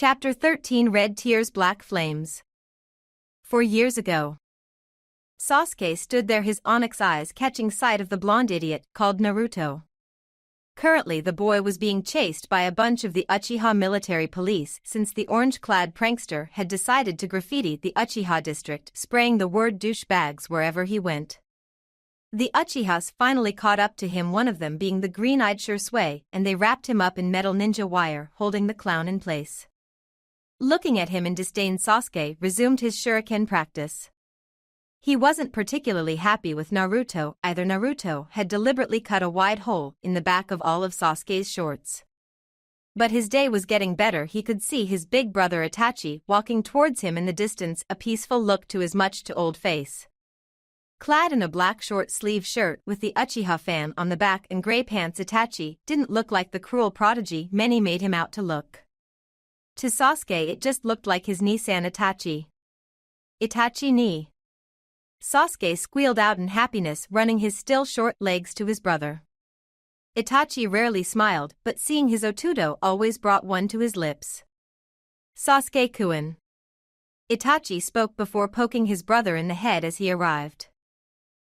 Chapter 13 Red Tears Black Flames. 4 years ago. Sasuke stood there, his onyx eyes catching sight of the blonde idiot called Naruto. Currently the boy was being chased by a bunch of the Uchiha military police since the orange-clad prankster had decided to graffiti the Uchiha district, spraying the word douchebags wherever he went. The Uchihas finally caught up to him, one of them being the green-eyed Shursui, and they wrapped him up in metal ninja wire, holding the clown in place. Looking at him in disdain, Sasuke resumed his shuriken practice. He wasn't particularly happy with Naruto either. Naruto had deliberately cut a wide hole in the back of all of Sasuke's shorts. But his day was getting better. He could see his big brother Itachi walking towards him in the distance, a peaceful look to his much-too-old face. Clad in a black short-sleeve shirt with the Uchiha fan on the back and gray pants, Itachi didn't look like the cruel prodigy many made him out to look. To Sasuke it just looked like his Nissan Itachi. Itachi ni. Sasuke squealed out in happiness, running his still short legs to his brother. Itachi rarely smiled, but seeing his Otudo always brought one to his lips. Sasuke-kun. Itachi spoke before poking his brother in the head as he arrived.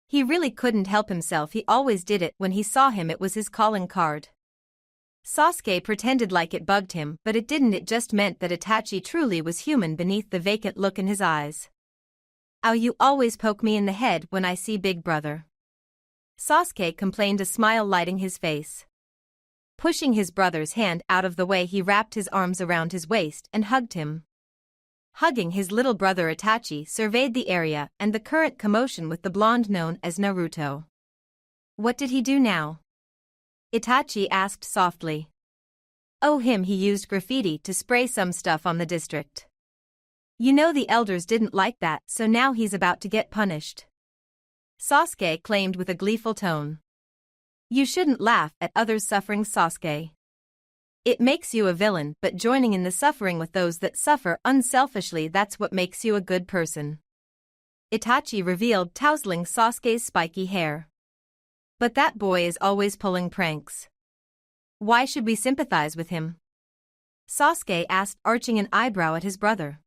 He really couldn't help himself, he always did it when he saw him, it was his calling card. Sasuke pretended like it bugged him, but it didn't. It just meant that Itachi truly was human beneath the vacant look in his eyes. "Ow, you always poke me in the head when I see big brother," Sasuke complained, a smile lighting his face. Pushing his brother's hand out of the way, he wrapped his arms around his waist and hugged him. Hugging his little brother, Itachi surveyed the area and the current commotion with the blonde known as Naruto. "What did he do now?" Itachi asked softly. "Oh, he used graffiti to spray some stuff on the district. You know, the elders didn't like that, so now he's about to get punished," Sasuke claimed with a gleeful tone. "You shouldn't laugh at others' suffering, Sasuke. It makes you a villain, but joining in the suffering with those that suffer unselfishly, that's what makes you a good person," Itachi revealed, tousling Sasuke's spiky hair. "But that boy is always pulling pranks. Why should we sympathize with him?" Sasuke asked, arching an eyebrow at his brother.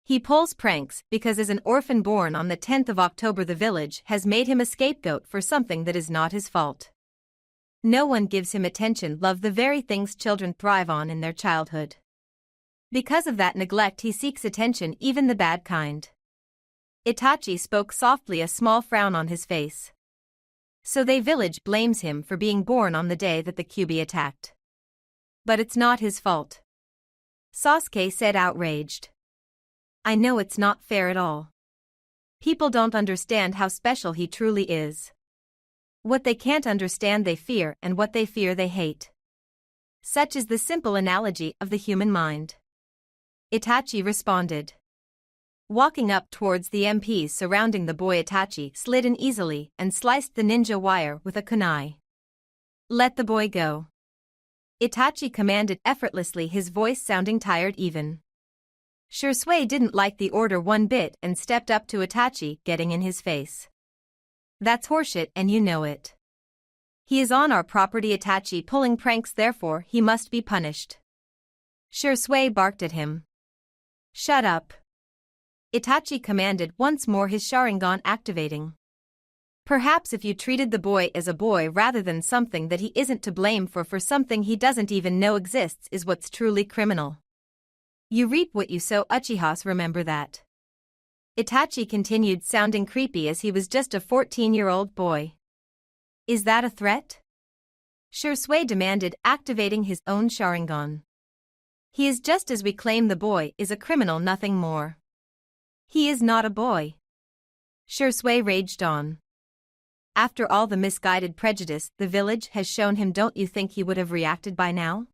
"He pulls pranks because as an orphan born on the 10th of October the village has made him a scapegoat for something that is not his fault. No one gives him attention, love, the very things children thrive on in their childhood. Because of that neglect he seeks attention, even the bad kind." Itachi spoke softly, a small frown on his face. "So the village blames him for being born on the day that the Kyuubi attacked. But it's not his fault," Sasuke said, outraged. "I know it's not fair at all. People don't understand how special he truly is. What they can't understand they fear, and what they fear they hate. Such is the simple analogy of the human mind," Itachi responded. Walking up towards the MPs surrounding the boy, Itachi slid in easily and sliced the ninja wire with a kunai. "Let the boy go," Itachi commanded effortlessly, his voice sounding tired even. Shursui didn't like the order one bit and stepped up to Itachi, getting in his face. "That's horseshit and you know it. He is on our property, Itachi, pulling pranks, therefore he must be punished," Shursui barked at him. "Shut up," Itachi commanded, once more his Sharingan activating. "Perhaps if you treated the boy as a boy rather than something that he isn't to blame for something he doesn't even know exists, is what's truly criminal. You reap what you sow, Uchihas, remember that," Itachi continued, sounding creepy as he was just a 14-year-old boy. "Is that a threat?" Shursui demanded, activating his own Sharingan. "He is just as we claim the boy is a criminal, nothing more." "He is not a boy," Shursui raged on. "After all the misguided prejudice the village has shown him, don't you think he would have reacted by now?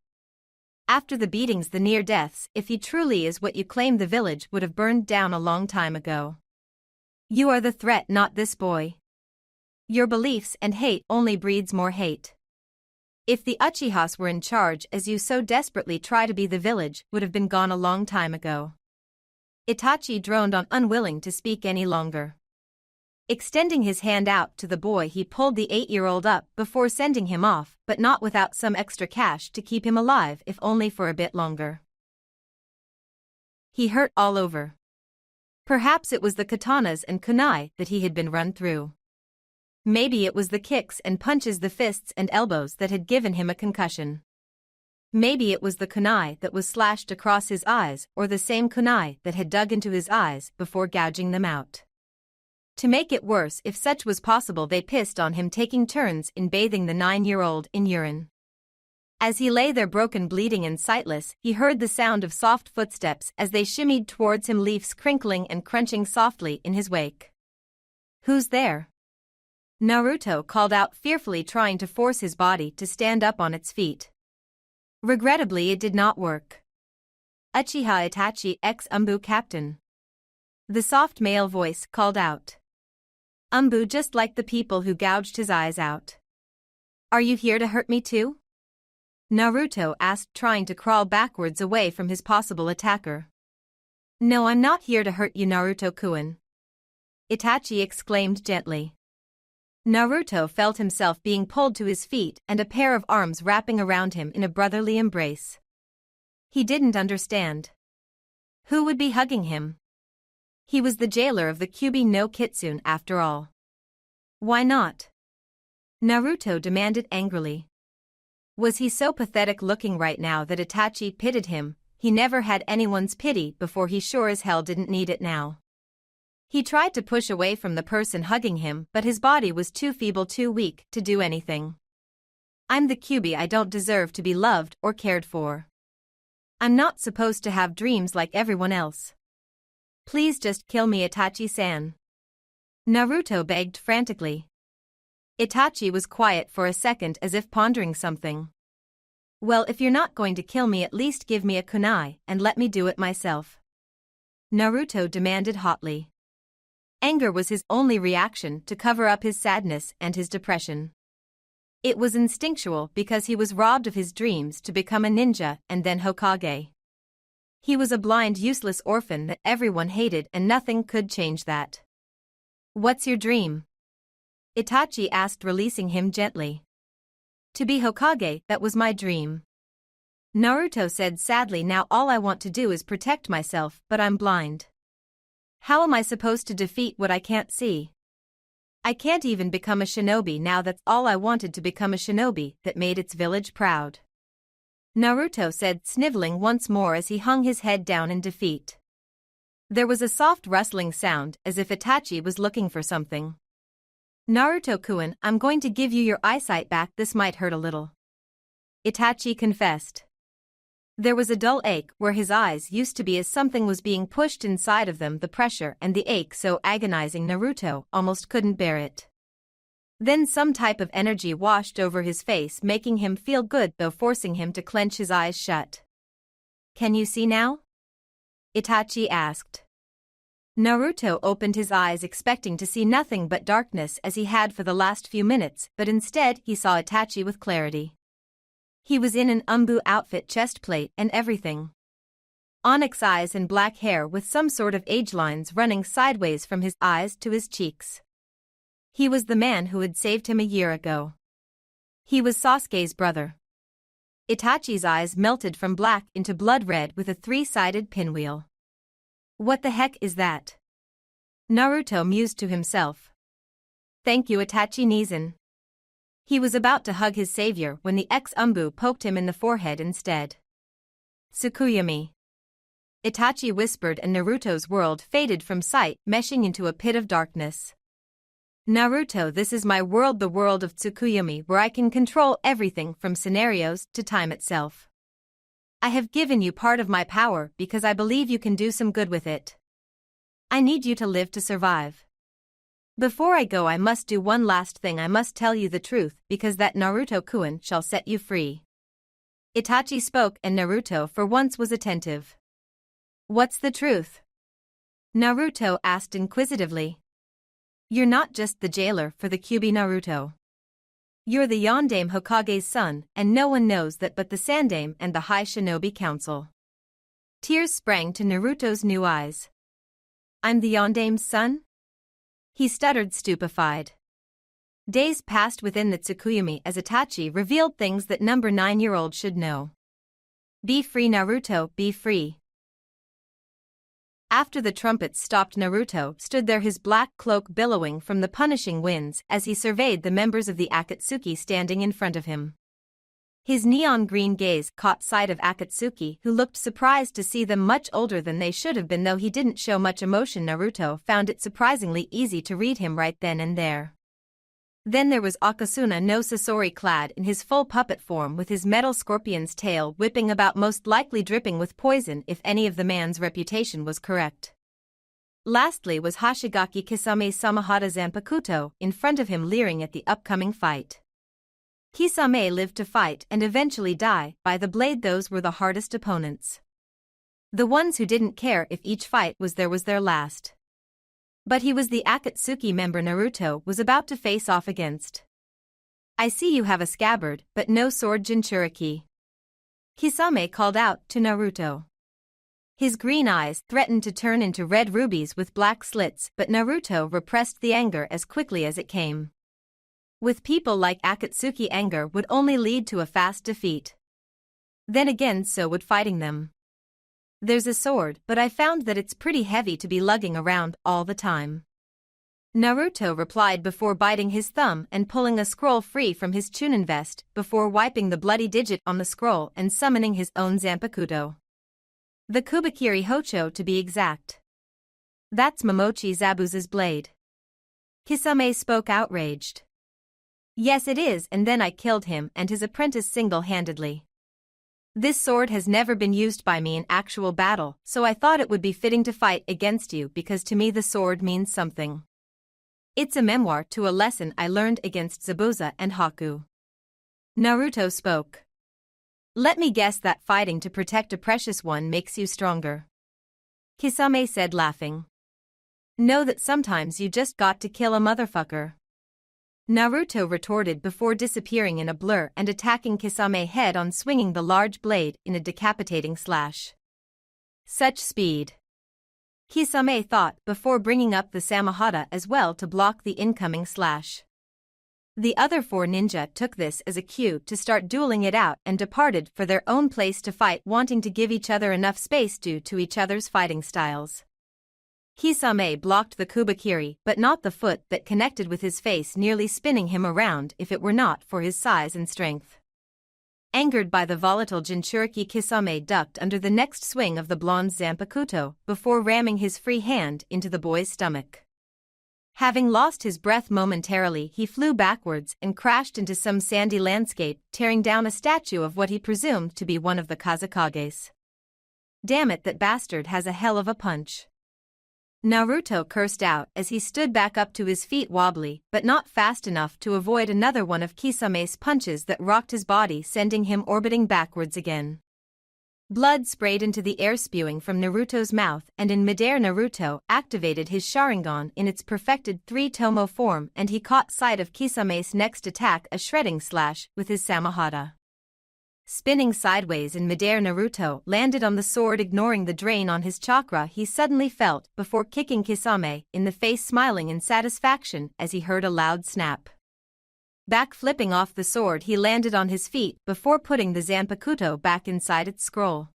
After the beatings, the near deaths, if he truly is what you claim, the village would have burned down a long time ago. You are the threat, not this boy. Your beliefs and hate only breeds more hate. If the Uchihas were in charge as you so desperately try to be, the village would have been gone a long time ago." Itachi droned on, unwilling to speak any longer. Extending his hand out to the boy, he pulled the 8-year-old up before sending him off, but not without some extra cash to keep him alive, if only for a bit longer. He hurt all over. Perhaps it was the katanas and kunai that he had been run through. Maybe it was the kicks and punches, the fists and elbows that had given him a concussion. Maybe it was the kunai that was slashed across his eyes, or the same kunai that had dug into his eyes before gouging them out. To make it worse, if such was possible, they pissed on him, taking turns in bathing the 9-year-old in urine. As he lay there broken, bleeding and sightless, he heard the sound of soft footsteps as they shimmied towards him, leaves crinkling and crunching softly in his wake. "Who's there?" Naruto called out fearfully, trying to force his body to stand up on its feet. Regrettably, it did not work. "Uchiha Itachi x Umbu, Captain." The soft male voice called out. Umbu, just like the people who gouged his eyes out. "Are you here to hurt me too?" Naruto asked, trying to crawl backwards away from his possible attacker. "No, I'm not here to hurt you, Naruto-kun," Itachi exclaimed gently. Naruto felt himself being pulled to his feet and a pair of arms wrapping around him in a brotherly embrace. He didn't understand. Who would be hugging him? He was the jailer of the Kyubi no Kitsune after all. Why not? Naruto demanded angrily. Was he so pathetic looking right now that Itachi pitied him? He never had anyone's pity before, he sure as hell didn't need it now. He tried to push away from the person hugging him, but his body was too feeble, too weak to do anything. "I'm the Kyubi, I don't deserve to be loved or cared for. I'm not supposed to have dreams like everyone else. Please just kill me, Itachi-san," Naruto begged frantically. Itachi was quiet for a second, as if pondering something. "Well, if you're not going to kill me, at least give me a kunai and let me do it myself," Naruto demanded hotly. Anger was his only reaction to cover up his sadness and his depression. It was instinctual because he was robbed of his dreams to become a ninja and then Hokage. He was a blind, useless orphan that everyone hated, and nothing could change that. "What's your dream?" Itachi asked, releasing him gently. "To be Hokage, that was my dream," Naruto said sadly. "Now all I want to do is protect myself, but I'm blind. How am I supposed to defeat what I can't see? I can't even become a shinobi now. That's all I wanted, to become a shinobi that made its village proud," Naruto said, sniveling once more as he hung his head down in defeat. There was a soft rustling sound, as if Itachi was looking for something. "Naruto-kun, I'm going to give you your eyesight back. This might hurt a little," Itachi confessed. There was a dull ache where his eyes used to be, as something was being pushed inside of them, the pressure and the ache so agonizing Naruto almost couldn't bear it. Then some type of energy washed over his face, making him feel good though forcing him to clench his eyes shut. "Can you see now?" Itachi asked. Naruto opened his eyes, expecting to see nothing but darkness as he had for the last few minutes, but instead he saw Itachi with clarity. He was in an umbu outfit, chest plate and everything. Onyx eyes and black hair with some sort of age lines running sideways from his eyes to his cheeks. He was the man who had saved him a year ago. He was Sasuke's brother. Itachi's eyes melted from black into blood red with a 3-sided pinwheel. "What the heck is that?" Naruto mused to himself. "Thank you, Itachi-Nisen." He was about to hug his savior when the ex-umbu poked him in the forehead instead. "Tsukuyami," Itachi whispered, and Naruto's world faded from sight, meshing into a pit of darkness. "Naruto, this is my world, the world of Tsukuyami, where I can control everything from scenarios to time itself. I have given you part of my power because I believe you can do some good with it. I need you to live to survive. Before I go, I must do one last thing. I must tell you the truth, because that Naruto-kun shall set you free." Itachi spoke, and Naruto for once was attentive. "What's the truth?" Naruto asked inquisitively. "You're not just the jailer for the Kyubi, Naruto. You're the Yondaime Hokage's son, and no one knows that but the Sandaime and the High Shinobi Council." Tears sprang to Naruto's new eyes. "I'm the Yondaime's son?" He stuttered, stupefied. Days passed within the Tsukuyami as Itachi revealed things that number 9-year-old should know. "Be free, Naruto, be free." After the trumpets stopped, Naruto stood there, his black cloak billowing from the punishing winds as he surveyed the members of the Akatsuki standing in front of him. His neon green gaze caught sight of Akatsuki, who looked surprised to see them much older than they should have been. Though he didn't show much emotion, Naruto found it surprisingly easy to read him right then and there. Then there was Akasuna no Sasori, clad in his full puppet form with his metal scorpion's tail whipping about, most likely dripping with poison if any of the man's reputation was correct. Lastly was Hoshigaki Kisame Samahata Zanpakuto, in front of him, leering at the upcoming fight. Kisame lived to fight and eventually die by the blade. Those were the hardest opponents. The ones who didn't care if each fight was their last. But he was the Akatsuki member Naruto was about to face off against. "I see you have a scabbard, but no sword, Jinchuriki," Kisame called out to Naruto. His green eyes threatened to turn into red rubies with black slits, but Naruto repressed the anger as quickly as it came. With people like Akatsuki, anger would only lead to a fast defeat. Then again, so would fighting them. "There's a sword, but I found that it's pretty heavy to be lugging around all the time," Naruto replied before biting his thumb and pulling a scroll free from his Chunin vest before wiping the bloody digit on the scroll and summoning his own Zanpakuto. The Kubikiri Hocho, to be exact. "That's Momochi Zabuza's blade," Kisame spoke, outraged. "Yes, it is, and then I killed him and his apprentice single-handedly. This sword has never been used by me in actual battle, so I thought it would be fitting to fight against you because to me the sword means something. It's a memoir to a lesson I learned against Zabuza and Haku," Naruto spoke. "Let me guess that fighting to protect a precious one makes you stronger," Kisame said, laughing. "Know that sometimes you just got to kill a motherfucker," Naruto retorted before disappearing in a blur and attacking Kisame head-on, swinging the large blade in a decapitating slash. Such speed, Kisame thought before bringing up the Samahata as well to block the incoming slash. The other four ninja took this as a cue to start dueling it out and departed for their own place to fight, wanting to give each other enough space due to each other's fighting styles. Kisame blocked the Kubikiri, but not the foot that connected with his face, nearly spinning him around if it were not for his size and strength. Angered by the volatile Jinchuriki, Kisame ducked under the next swing of the blonde Zanpakuto before ramming his free hand into the boy's stomach. Having lost his breath momentarily, he flew backwards and crashed into some sandy landscape, tearing down a statue of what he presumed to be one of the Kazekages. "Damn it, that bastard has a hell of a punch," Naruto cursed out as he stood back up to his feet, wobbly but not fast enough to avoid another one of Kisame's punches that rocked his body, sending him orbiting backwards again. Blood sprayed into the air, spewing from Naruto's mouth, and in midair Naruto activated his Sharingan in its perfected three-tomo form, and he caught sight of Kisame's next attack, a shredding slash with his Samahata. Spinning sideways in midair, Naruto landed on the sword, ignoring the drain on his chakra he suddenly felt before kicking Kisame in the face, smiling in satisfaction as he heard a loud snap. Back-flipping off the sword, he landed on his feet before putting the Zanpakuto back inside its scroll.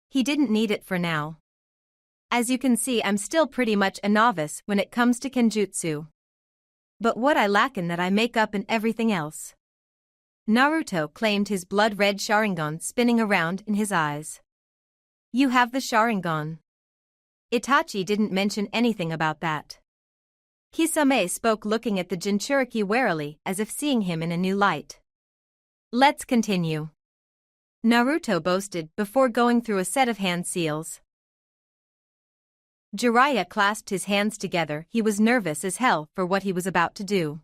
He didn't need it for now. "As you can see, I'm still pretty much a novice when it comes to kenjutsu. But what I lack in that I make up in everything else," Naruto claimed, his blood-red Sharingan spinning around in his eyes. "You have the Sharingan. Itachi didn't mention anything about that," Kisame spoke, looking at the Jinchuriki warily as if seeing him in a new light. "Let's continue," Naruto boasted before going through a set of hand seals. Jiraiya clasped his hands together. He was nervous as hell for what he was about to do.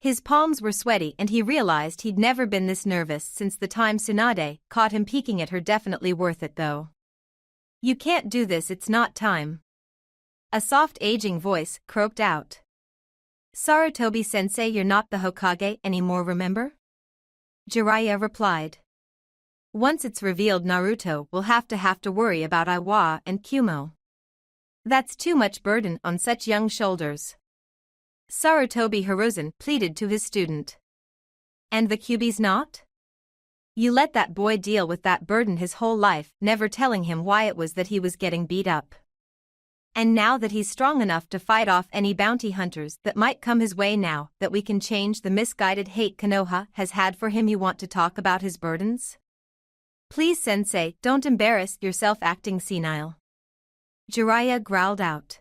His palms were sweaty and he realized he'd never been this nervous since the time Tsunade caught him peeking at her. "Definitely worth it though. You can't do this, it's not time," a soft aging voice croaked out. "Sarutobi-sensei, you're not the Hokage anymore, remember?" Jiraiya replied. "Once it's revealed, Naruto will have to worry about Iwa and Kumo. That's too much burden on such young shoulders," Sarutobi Hiruzen pleaded to his student. "And the Kyuubi's not? You let that boy deal with that burden his whole life, never telling him why it was that he was getting beat up." And now that he's strong enough to fight off any bounty hunters that might come his way, now that we can change the misguided hate Konoha has had for him, you want to talk about his burdens? Please sensei, don't embarrass yourself acting senile. Jiraiya growled out.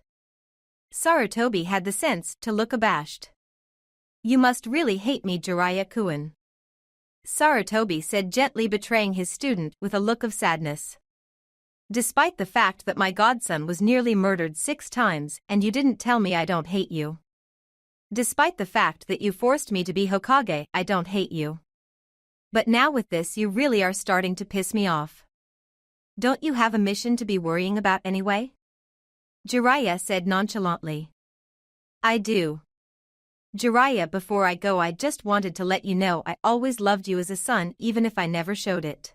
Sarutobi had the sense to look abashed. You must really hate me, Jiraiya-kun. Sarutobi said, gently betraying his student with a look of sadness. Despite the fact that my godson was nearly murdered 6 times and you didn't tell me, I don't hate you. Despite the fact that you forced me to be Hokage, I don't hate you. But now with this, you really are starting to piss me off. Don't you have a mission to be worrying about anyway? Jiraiya said nonchalantly. I do. Jiraiya, before I go, I just wanted to let you know I always loved you as a son, even if I never showed it.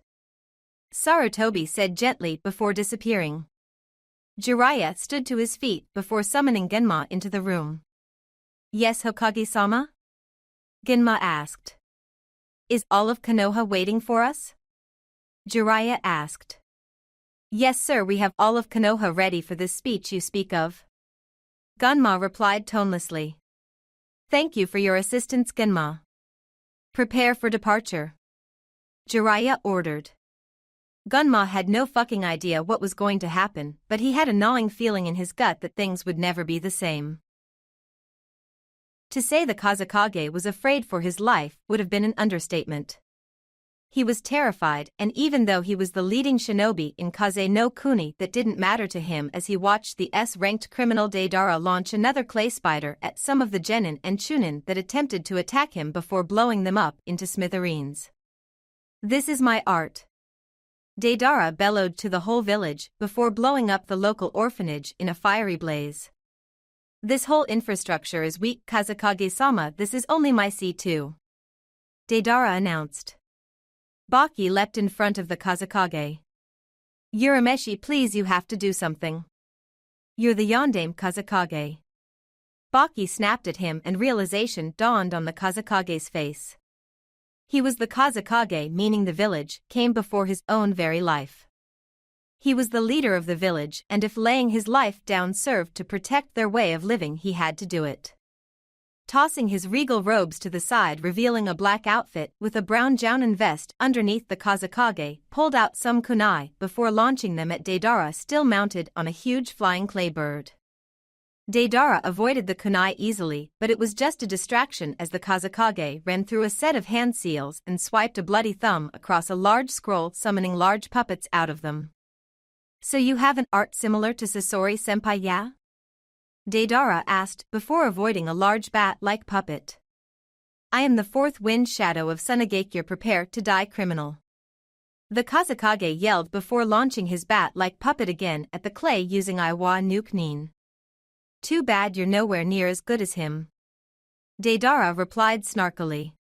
Sarutobi said gently before disappearing. Jiraiya stood to his feet before summoning Genma into the room. Yes, Hokage-sama? Genma asked. Is all of Konoha waiting for us? Jiraiya asked. Yes, sir, we have all of Konoha ready for this speech you speak of. Genma replied tonelessly. Thank you for your assistance, Genma. Prepare for departure. Jiraiya ordered. Genma had no fucking idea what was going to happen, but he had a gnawing feeling in his gut that things would never be the same. To say the Kazekage was afraid for his life would have been an understatement. He was terrified, and even though he was the leading shinobi in Kaze no Kuni, that didn't matter to him as he watched the S-ranked criminal Deidara launch another clay spider at some of the genin and chunin that attempted to attack him before blowing them up into smithereens. This is my art. Deidara bellowed to the whole village before blowing up the local orphanage in a fiery blaze. This whole infrastructure is weak, Kazekage-sama, this is only my C2. Deidara announced. Baki leapt in front of the Kazekage. Urameshi, please, you have to do something. You're the Yondaime Kazekage. Baki snapped at him and realization dawned on the Kazekage's face. He was the Kazekage, meaning the village, came before his own very life. He was the leader of the village, and if laying his life down served to protect their way of living, he had to do it. Tossing his regal robes to the side, revealing a black outfit with a brown jounin vest underneath, the Kazekage pulled out some kunai before launching them at Deidara, still mounted on a huge flying clay bird. Deidara avoided the kunai easily, but it was just a distraction as the Kazekage ran through a set of hand seals and swiped a bloody thumb across a large scroll, summoning large puppets out of them. So you have an art similar to Sasori-senpai, yeah? Deidara asked before avoiding a large bat-like puppet. I am the 4th wind shadow of Sunagakure, prepare to die, criminal. The Kazekage yelled before launching his bat-like puppet again at the clay using Iwa Nuke Nin. Too bad you're nowhere near as good as him. Deidara replied snarkily.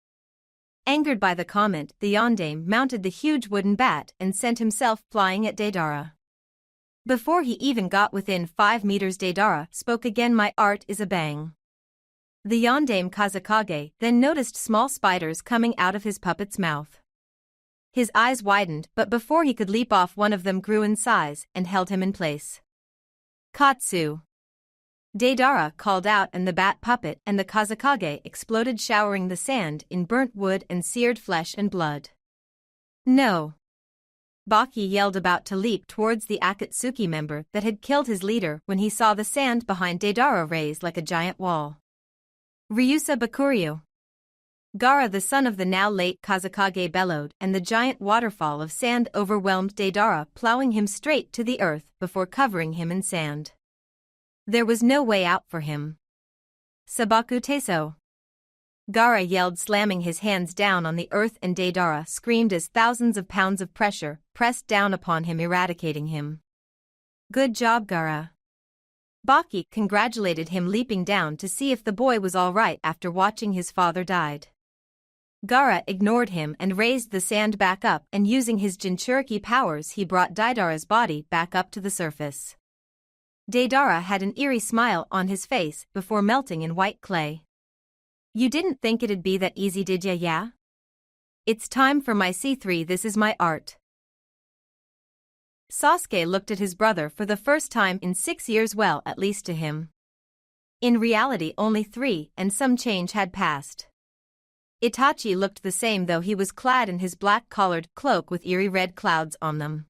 Angered by the comment, the Yondaime mounted the huge wooden bat and sent himself flying at Deidara. Before he even got within 5 meters, Deidara spoke again, my art is a bang. The Yondaime Kazekage then noticed small spiders coming out of his puppet's mouth. His eyes widened, but before he could leap off, one of them grew in size and held him in place. Katsu! Deidara called out, and the bat puppet and the Kazekage exploded, showering the sand in burnt wood and seared flesh and blood. No! Baki yelled, about to leap towards the Akatsuki member that had killed his leader when he saw the sand behind Deidara raise like a giant wall. Ryusa Bakuryu! Gaara, the son of the now late Kazekage, bellowed, and the giant waterfall of sand overwhelmed Deidara, plowing him straight to the earth before covering him in sand. There was no way out for him. Sabaku Teso! Gaara yelled, slamming his hands down on the earth, and Deidara screamed as thousands of pounds of pressure pressed down upon him, eradicating him. Good job, Gaara. Baki congratulated him, leaping down to see if the boy was all right after watching his father died. Gaara ignored him and raised the sand back up, and using his Jinchuriki powers he brought Deidara's body back up to the surface. Deidara had an eerie smile on his face before melting in white clay. You didn't think it'd be that easy, did ya, yeah? It's time for my C3, this is my art. Sasuke looked at his brother for the first time in 6 years, well, at least to him. In reality only 3 and some change had passed. Itachi looked the same, though he was clad in his black-collared cloak with eerie red clouds on them.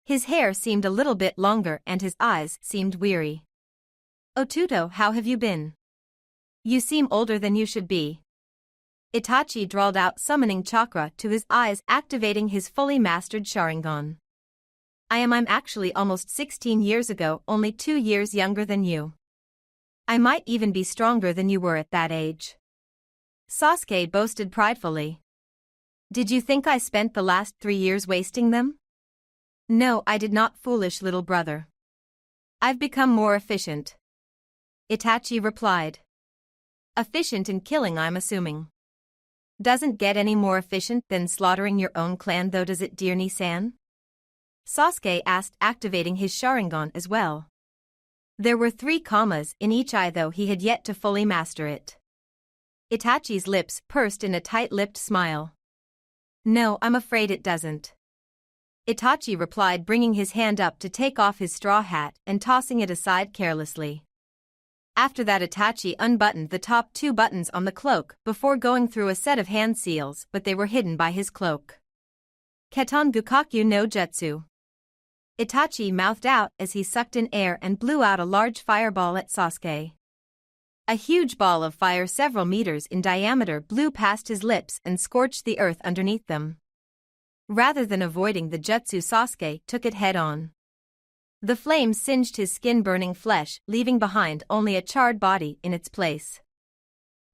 His hair seemed a little bit longer and his eyes seemed weary. "Otuto, how have you been? You seem older than you should be." Itachi drawled out, summoning chakra to his eyes, activating his fully mastered Sharingan. I'm actually almost 16 years ago, only 2 years younger than you. I might even be stronger than you were at that age." Sasuke boasted pridefully. "Did you think I spent the last 3 years wasting them?" "No, I did not, foolish little brother. I've become more efficient," Itachi replied. "Efficient in killing, I'm assuming. Doesn't get any more efficient than slaughtering your own clan, though, does it, dear Nisan?" Sasuke asked, activating his Sharingan as well. There were 3 commas in each eye, though he had yet to fully master it. Itachi's lips pursed in a tight-lipped smile. "No, I'm afraid it doesn't," Itachi replied, bringing his hand up to take off his straw hat and tossing it aside carelessly. After that, Itachi unbuttoned the top 2 buttons on the cloak before going through a set of hand seals, but they were hidden by his cloak. "Keton Gukaku no Jutsu," Itachi mouthed out as he sucked in air and blew out a large fireball at Sasuke. A huge ball of fire several meters in diameter blew past his lips and scorched the earth underneath them. Rather than avoiding the jutsu, Sasuke took it head-on. The flames singed his skin, burning flesh, leaving behind only a charred body in its place.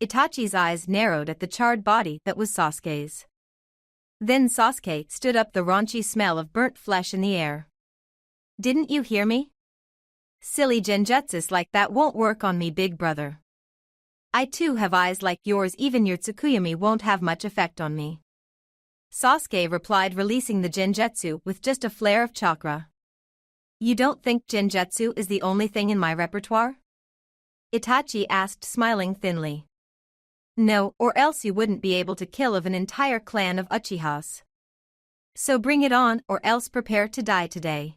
Itachi's eyes narrowed at the charred body that was Sasuke's. Then Sasuke stood up, the raunchy smell of burnt flesh in the air. "Didn't you hear me? Silly genjutsus like that won't work on me, big brother. I too have eyes like yours, even your Tsukuyami won't have much effect on me," Sasuke replied, releasing the genjutsu with just a flare of chakra. "You don't think genjutsu is the only thing in my repertoire?" Itachi asked, smiling thinly. "No, or else you wouldn't be able to kill an entire clan of Uchihas. So bring it on, or else prepare to die today,"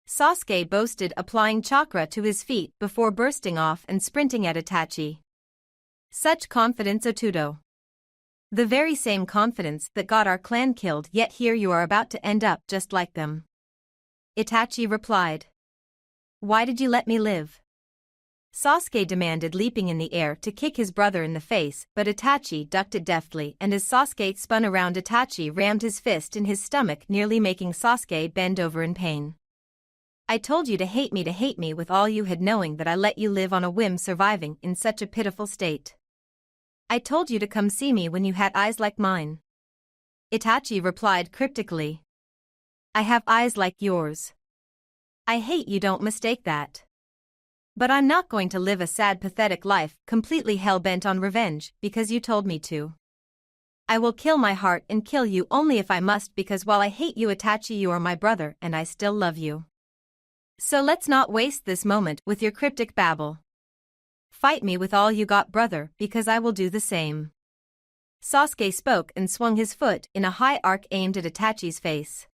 Sasuke boasted, applying chakra to his feet before bursting off and sprinting at Itachi. "Such confidence, Otuto. The very same confidence that got our clan killed, yet here you are about to end up just like them," Itachi replied. "Why did you let me live?" Sasuke demanded, leaping in the air to kick his brother in the face, but Itachi ducked it deftly, and as Sasuke spun around, Itachi rammed his fist in his stomach, nearly making Sasuke bend over in pain. "I told you to hate me with all you had, knowing that I let you live on a whim, surviving in such a pitiful state. I told you to come see me when you had eyes like mine," Itachi replied cryptically. "I have eyes like yours. I hate you, don't mistake that. But I'm not going to live a sad, pathetic life, completely hell-bent on revenge, because you told me to. I will kill my heart and kill you only if I must, because while I hate you, Itachi, you are my brother and I still love you. So let's not waste this moment with your cryptic babble. Fight me with all you got, brother, because I will do the same." Sasuke spoke and swung his foot in a high arc aimed at Itachi's face.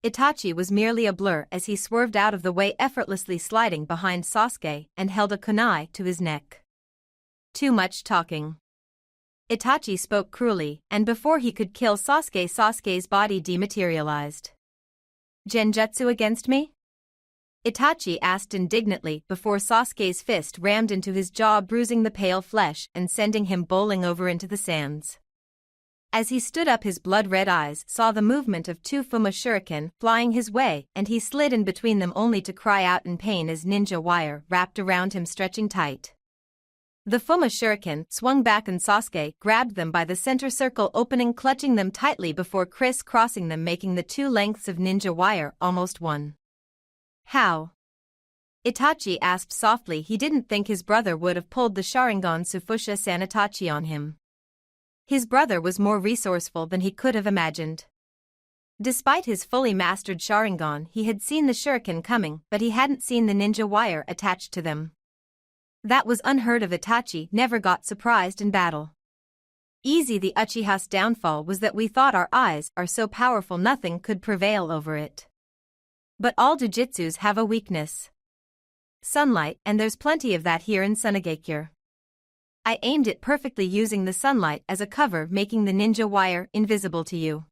Itachi was merely a blur as he swerved out of the way, effortlessly sliding behind Sasuke and held a kunai to his neck. "Too much talking," Itachi spoke cruelly, and before he could kill Sasuke, Sasuke's body dematerialized. "Genjutsu against me?" Itachi asked indignantly before Sasuke's fist rammed into his jaw, bruising the pale flesh and sending him bowling over into the sands. As he stood up, his blood-red eyes saw the movement of 2 Fuma shuriken flying his way, and he slid in between them only to cry out in pain as ninja wire wrapped around him, stretching tight. The Fuma shuriken swung back and Sasuke grabbed them by the center circle opening, clutching them tightly before criss-crossing them, making the 2 lengths of ninja wire almost one. "How?" Itachi asked softly. He didn't think his brother would have pulled the Sharingan Sufusha Sanitachi on him. His brother was more resourceful than he could have imagined. Despite his fully mastered Sharingan, he had seen the shuriken coming, but he hadn't seen the ninja wire attached to them. That was unheard of. Itachi never got surprised in battle. "Easy. The Uchiha's downfall was that we thought our eyes are so powerful nothing could prevail over it. But all jujutsus have a weakness. Sunlight, and there's plenty of that here in Sunagakure. I aimed it perfectly using the sunlight as a cover, making the ninja wire invisible to you.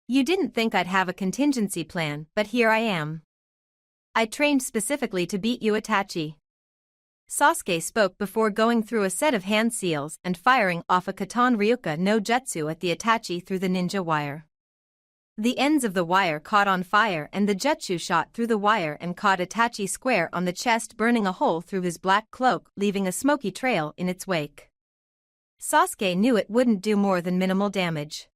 You didn't think I'd have a contingency plan, but here I am. I trained specifically to beat you, Itachi. Sasuke spoke before going through a set of hand seals and firing off a Katan Ryuka no Jutsu at the Itachi through the ninja wire. The ends of the wire caught on fire and the jutsu shot through the wire and caught Itachi square on the chest, burning a hole through his black cloak, leaving a smoky trail in its wake. Sasuke knew it wouldn't do more than minimal damage.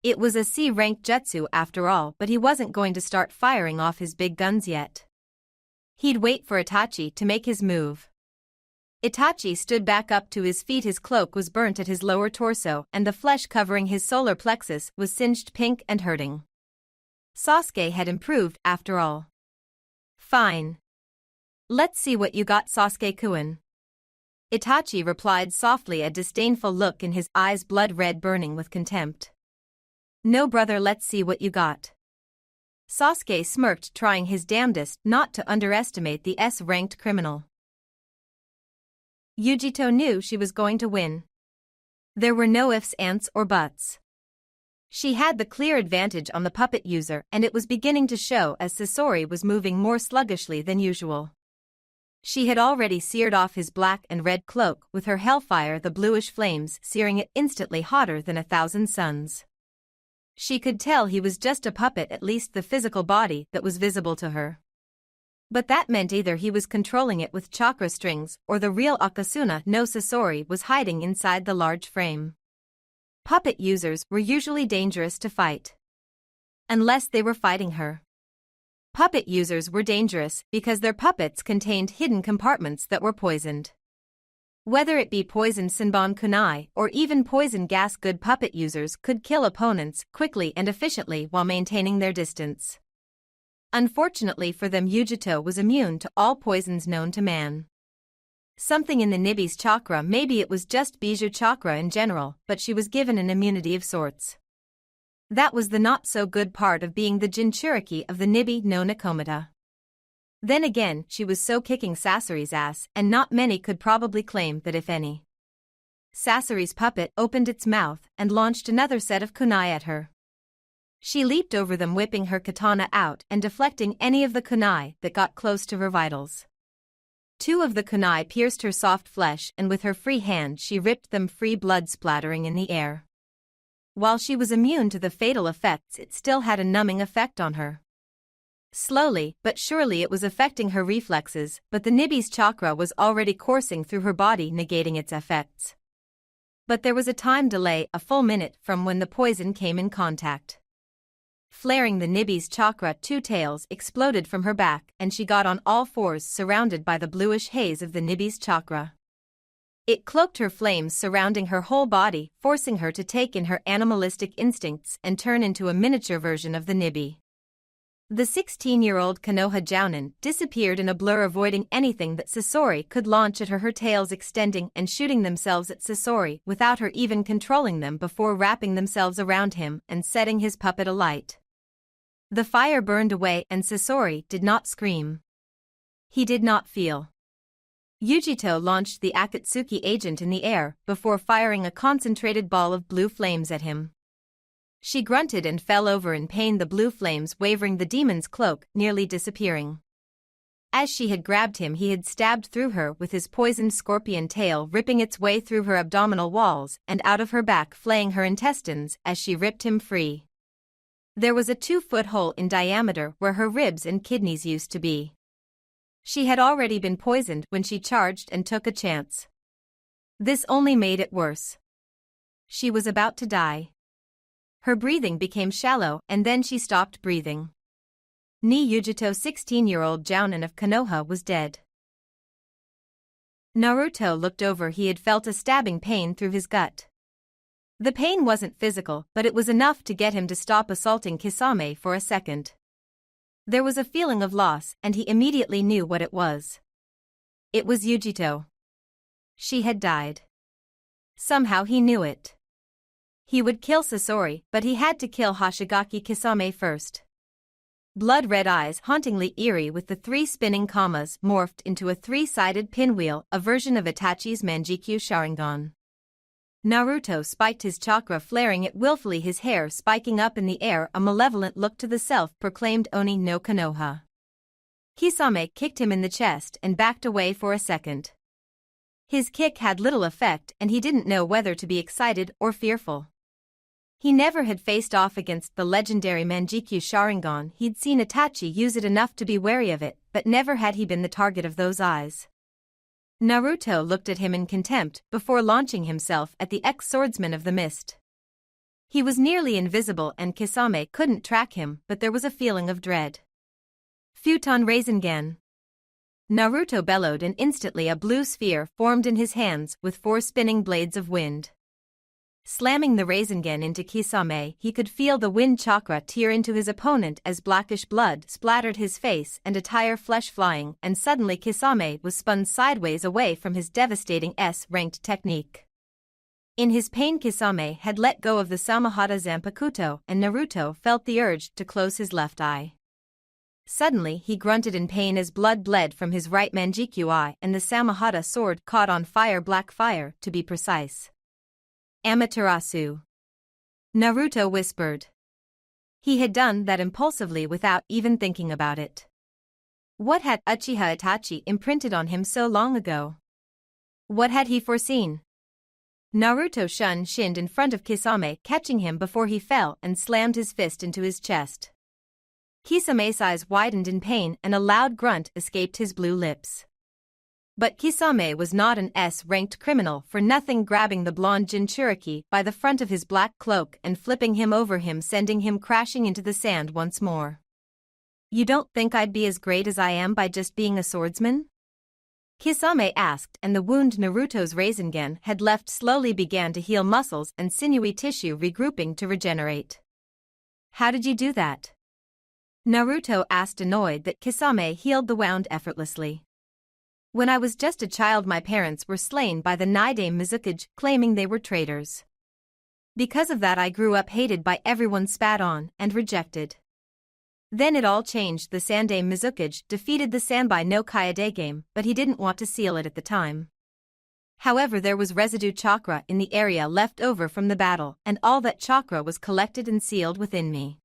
It was a C-ranked jutsu after all, but he wasn't going to start firing off his big guns yet. He'd wait for Itachi to make his move. Itachi stood back up to his feet. His cloak was burnt at his lower torso and the flesh covering his solar plexus was singed pink and hurting. Sasuke had improved after all. Fine. Let's see what you got, Sasuke-kun. Itachi replied softly, a disdainful look in his eyes, blood red, burning with contempt. No, brother, let's see what you got. Sasuke smirked, trying his damnedest not to underestimate the S-ranked criminal. Yujito knew she was going to win. There were no ifs, ands, or buts. She had the clear advantage on the puppet user, and it was beginning to show as Sasori was moving more sluggishly than usual. She had already seared off his black and red cloak with her hellfire, the bluish flames searing it instantly hotter than 1,000 suns. She could tell he was just a puppet, at least the physical body that was visible to her. But that meant either he was controlling it with chakra strings or the real Akasuna no Sasori was hiding inside the large frame. Puppet users were usually dangerous to fight. Unless they were fighting her. Puppet users were dangerous because their puppets contained hidden compartments that were poisoned. Whether it be poisoned Senbon kunai or even poison gas, good puppet users could kill opponents quickly and efficiently while maintaining their distance. Unfortunately for them, Yujito was immune to all poisons known to man. Something in the Nibi's chakra, maybe it was just Bijou chakra in general, but she was given an immunity of sorts. That was the not-so-good part of being the Jinchuriki of the Nibi no Nakomata. Then again, she was so kicking Sasori's ass, and not many could probably claim that, if any. Sasori's puppet opened its mouth and launched another set of kunai at her. She leaped over them, whipping her katana out and deflecting any of the kunai that got close to her vitals. 2 of the kunai pierced her soft flesh, and with her free hand she ripped them free, blood splattering in the air. While she was immune to the fatal effects, it still had a numbing effect on her. Slowly but surely it was affecting her reflexes, but the Nibi's chakra was already coursing through her body, negating its effects. But there was a time delay, a full minute from when the poison came in contact. Flaring the Nibi's chakra, 2 tails exploded from her back and she got on all fours, surrounded by the bluish haze of the Nibi's chakra. It cloaked her flames surrounding her whole body, forcing her to take in her animalistic instincts and turn into a miniature version of the Nibi. The 16-year-old Konoha Jounin disappeared in a blur, avoiding anything that Sasori could launch at her, her tails extending and shooting themselves at Sasori without her even controlling them, before wrapping themselves around him and setting his puppet alight. The fire burned away and Sasori did not scream. He did not feel. Yujito launched the Akatsuki agent in the air before firing a concentrated ball of blue flames at him. She grunted and fell over in pain, the blue flames wavering, the demon's cloak nearly disappearing. As she had grabbed him, he had stabbed through her with his poisoned scorpion tail, ripping its way through her abdominal walls and out of her back, flaying her intestines as she ripped him free. There was a 2-foot hole in diameter where her ribs and kidneys used to be. She had already been poisoned when she charged and took a chance. This only made it worse. She was about to die. Her breathing became shallow and then she stopped breathing. Ni Yujito, 16-year-old Jounin of Konoha, was dead. Naruto looked over. He had felt a stabbing pain through his gut. The pain wasn't physical, but it was enough to get him to stop assaulting Kisame for a second. There was a feeling of loss, and he immediately knew what it was. It was Yujito. She had died. Somehow he knew it. He would kill Sasori, but he had to kill Hoshigaki Kisame first. Blood-red eyes hauntingly eerie with the 3 spinning commas morphed into a 3-sided pinwheel, a version of Itachi's Manjikyu Sharingan. Naruto spiked his chakra, flaring it willfully, his hair spiking up in the air, a malevolent look to the self-proclaimed Oni no Konoha. Kisame kicked him in the chest and backed away for a second. His kick had little effect and he didn't know whether to be excited or fearful. He never had faced off against the legendary Manjikyu Sharingan. He'd seen Itachi use it enough to be wary of it, but never had he been the target of those eyes. Naruto looked at him in contempt before launching himself at the ex-swordsman of the mist. He was nearly invisible and Kisame couldn't track him, but there was a feeling of dread. Futon Rasengan. Naruto bellowed and instantly a blue sphere formed in his hands with 4 spinning blades of wind. Slamming the Rasengan into Kisame, he could feel the wind chakra tear into his opponent as blackish blood splattered his face and entire flesh flying, and suddenly Kisame was spun sideways away from his devastating S-ranked technique. In his pain, Kisame had let go of the Samahata Zanpakuto, and Naruto felt the urge to close his left eye. Suddenly he grunted in pain as blood bled from his right Manjikyu eye and the Samahata sword caught on fire, black fire to be precise. Amaterasu. Naruto whispered. He had done that impulsively without even thinking about it. What had Uchiha Itachi imprinted on him so long ago? What had he foreseen? Naruto shinned in front of Kisame, catching him before he fell and slammed his fist into his chest. Kisame's eyes widened in pain and a loud grunt escaped his blue lips. But Kisame was not an S-ranked criminal for nothing, grabbing the blonde Jinchuriki by the front of his black cloak and flipping him over him, sending him crashing into the sand once more. You don't think I'd be as great as I am by just being a swordsman? Kisame asked, and the wound Naruto's Rasengan had left slowly began to heal, muscles and sinewy tissue regrouping to regenerate. How did you do that? Naruto asked, annoyed that Kisame healed the wound effortlessly. When I was just a child, my parents were slain by the Nidaime Mizukage, claiming they were traitors. Because of that I grew up hated by everyone, spat on, and rejected. Then it all changed. The Sandaime Mizukage defeated the Sanbai no Kaiodagame, but he didn't want to seal it at the time. However, there was residue chakra in the area left over from the battle, and all that chakra was collected and sealed within me.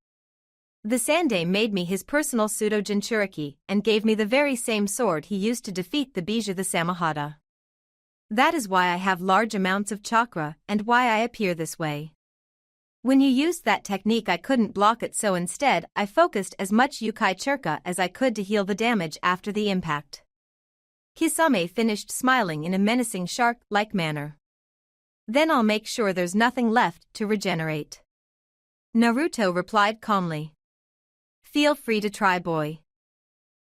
The Sandaime made me his personal pseudo-Jinchuriki and gave me the very same sword he used to defeat the Bija the Samahata. That is why I have large amounts of chakra and why I appear this way. When you used that technique I couldn't block it, so instead I focused as much Yukai Churka as I could to heal the damage after the impact. Kisame finished, smiling in a menacing shark-like manner. Then I'll make sure there's nothing left to regenerate. Naruto replied calmly. Feel free to try, boy.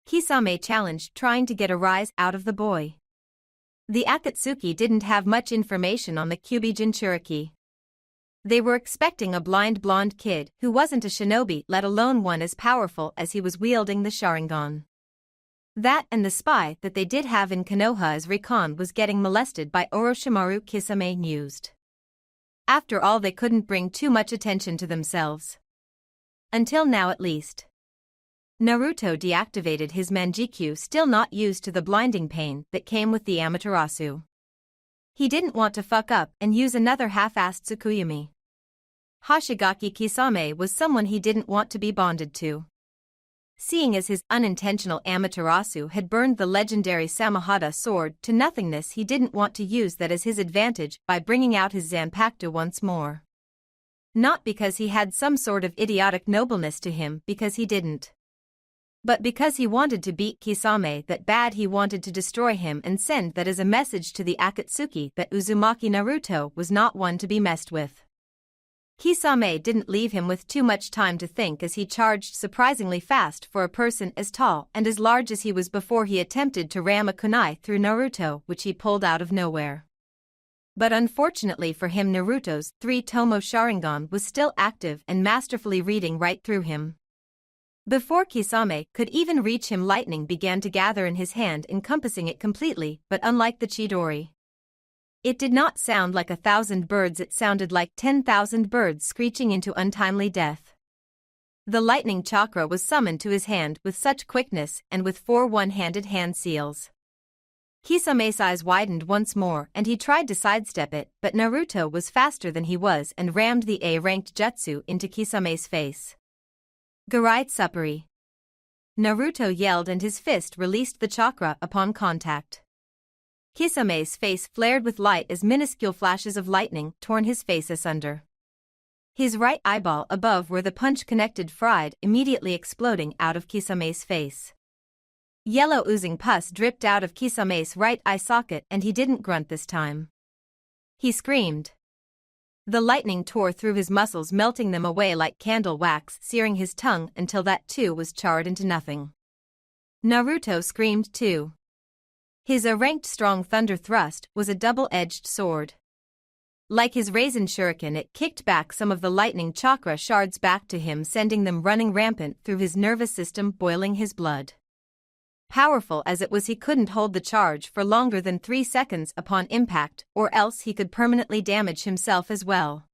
Kisame challenged, trying to get a rise out of the boy. The Akatsuki didn't have much information on the Kyuubi Jinchuriki. They were expecting a blind blonde kid who wasn't a shinobi, let alone one as powerful as he was, wielding the Sharingan. That and the spy that they did have in Konoha as recon was getting molested by Orochimaru, Kisame mused. After all, they couldn't bring too much attention to themselves. Until now, at least. Naruto deactivated his Manjikyu, still not used to the blinding pain that came with the Amaterasu. He didn't want to fuck up and use another half-assed Tsukuyomi. Hoshigaki Kisame was someone he didn't want to be bonded to. Seeing as his unintentional Amaterasu had burned the legendary Samahata sword to nothingness, he didn't want to use that as his advantage by bringing out his Zanpakuto once more. Not because he had some sort of idiotic nobleness to him, because he didn't. But because he wanted to beat Kisame that bad, he wanted to destroy him and send that as a message to the Akatsuki that Uzumaki Naruto was not one to be messed with. Kisame didn't leave him with too much time to think as he charged surprisingly fast for a person as tall and as large as he was before he attempted to ram a kunai through Naruto, which he pulled out of nowhere. But unfortunately for him, Naruto's 3-tomo Sharingan was still active and masterfully reading right through him. Before Kisame could even reach him, lightning began to gather in his hand, encompassing it completely, but unlike the Chidori. It did not sound like 1,000 birds, it sounded like 10,000 birds screeching into untimely death. The lightning chakra was summoned to his hand with such quickness and with 4 one-handed hand seals. Kisame's eyes widened once more and he tried to sidestep it, but Naruto was faster than he was and rammed the A-ranked jutsu into Kisame's face. Garai Tsupari. Naruto yelled and his fist released the chakra upon contact. Kisame's face flared with light as minuscule flashes of lightning torn his face asunder. His right eyeball above where the punch connected fried, immediately exploding out of Kisame's face. Yellow oozing pus dripped out of Kisame's right eye socket and he didn't grunt this time. He screamed. The lightning tore through his muscles, melting them away like candle wax, searing his tongue until that too was charred into nothing. Naruto screamed too. His A-ranked strong thunder thrust was a double-edged sword. Like his Raisin Shuriken, it kicked back some of the lightning chakra shards back to him, sending them running rampant through his nervous system, boiling his blood. Powerful as it was, he couldn't hold the charge for longer than 3 seconds upon impact, or else he could permanently damage himself as well.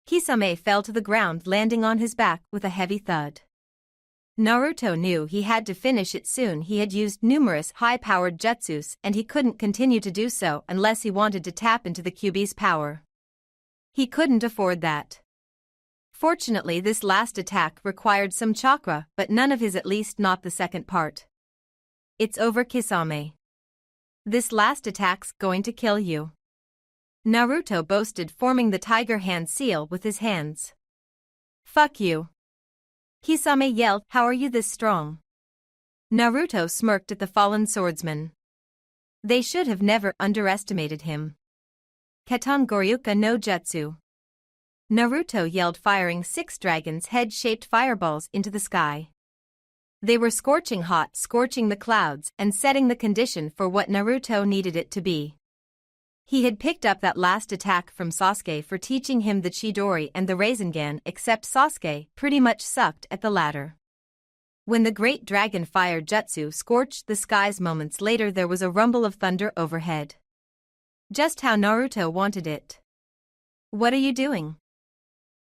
Kisame fell to the ground, landing on his back with a heavy thud. Naruto knew he had to finish it soon. He had used numerous high-powered jutsus and he couldn't continue to do so unless he wanted to tap into the Kyuubi's power. He couldn't afford that. Fortunately, this last attack required some chakra, but none of his, at least not the second part. It's over, Kisame. This last attack's going to kill you. Naruto boasted, forming the tiger hand seal with his hands. Fuck you. Kisame yelled, how are you this strong? Naruto smirked at the fallen swordsman. They should have never underestimated him. Katan Goryuka no Jutsu. Naruto yelled, firing 6 dragon's head-shaped fireballs into the sky. They were scorching hot, scorching the clouds and setting the condition for what Naruto needed it to be. He had picked up that last attack from Sasuke for teaching him the Chidori and the Rasengan, except Sasuke pretty much sucked at the latter. When the great dragon fire jutsu scorched the skies moments later, there was a rumble of thunder overhead. Just how Naruto wanted it. What are you doing?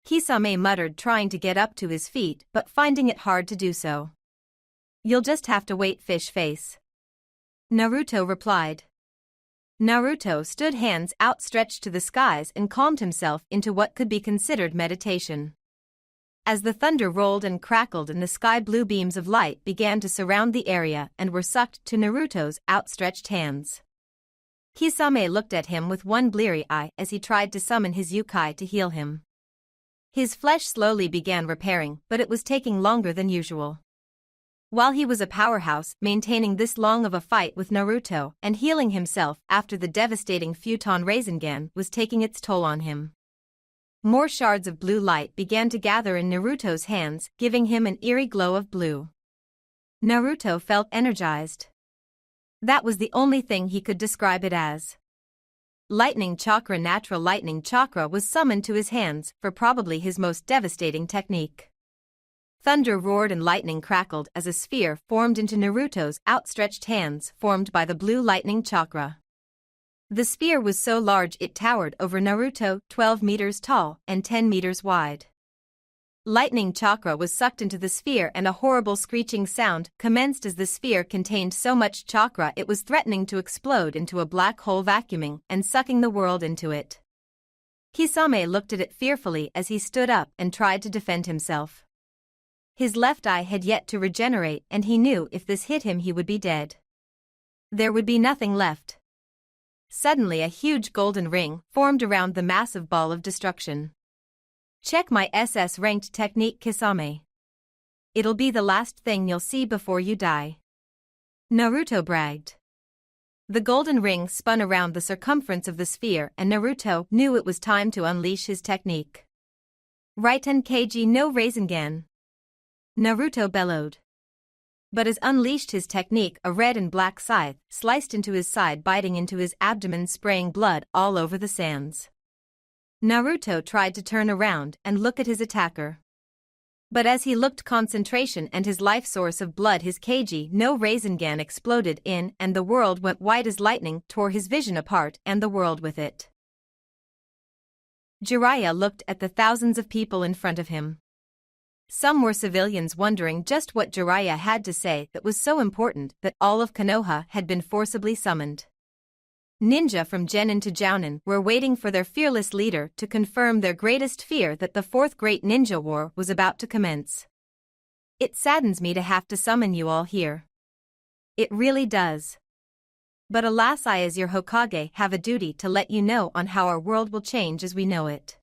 Kisame muttered, trying to get up to his feet but finding it hard to do so. You'll just have to wait, fish face. Naruto replied. Naruto stood, hands outstretched to the skies, and calmed himself into what could be considered meditation. As the thunder rolled and crackled and the sky blue beams of light began to surround the area and were sucked to Naruto's outstretched hands. Kisame looked at him with one bleary eye as he tried to summon his yokai to heal him. His flesh slowly began repairing, but it was taking longer than usual. While he was a powerhouse, maintaining this long of a fight with Naruto and healing himself after the devastating Futon Rasengan was taking its toll on him. More shards of blue light began to gather in Naruto's hands, giving him an eerie glow of blue. Naruto felt energized. That was the only thing he could describe it as. Lightning chakra, natural lightning chakra, was summoned to his hands for probably his most devastating technique. Thunder roared and lightning crackled as a sphere formed into Naruto's outstretched hands, formed by the blue lightning chakra. The sphere was so large it towered over Naruto, 12 meters tall and 10 meters wide. Lightning chakra was sucked into the sphere and a horrible screeching sound commenced as the sphere contained so much chakra it was threatening to explode into a black hole, vacuuming and sucking the world into it. Kisame looked at it fearfully as he stood up and tried to defend himself. His left eye had yet to regenerate and he knew if this hit him he would be dead. There would be nothing left. Suddenly a huge golden ring formed around the massive ball of destruction. Check my SS-ranked technique, Kisame. It'll be the last thing you'll see before you die. Naruto bragged. The golden ring spun around the circumference of the sphere and Naruto knew it was time to unleash his technique. Raiten Keiji no Rasengan. Naruto bellowed. But as unleashed his technique, a red and black scythe sliced into his side, biting into his abdomen, spraying blood all over the sands. Naruto tried to turn around and look at his attacker. But as he looked, concentration and his life source of blood, his Keiji no Rasengan, exploded in and the world went white as lightning tore his vision apart and the world with it. Jiraiya looked at the thousands of people in front of him. Some were civilians wondering just what Jiraiya had to say that was so important that all of Konoha had been forcibly summoned. Ninja from Genin to Jounin were waiting for their fearless leader to confirm their greatest fear that the Fourth Great Ninja War was about to commence. It saddens me to have to summon you all here. It really does. But alas, I as your Hokage have a duty to let you know on how our world will change as we know it.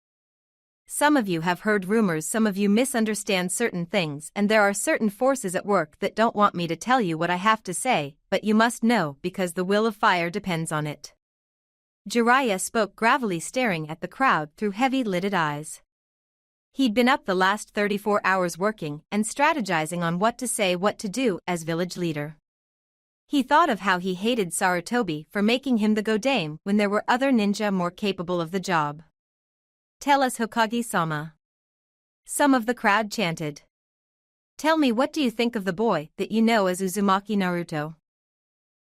Some of you have heard rumors, some of you misunderstand certain things, and there are certain forces at work that don't want me to tell you what I have to say, but you must know because the will of fire depends on it. Jiraiya spoke gravely, staring at the crowd through heavy-lidded eyes. He'd been up the last 34 hours working and strategizing on what to say, what to do as village leader. He thought of how he hated Sarutobi for making him the Godame when there were other ninja more capable of the job. Tell us, Hokage-sama. Some of the crowd chanted. Tell me, what do you think of the boy that you know as Uzumaki Naruto?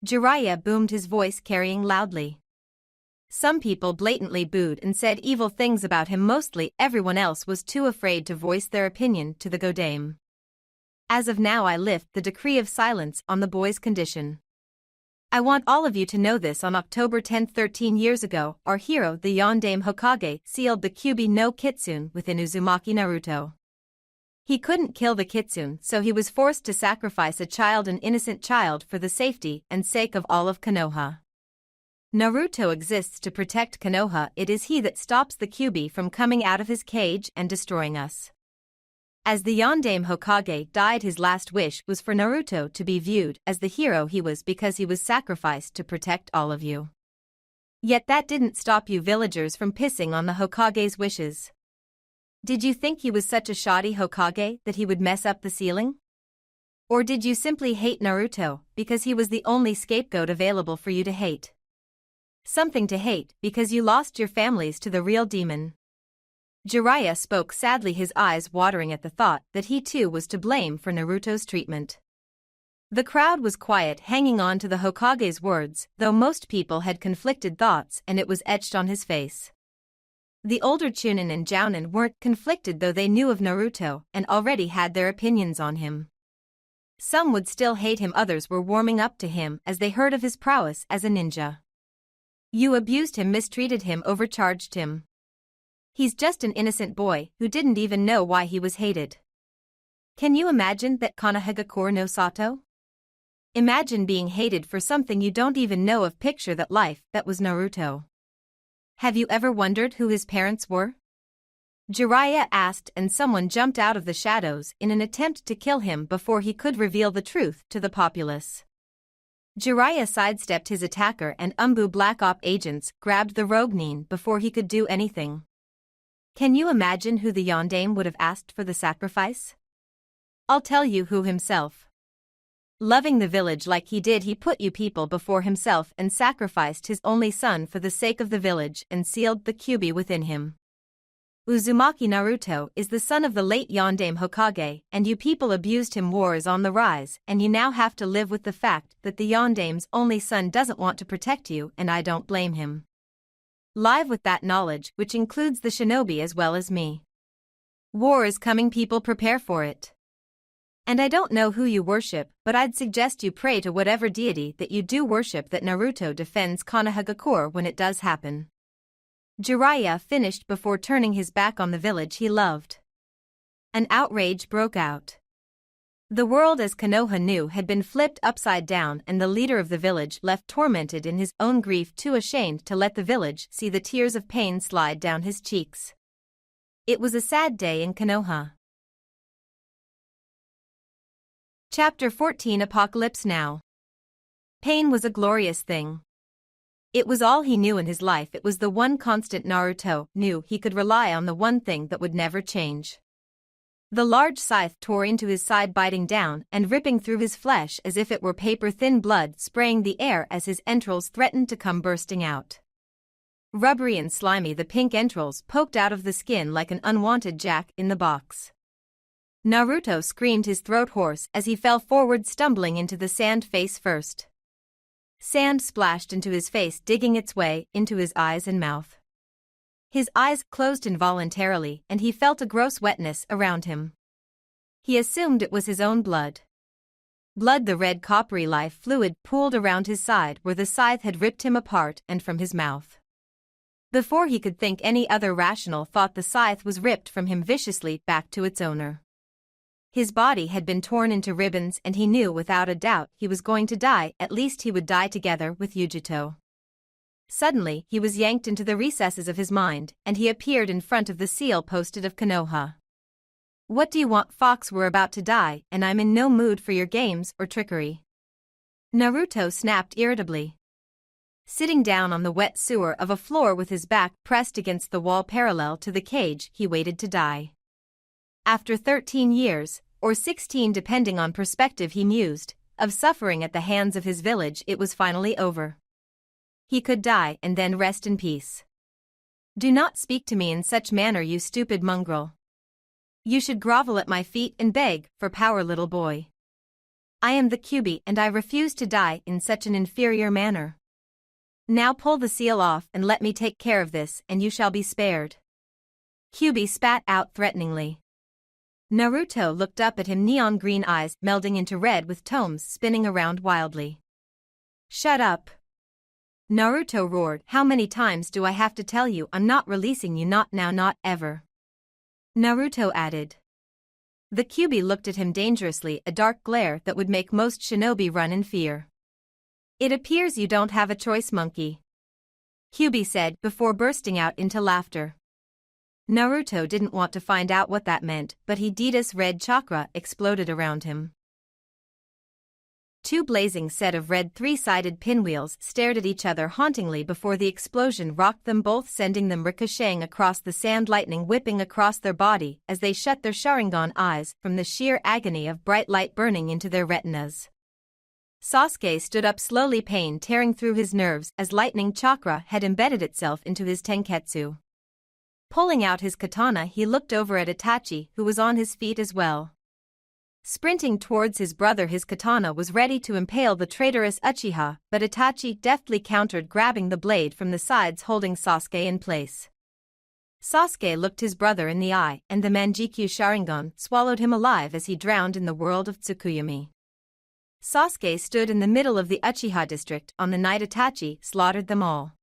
Jiraiya boomed, his voice carrying loudly. Some people blatantly booed and said evil things about him. Mostly everyone else was too afraid to voice their opinion to the Godame. As of now, I lift the decree of silence on the boy's condition. I want all of you to know this. On October 10, 13 years ago, our hero, the Yondaime Hokage, sealed the Kyuubi no Kitsune within Uzumaki Naruto. He couldn't kill the Kitsune, so he was forced to sacrifice a child, an innocent child, for the safety and sake of all of Konoha. Naruto exists to protect Konoha. It is he that stops the Kyuubi from coming out of his cage and destroying us. As the Yondaime Hokage died, his last wish was for Naruto to be viewed as the hero he was because he was sacrificed to protect all of you. Yet that didn't stop you villagers from pissing on the Hokage's wishes. Did you think he was such a shoddy Hokage that he would mess up the ceiling? Or did you simply hate Naruto because he was the only scapegoat available for you to hate? Something to hate because you lost your families to the real demon. Jiraiya spoke sadly, his eyes watering at the thought that he too was to blame for Naruto's treatment. The crowd was quiet, hanging on to the Hokage's words, though most people had conflicted thoughts, and it was etched on his face. The older Chunin and Jounin weren't conflicted, though they knew of Naruto and already had their opinions on him. Some would still hate him, others were warming up to him as they heard of his prowess as a ninja. You abused him, mistreated him, overcharged him. He's just an innocent boy who didn't even know why he was hated. Can you imagine that, Konohagakure no Sato? Imagine being hated for something you don't even know of. Picture that life that was Naruto. Have you ever wondered who his parents were? Jiraiya asked, and someone jumped out of the shadows in an attempt to kill him before he could reveal the truth to the populace. Jiraiya sidestepped his attacker, and Umbu Black Op agents grabbed the rogue Nin before he could do anything. Can you imagine who the Yondaime would have asked for the sacrifice? I'll tell you who, himself. Loving the village like he did, he put you people before himself and sacrificed his only son for the sake of the village and sealed the Kyuubi within him. Uzumaki Naruto is the son of the late Yondaime Hokage, and you people abused him. War is on the rise, and you now have to live with the fact that the Yondaime's only son doesn't want to protect you, and I don't blame him. Live with that knowledge, which includes the shinobi as well as me. War is coming, people, prepare for it. And I don't know who you worship, but I'd suggest you pray to whatever deity that you do worship that Naruto defends Konohagakure when it does happen. Jiraiya finished before turning his back on the village he loved. An outrage broke out. The world as Konoha knew had been flipped upside down, and the leader of the village left tormented in his own grief, too ashamed to let the village see the tears of pain slide down his cheeks. It was a sad day in Konoha. Chapter 14, Apocalypse Now. Pain was a glorious thing. It was all he knew in his life. It was the one constant. Naruto knew he could rely on, the one thing that would never change. The large scythe tore into his side, biting down and ripping through his flesh as if it were paper thin, blood spraying the air as his entrails threatened to come bursting out. Rubbery and slimy, the pink entrails poked out of the skin like an unwanted jack-in-the-box. Naruto screamed, his throat hoarse, as he fell forward, stumbling into the sand face first. Sand splashed into his face, digging its way into his eyes and mouth. His eyes closed involuntarily, and he felt a gross wetness around him. He assumed it was his own blood. Blood, the red coppery life fluid pooled around his side where the scythe had ripped him apart and from his mouth. Before he could think any other rational thought, the scythe was ripped from him viciously back to its owner. His body had been torn into ribbons and he knew without a doubt he was going to die, at least he would die together with Yujito. Suddenly he was yanked into the recesses of his mind and he appeared in front of the seal posted of Konoha. "What do you want, Fox? We're about to die and I'm in no mood for your games or trickery." Naruto snapped irritably. Sitting down on the wet sewer of a floor with his back pressed against the wall parallel to the cage, he waited to die. After 13 years, or 16 depending on perspective, he mused, of suffering at the hands of his village, it was finally over. He could die and then rest in peace. "Do not speak to me in such manner, you stupid mongrel. You should grovel at my feet and beg for power, little boy. I am the Kyuubi and I refuse to die in such an inferior manner. Now pull the seal off and let me take care of this and you shall be spared." Kyuubi spat out threateningly. Naruto looked up at him, neon green eyes melding into red with tomes spinning around wildly. "Shut up!" Naruto roared. "How many times do I have to tell you I'm not releasing you? Not now, not ever." Naruto added. The Kyuubi looked at him dangerously, a dark glare that would make most shinobi run in fear. "It appears you don't have a choice, monkey," Kyuubi said before bursting out into laughter. Naruto didn't want to find out what that meant, but Hideda's red chakra exploded around him. Two blazing set of red three-sided pinwheels stared at each other hauntingly before the explosion rocked them both, sending them ricocheting across the sand, lightning whipping across their body as they shut their Sharingan eyes from the sheer agony of bright light burning into their retinas. Sasuke stood up slowly, pain tearing through his nerves as lightning chakra had embedded itself into his tenketsu. Pulling out his katana, he looked over at Itachi, who was on his feet as well. Sprinting towards his brother, his katana was ready to impale the traitorous Uchiha, but Itachi deftly countered, grabbing the blade from the sides, holding Sasuke in place. Sasuke looked his brother in the eye, and the Manjikyu Sharingan swallowed him alive as he drowned in the world of Tsukuyomi. Sasuke stood in the middle of the Uchiha district on the night Itachi slaughtered them all.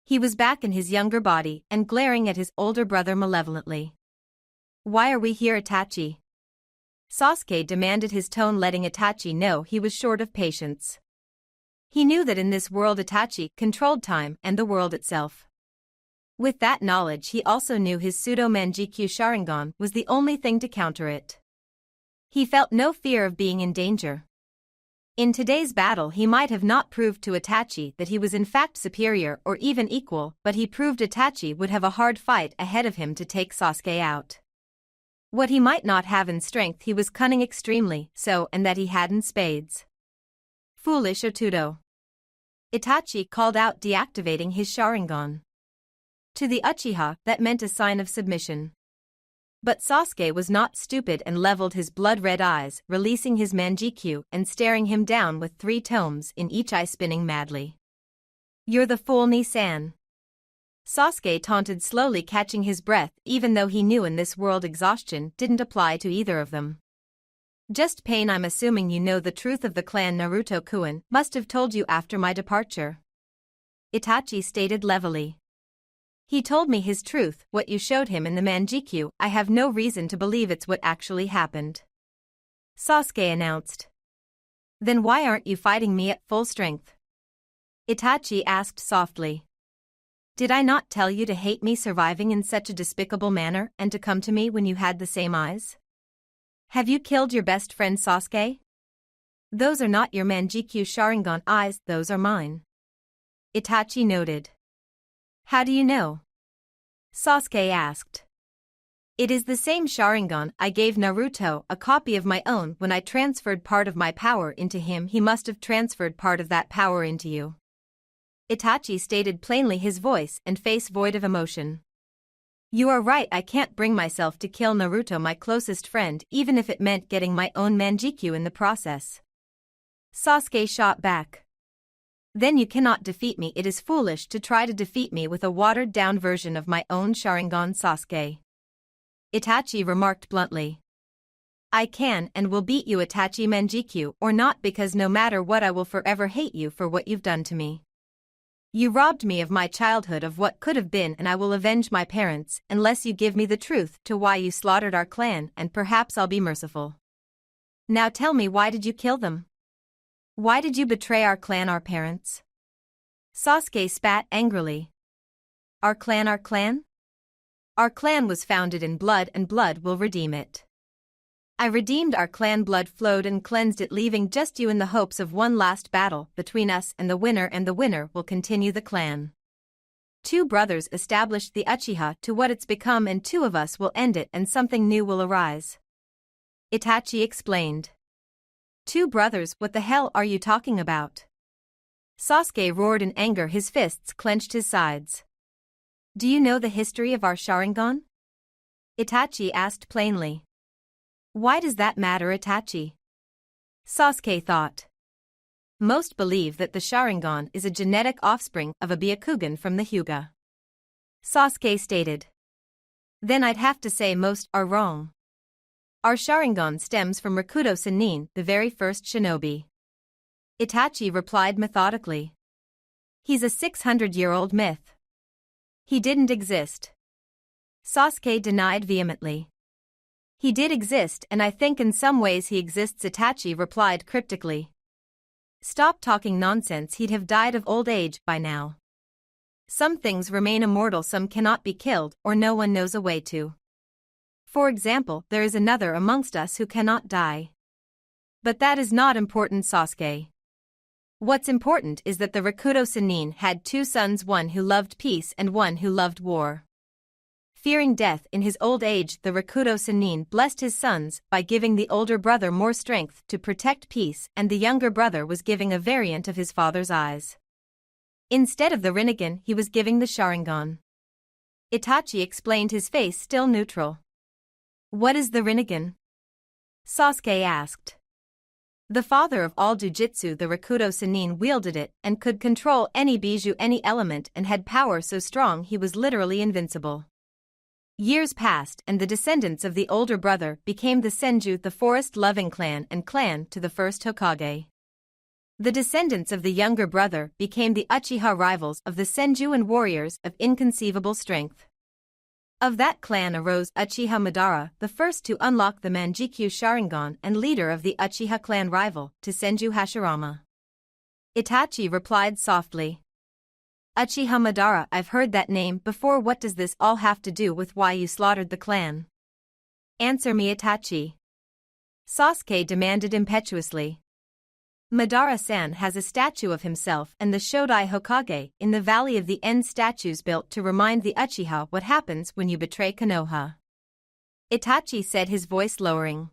He was back in his younger body and glaring at his older brother malevolently. "Why are we here, Itachi?" Sasuke demanded, his tone letting Itachi know he was short of patience. He knew that in this world Itachi controlled time and the world itself. With that knowledge, he also knew his pseudo-Manjikyu Sharingan was the only thing to counter it. He felt no fear of being in danger. In today's battle, he might have not proved to Itachi that he was in fact superior or even equal, but he proved Itachi would have a hard fight ahead of him to take Sasuke out. What he might not have in strength, he was cunning extremely, so, and that he had in spades. "Foolish Otudo!" Itachi called out, deactivating his Sharingan. To the Uchiha, that meant a sign of submission. But Sasuke was not stupid and leveled his blood-red eyes, releasing his Manjikyu and staring him down with 3 tomes in each eye, spinning madly. "You're the fool, Ni-san," Sasuke taunted, slowly catching his breath, even though he knew in this world exhaustion didn't apply to either of them. "Just pain. I'm assuming you know the truth of the clan. Naruto-kun must have told you after my departure," Itachi stated levelly. "He told me his truth, what you showed him in the Manjikyu. I have no reason to believe it's what actually happened," Sasuke announced. "Then why aren't you fighting me at full strength?" Itachi asked softly. "Did I not tell you to hate me surviving in such a despicable manner and to come to me when you had the same eyes? Have you killed your best friend Sasuke? Those are not your Manjikyu Sharingan eyes, those are mine," Itachi noted. "How do you know?" Sasuke asked. "It is the same Sharingan I gave Naruto, a copy of my own. When I transferred part of my power into him, he must have transferred part of that power into you," Itachi stated plainly, his voice and face void of emotion. "You are right, I can't bring myself to kill Naruto, my closest friend, even if it meant getting my own Manjikyu in the process," Sasuke shot back. "Then you cannot defeat me. It is foolish to try to defeat me with a watered-down version of my own Sharingan, Sasuke," Itachi remarked bluntly. I can and will beat you Itachi Manjikyu or not because no matter what I will forever hate you for what you've done to me. You robbed me of my childhood of what could have been and I will avenge my parents unless you give me the truth to why you slaughtered our clan and perhaps I'll be merciful. Now tell me, why did you kill them? Why did you betray our clan, our parents? Sasuke spat angrily. Our clan, our clan? Our clan was founded in blood and blood will redeem it. I redeemed our clan, blood flowed and cleansed it, leaving just you in the hopes of one last battle between us and the winner will continue the clan. 2 brothers established the Uchiha to what it's become and 2 of us will end it and something new will arise. Itachi explained. 2 brothers, what the hell are you talking about? Sasuke roared in anger, his fists clenched his sides. Do you know the history of our Sharingan? Itachi asked plainly. Why does that matter, Itachi? Sasuke thought. Most believe that the Sharingan is a genetic offspring of a Byakugan from the Hyuga. Sasuke stated. Then I'd have to say most are wrong. Our Sharingan stems from Rakuto Sennin, the very first shinobi. Itachi replied methodically. He's a 600-year-old myth. He didn't exist. Sasuke denied vehemently. He did exist and I think in some ways he exists, Itachi replied cryptically. Stop talking nonsense, he'd have died of old age by now. Some things remain immortal, some cannot be killed or no one knows a way to. For example, there is another amongst us who cannot die. But that is not important, Sasuke. What's important is that the Rakuto Sennin had 2 sons, one who loved peace and one who loved war. Fearing death in his old age, the Rakuto Sennin blessed his sons by giving the older brother more strength to protect peace and the younger brother was giving a variant of his father's eyes. Instead of the Rinnegan, he was giving the Sharingan. Itachi explained, his face still neutral. What is the Rinnegan? Sasuke asked. The father of all jujitsu, the Rakuto Sennin wielded it and could control any biju, any element, and had power so strong he was literally invincible. Years passed and the descendants of the older brother became the Senju, the forest-loving clan and clan to the first Hokage. The descendants of the younger brother became the Uchiha, rivals of the Senju and warriors of inconceivable strength. Of that clan arose Uchiha Madara, the first to unlock the Manjikyu Sharingan and leader of the Uchiha clan, rival to Senju Hashirama. Itachi replied softly. Uchiha Madara, I've heard that name before. What does this all have to do with why you slaughtered the clan? Answer me, Itachi. Sasuke demanded impetuously. Madara-san has a statue of himself and the Shodai Hokage in the Valley of the End, statues built to remind the Uchiha what happens when you betray Konoha. Itachi said, his voice lowering.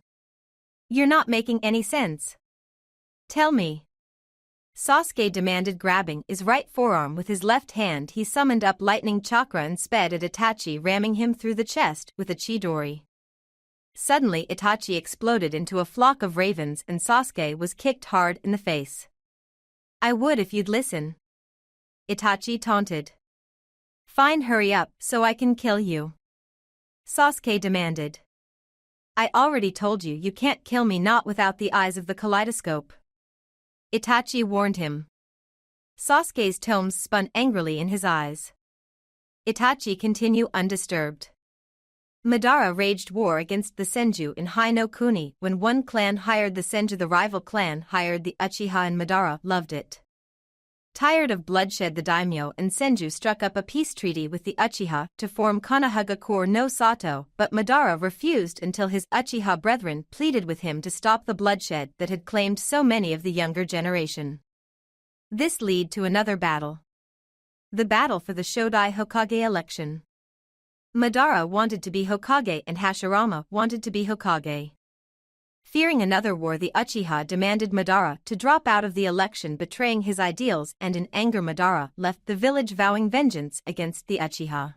You're not making any sense. Tell me. Sasuke demanded, grabbing his right forearm with his left hand. He summoned up lightning chakra and sped at Itachi, ramming him through the chest with a chidori. Suddenly Itachi exploded into a flock of ravens and Sasuke was kicked hard in the face. I would if you'd listen. Itachi taunted. Fine, hurry up so I can kill you. Sasuke demanded. I already told you, you can't kill me, not without the eyes of the kaleidoscope. Itachi warned him. Sasuke's tomes spun angrily in his eyes. Itachi continued undisturbed. Madara waged war against the Senju in Hai no Kuni. When one clan hired the Senju, the rival clan hired the Uchiha, and Madara loved it. Tired of bloodshed, the daimyo and Senju struck up a peace treaty with the Uchiha to form Konohagakure no Sato, but Madara refused until his Uchiha brethren pleaded with him to stop the bloodshed that had claimed so many of the younger generation. This led to another battle. The battle for the Shodai Hokage election. Madara wanted to be Hokage and Hashirama wanted to be Hokage. Fearing another war, the Uchiha demanded Madara to drop out of the election, betraying his ideals, and in anger Madara left the village, vowing vengeance against the Uchiha.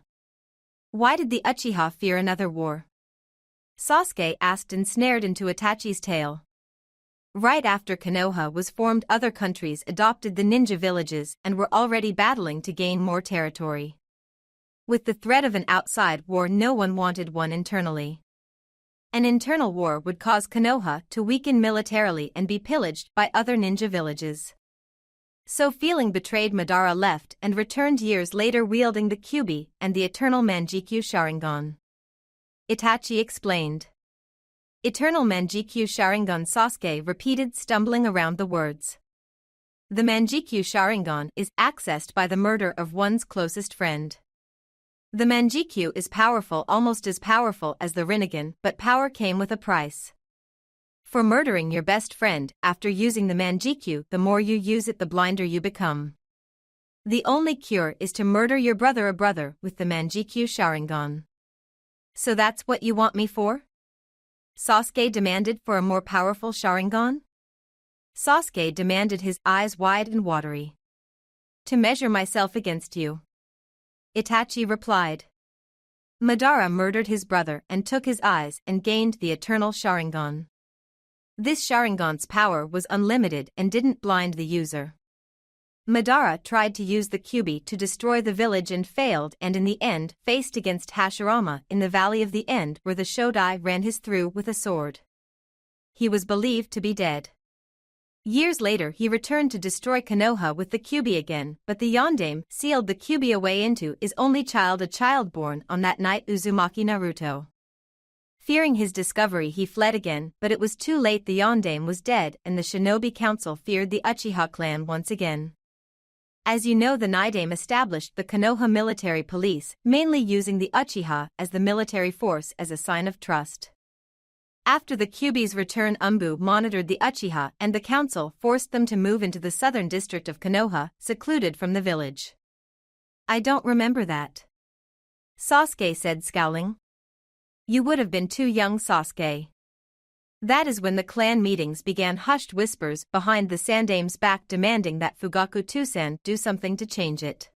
Why did the Uchiha fear another war? Sasuke asked, ensnared into Itachi's tale. Right after Konoha was formed, other countries adopted the ninja villages and were already battling to gain more territory. With the threat of an outside war, no one wanted one internally. An internal war would cause Konoha to weaken militarily and be pillaged by other ninja villages. So feeling betrayed, Madara left and returned years later wielding the Kyuubi and the Eternal Manjikyu Sharingan. Itachi explained. Eternal Manjikyu Sharingan, Sasuke repeated, stumbling around the words. The Manjikyu Sharingan is accessed by the murder of one's closest friend. The Manjikyu is powerful, almost as powerful as the Rinnegan, but power came with a price. For murdering your best friend after using the Manjikyu, the more you use it, the blinder you become. The only cure is to murder your brother, a brother, with the Manjikyu Sharingan. So that's what you want me for? Sasuke demanded. For a more powerful Sharingan? Sasuke demanded, his eyes wide and watery. To measure myself against you. Itachi replied. Madara murdered his brother and took his eyes and gained the Eternal Sharingan. This Sharingan's power was unlimited and didn't blind the user. Madara tried to use the Kyuubi to destroy the village and failed, and in the end faced against Hashirama in the Valley of the End, where the Shodai ran his through with a sword. He was believed to be dead. Years later he returned to destroy Konoha with the Kyuubi again, but the Yondaime sealed the Kyuubi away into his only child, a child born on that night, Uzumaki Naruto. Fearing his discovery he fled again, but it was too late. The Yondaime was dead and the Shinobi Council feared the Uchiha clan once again. As you know, the Nidaime established the Konoha military police, mainly using the Uchiha as the military force as a sign of trust. After the Kyuubi's return, Umbu monitored the Uchiha and the council forced them to move into the southern district of Konoha, secluded from the village. I don't remember that. Sasuke said, scowling. You would have been too young, Sasuke. That is when the clan meetings began. Hushed whispers behind the Sandaime's back demanding that Fugaku Tusen do something to change it.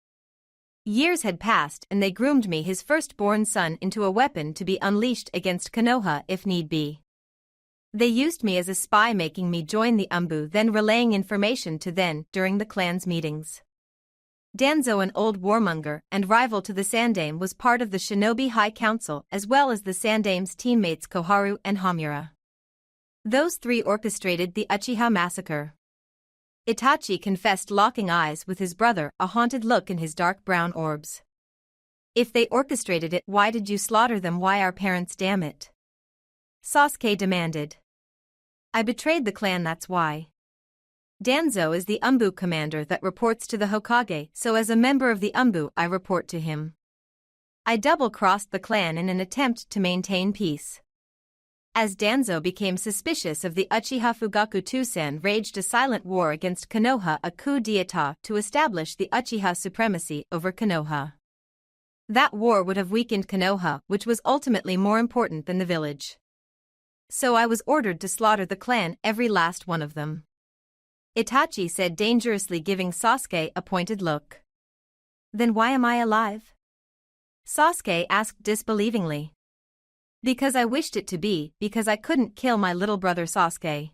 Years had passed and they groomed me, his firstborn son, into a weapon to be unleashed against Konoha if need be. They used me as a spy, making me join the Umbu, then relaying information to them during the clan's meetings. Danzo, an old warmonger and rival to the Sandaime, was part of the Shinobi High Council as well as the Sandaime's teammates Koharu and Hamura. Those three orchestrated the Uchiha massacre. Itachi confessed, locking eyes with his brother, a haunted look in his dark brown orbs. If they orchestrated it, why did you slaughter them? Why our parents, damn it? Sasuke demanded. I betrayed the clan, that's why. Danzo is the Umbu commander that reports to the Hokage, so as a member of the Umbu I report to him. I double-crossed the clan in an attempt to maintain peace. As Danzo became suspicious of the Uchiha, Fugaku Tusen raged a silent war against Konoha, a coup d'état to establish the Uchiha supremacy over Konoha. That war would have weakened Konoha, which was ultimately more important than the village. So I was ordered to slaughter the clan, every last one of them. Itachi said, dangerously, giving Sasuke a pointed look. Then why am I alive? Sasuke asked disbelievingly. Because I wished it to be, because I couldn't kill my little brother Sasuke.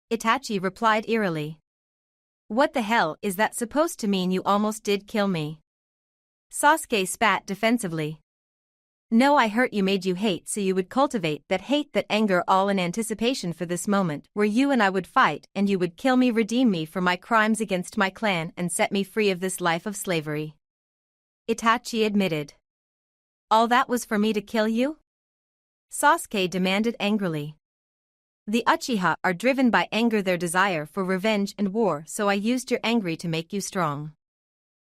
Itachi replied eerily. What the hell is that supposed to mean? You almost did kill me. Sasuke spat defensively. No, I hurt you, made you hate so you would cultivate that hate, that anger, all in anticipation for this moment where you and I would fight and you would kill me, redeem me for my crimes against my clan and set me free of this life of slavery. Itachi admitted. All that was for me to kill you? Sasuke demanded angrily. The Uchiha are driven by anger, their desire for revenge and war, so I used your anger to make you strong.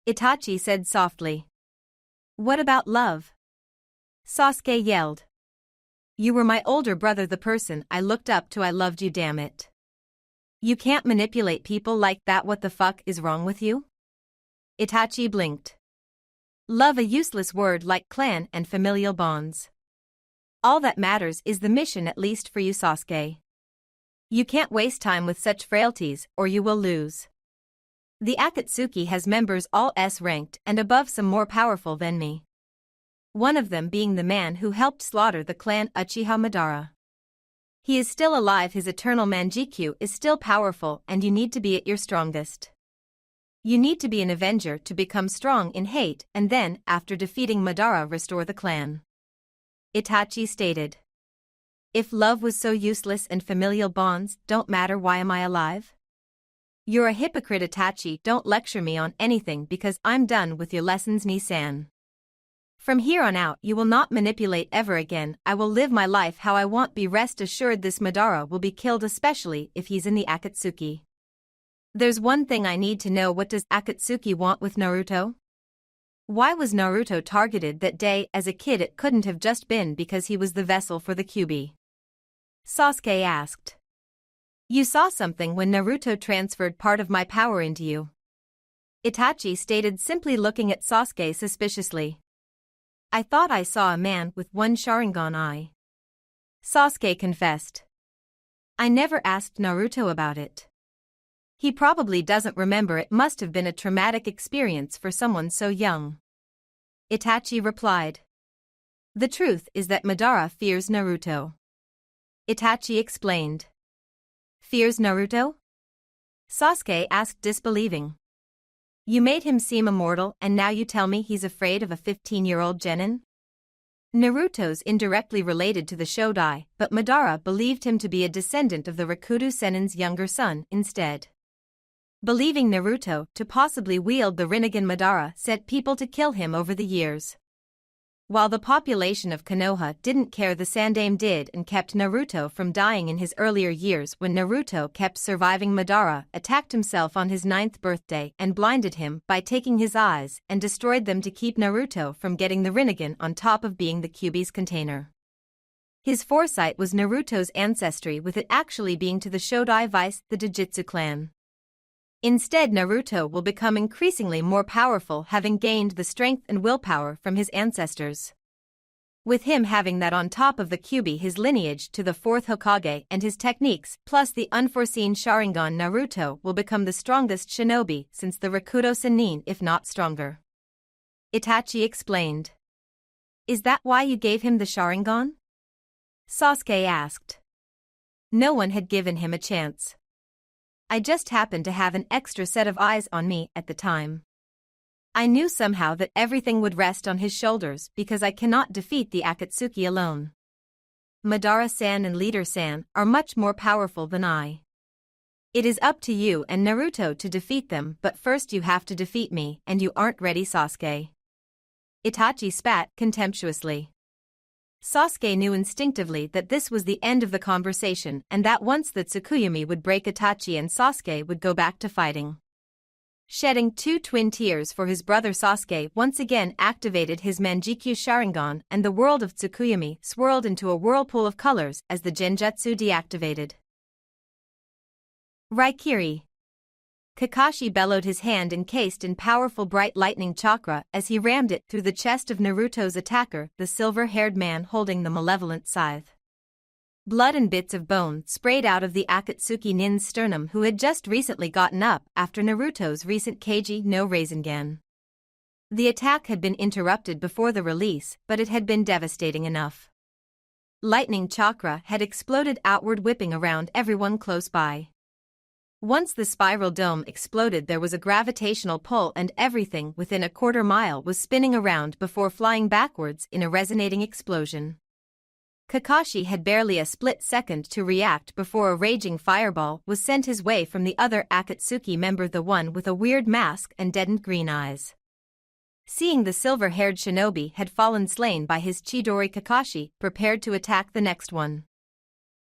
Itachi said softly. What about love? Sasuke yelled. You were my older brother, the person I looked up to. I loved you, damn it. You can't manipulate people like that. What the fuck is wrong with you? Itachi blinked. Love, a useless word like clan and familial bonds. All that matters is the mission, at least for you, Sasuke. You can't waste time with such frailties or you will lose. The Akatsuki has members all S-ranked and above, some more powerful than me. One of them being the man who helped slaughter the clan Uchiha, Madara. He is still alive, his eternal Manjikyu is still powerful, and you need to be at your strongest. You need to be an avenger to become strong in hate and then, after defeating Madara, restore the clan. Itachi stated. If love was so useless and familial bonds don't matter, why am I alive? You're a hypocrite, Itachi. Don't lecture me on anything because I'm done with your lessons, Ni-san. From here on out you will not manipulate ever again. I will live my life how I want. Be rest assured this Madara will be killed, especially if he's in the Akatsuki. There's one thing I need to know. What does Akatsuki want with Naruto? Why was Naruto targeted that day? As a kid it couldn't have just been because he was the vessel for the Kyuubi. Sasuke asked. You saw something when Naruto transferred part of my power into you. Itachi stated, simply looking at Sasuke suspiciously. I thought I saw a man with one Sharingan eye. Sasuke confessed. I never asked Naruto about it. He probably doesn't remember. It must have been a traumatic experience for someone so young. Itachi replied. The truth is that Madara fears Naruto. Itachi explained. Fears Naruto? Sasuke asked, disbelieving. You made him seem immortal and now you tell me he's afraid of a 15-year-old genin? Naruto's indirectly related to the Shodai, but Madara believed him to be a descendant of the Rakuto Senin's younger son instead. Believing Naruto to possibly wield the Rinnegan, Madara sent people to kill him over the years. While the population of Konoha didn't care, the Sandaime did and kept Naruto from dying in his earlier years. When Naruto kept surviving, Madara attacked himself on his 9th birthday and blinded him by taking his eyes and destroyed them to keep Naruto from getting the Rinnegan, on top of being the Kyuubi's container. His foresight was Naruto's ancestry, with it actually being to the Shodai vice, the Dojutsu clan. Instead, Naruto will become increasingly more powerful, having gained the strength and willpower from his ancestors. With him having that on top of the Kyuubi, his lineage to the 4th Hokage and his techniques, plus the unforeseen Sharingan, Naruto will become the strongest shinobi since the Rakuto Senin, if not stronger. Itachi explained. Is that why you gave him the Sharingan? Sasuke asked. No one had given him a chance. I just happened to have an extra set of eyes on me at the time. I knew somehow that everything would rest on his shoulders because I cannot defeat the Akatsuki alone. Madara-san and Leader-san are much more powerful than I. It is up to you and Naruto to defeat them, but first you have to defeat me, and you aren't ready, Sasuke. Itachi spat contemptuously. Sasuke knew instinctively that this was the end of the conversation and that once that Tsukuyomi would break Itachi and Sasuke would go back to fighting. Shedding 2 twin tears for his brother, Sasuke once again activated his Manjikyu Sharingan and the world of Tsukuyomi swirled into a whirlpool of colors as the Genjutsu deactivated. Raikiri. Kakashi bellowed, his hand encased in powerful bright lightning chakra as he rammed it through the chest of Naruto's attacker, the silver-haired man holding the malevolent scythe. Blood and bits of bone sprayed out of the Akatsuki nin's sternum, who had just recently gotten up after Naruto's recent Keiji no Rasengan. The attack had been interrupted before the release, but it had been devastating enough. Lightning chakra had exploded outward, whipping around everyone close by. Once the spiral dome exploded, there was a gravitational pull and everything within a quarter mile was spinning around before flying backwards in a resonating explosion. Kakashi had barely a split second to react before a raging fireball was sent his way from the other Akatsuki member, the one with a weird mask and deadened green eyes. Seeing the silver-haired shinobi had fallen slain by his Chidori, Kakashi prepared to attack the next one.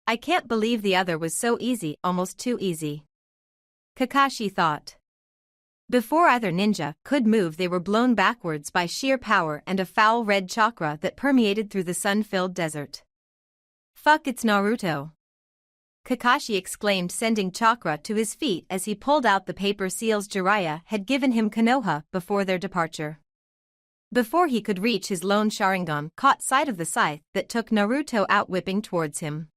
I can't believe the other was so easy, almost too easy. Kakashi thought. Before either ninja could move, they were blown backwards by sheer power and a foul red chakra that permeated through the sun-filled desert. Fuck, it's Naruto! Kakashi exclaimed, sending chakra to his feet as he pulled out the paper seals Jiraiya had given him Konoha before their departure. Before he could reach, his lone Sharingan caught sight of the scythe that took Naruto out, whipping towards him.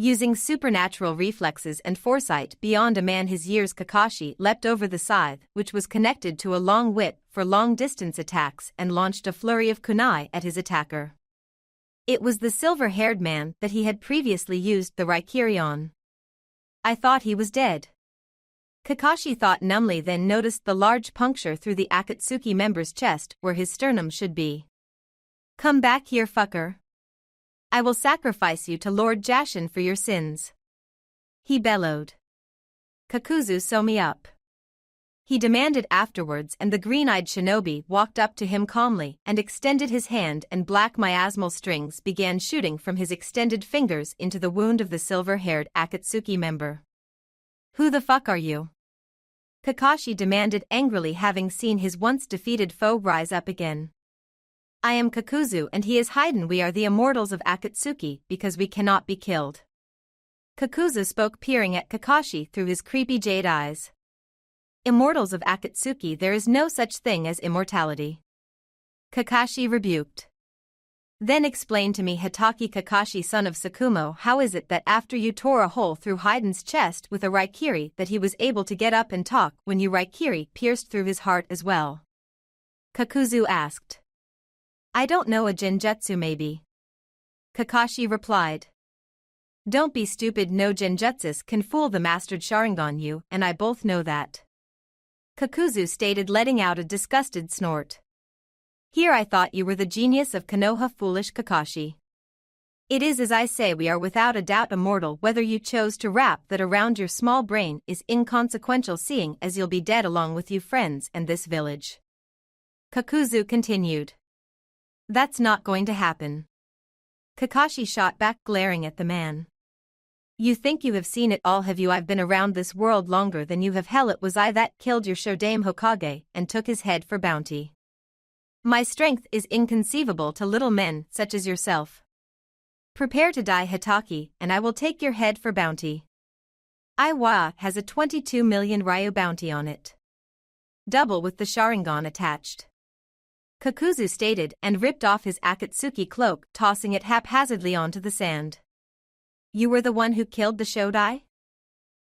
Using supernatural reflexes and foresight beyond a man his years, Kakashi leapt over the scythe, which was connected to a long whip for long-distance attacks, and launched a flurry of kunai at his attacker. It was the silver-haired man that he had previously used the Raikiri on. I thought he was dead. Kakashi thought numbly, then noticed the large puncture through the Akatsuki member's chest where his sternum should be. Come back here, fucker. I will sacrifice you to Lord Jashin for your sins. He bellowed. Kakuzu, sew me up. He demanded afterwards, and the green-eyed shinobi walked up to him calmly and extended his hand, and black miasmal strings began shooting from his extended fingers into the wound of the silver-haired Akatsuki member. Who the fuck are you? Kakashi demanded angrily, having seen his once-defeated foe rise up again. I am Kakuzu and he is Haiden. We are the immortals of Akatsuki because we cannot be killed. Kakuzu spoke, peering at Kakashi through his creepy jade eyes. Immortals of Akatsuki, there is no such thing as immortality. Kakashi rebuked. Then explain to me, Hitaki Kakashi, son of Sakumo, how is it that after you tore a hole through Haiden's chest with a Raikiri that he was able to get up and talk when you Raikiri pierced through his heart as well? Kakuzu asked. I don't know, a genjutsu maybe. Kakashi replied. Don't be stupid, no genjutsus can fool the mastered Sharingan, you and I both know that. Kakuzu stated, letting out a disgusted snort. Here I thought you were the genius of Konoha, foolish Kakashi. It is as I say, we are without a doubt immortal. Whether you chose to wrap that around your small brain is inconsequential, seeing as you'll be dead along with you friends and this village. Kakuzu continued. That's not going to happen. Kakashi shot back, glaring at the man. You think you have seen it all, have you? I've been around this world longer than you have. Hell, it was I that killed your Shodame Hokage and took his head for bounty. My strength is inconceivable to little men such as yourself. Prepare to die, Hitaki, and I will take your head for bounty. Iwa has a 22 million Ryu bounty on it. Double with the Sharingan attached. Kakuzu stated and ripped off his Akatsuki cloak, tossing it haphazardly onto the sand. You were the one who killed the Shodai?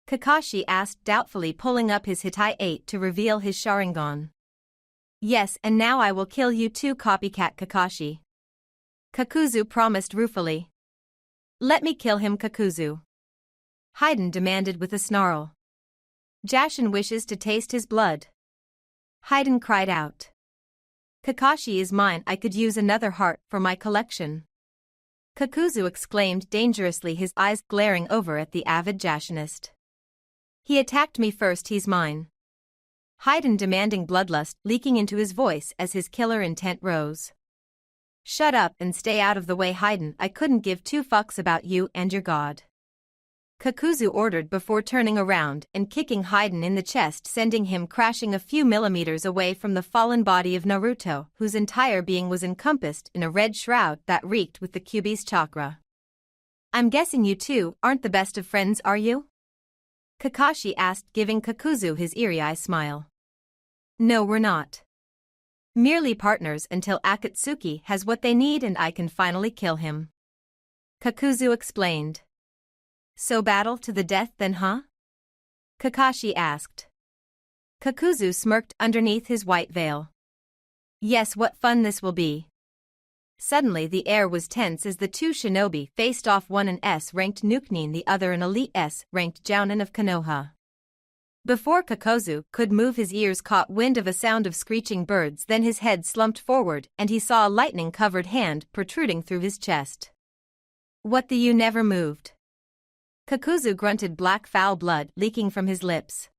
Kakashi asked doubtfully, pulling up his Hitai 8 to reveal his Sharingan. Yes, and now I will kill you too, copycat Kakashi. Kakuzu promised ruefully. Let me kill him, Kakuzu. Haiden demanded with a snarl. Jashin wishes to taste his blood. Haiden cried out. Kakashi is mine, I could use another heart for my collection. Kakuzu exclaimed dangerously, his eyes glaring over at the avid Jashinist. He attacked me first, he's mine. Haiden demanding, bloodlust leaking into his voice as his killer intent rose. Shut up and stay out of the way, Haiden, I couldn't give two fucks about you and your god. Kakuzu ordered before turning around and kicking Haiden in the chest, sending him crashing a few millimeters away from the fallen body of Naruto, whose entire being was encompassed in a red shroud that reeked with the Kyuubi's chakra. I'm guessing you two aren't the best of friends, are you? Kakashi asked, giving Kakuzu his eerie-eye smile. No, we're not. Merely partners until Akatsuki has what they need and I can finally kill him. Kakuzu explained. So battle to the death then, huh? Kakashi asked. Kakuzu smirked underneath his white veil. Yes, what fun this will be. Suddenly the air was tense as the two shinobi faced off, one an S-ranked Nukenin, the other an elite S-ranked Jounin of Konoha. Before Kakuzu could move, his ears caught wind of a sound of screeching birds, then his head slumped forward and he saw a lightning-covered hand protruding through his chest. What the you never moved? Kakuzu grunted, black foul blood leaking from his lips.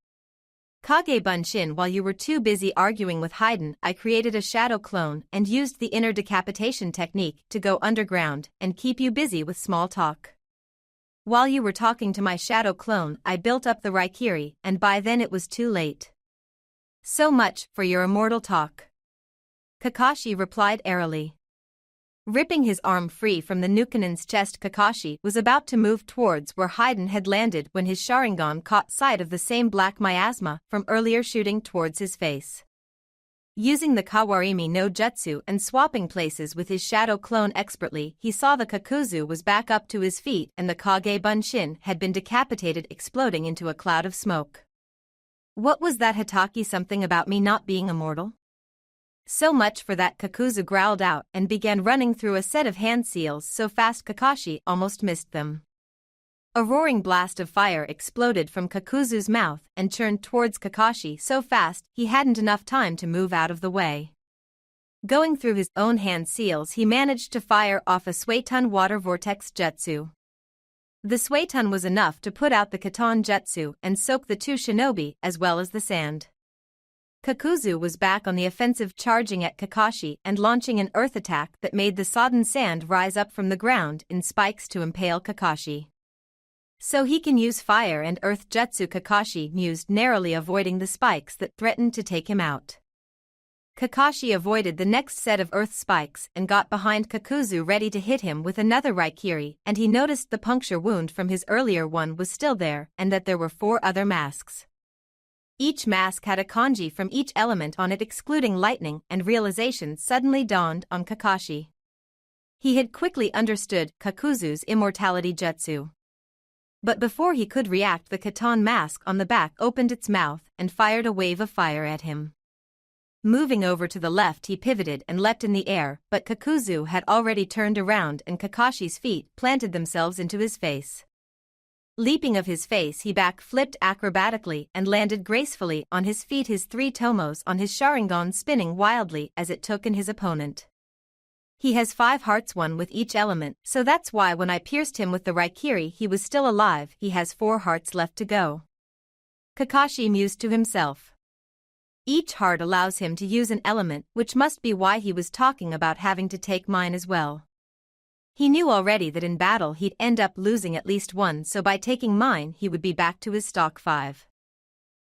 Kage Bunshin, while you were too busy arguing with Haiden, I created a shadow clone and used the inner decapitation technique to go underground and keep you busy with small talk. While you were talking to my shadow clone, I built up the Raikiri, and by then it was too late. So much for your immortal talk. Kakashi replied airily. Ripping his arm free from the Nukenin's chest, Kakashi was about to move towards where Haiden had landed when his Sharingan caught sight of the same black miasma from earlier, shooting towards his face. Using the Kawarimi no Jutsu and swapping places with his shadow clone expertly, he saw the Kakuzu was back up to his feet and the Kage Bunshin had been decapitated, exploding into a cloud of smoke. What was that, Hitaki? Something about me not being immortal? So much for that, Kakuzu growled out and began running through a set of hand seals so fast Kakashi almost missed them. A roaring blast of fire exploded from Kakuzu's mouth and churned towards Kakashi so fast he hadn't enough time to move out of the way. Going through his own hand seals, he managed to fire off a Suetun water vortex jutsu. The Suetun was enough to put out the Katon jutsu and soak the two shinobi as well as the sand. Kakuzu was back on the offensive, charging at Kakashi and launching an earth attack that made the sodden sand rise up from the ground in spikes to impale Kakashi. So he can use fire and earth jutsu. Kakashi mused, narrowly avoiding the spikes that threatened to take him out. Kakashi avoided the next set of earth spikes and got behind Kakuzu, ready to hit him with another Raikiri, and he noticed the puncture wound from his earlier one was still there and that there were 4 other masks. Each mask had a kanji from each element on it excluding lightning, and realization suddenly dawned on Kakashi. He had quickly understood Kakuzu's immortality jutsu. But before he could react, the Katon mask on the back opened its mouth and fired a wave of fire at him. Moving over to the left, he pivoted and leapt in the air, but Kakuzu had already turned around and Kakashi's feet planted themselves into his face. Leaping of his face, he back-flipped acrobatically and landed gracefully on his feet, his 3 tomos on his Sharingan spinning wildly as it took in his opponent. He has 5 hearts, 1 with each element, so that's why when I pierced him with the Raikiri he was still alive. He has 4 hearts left to go. Kakashi mused to himself. Each heart allows him to use an element, which must be why he was talking about having to take mine as well. He knew already that in battle he'd end up losing at least 1, so by taking mine he would be back to his stock 5.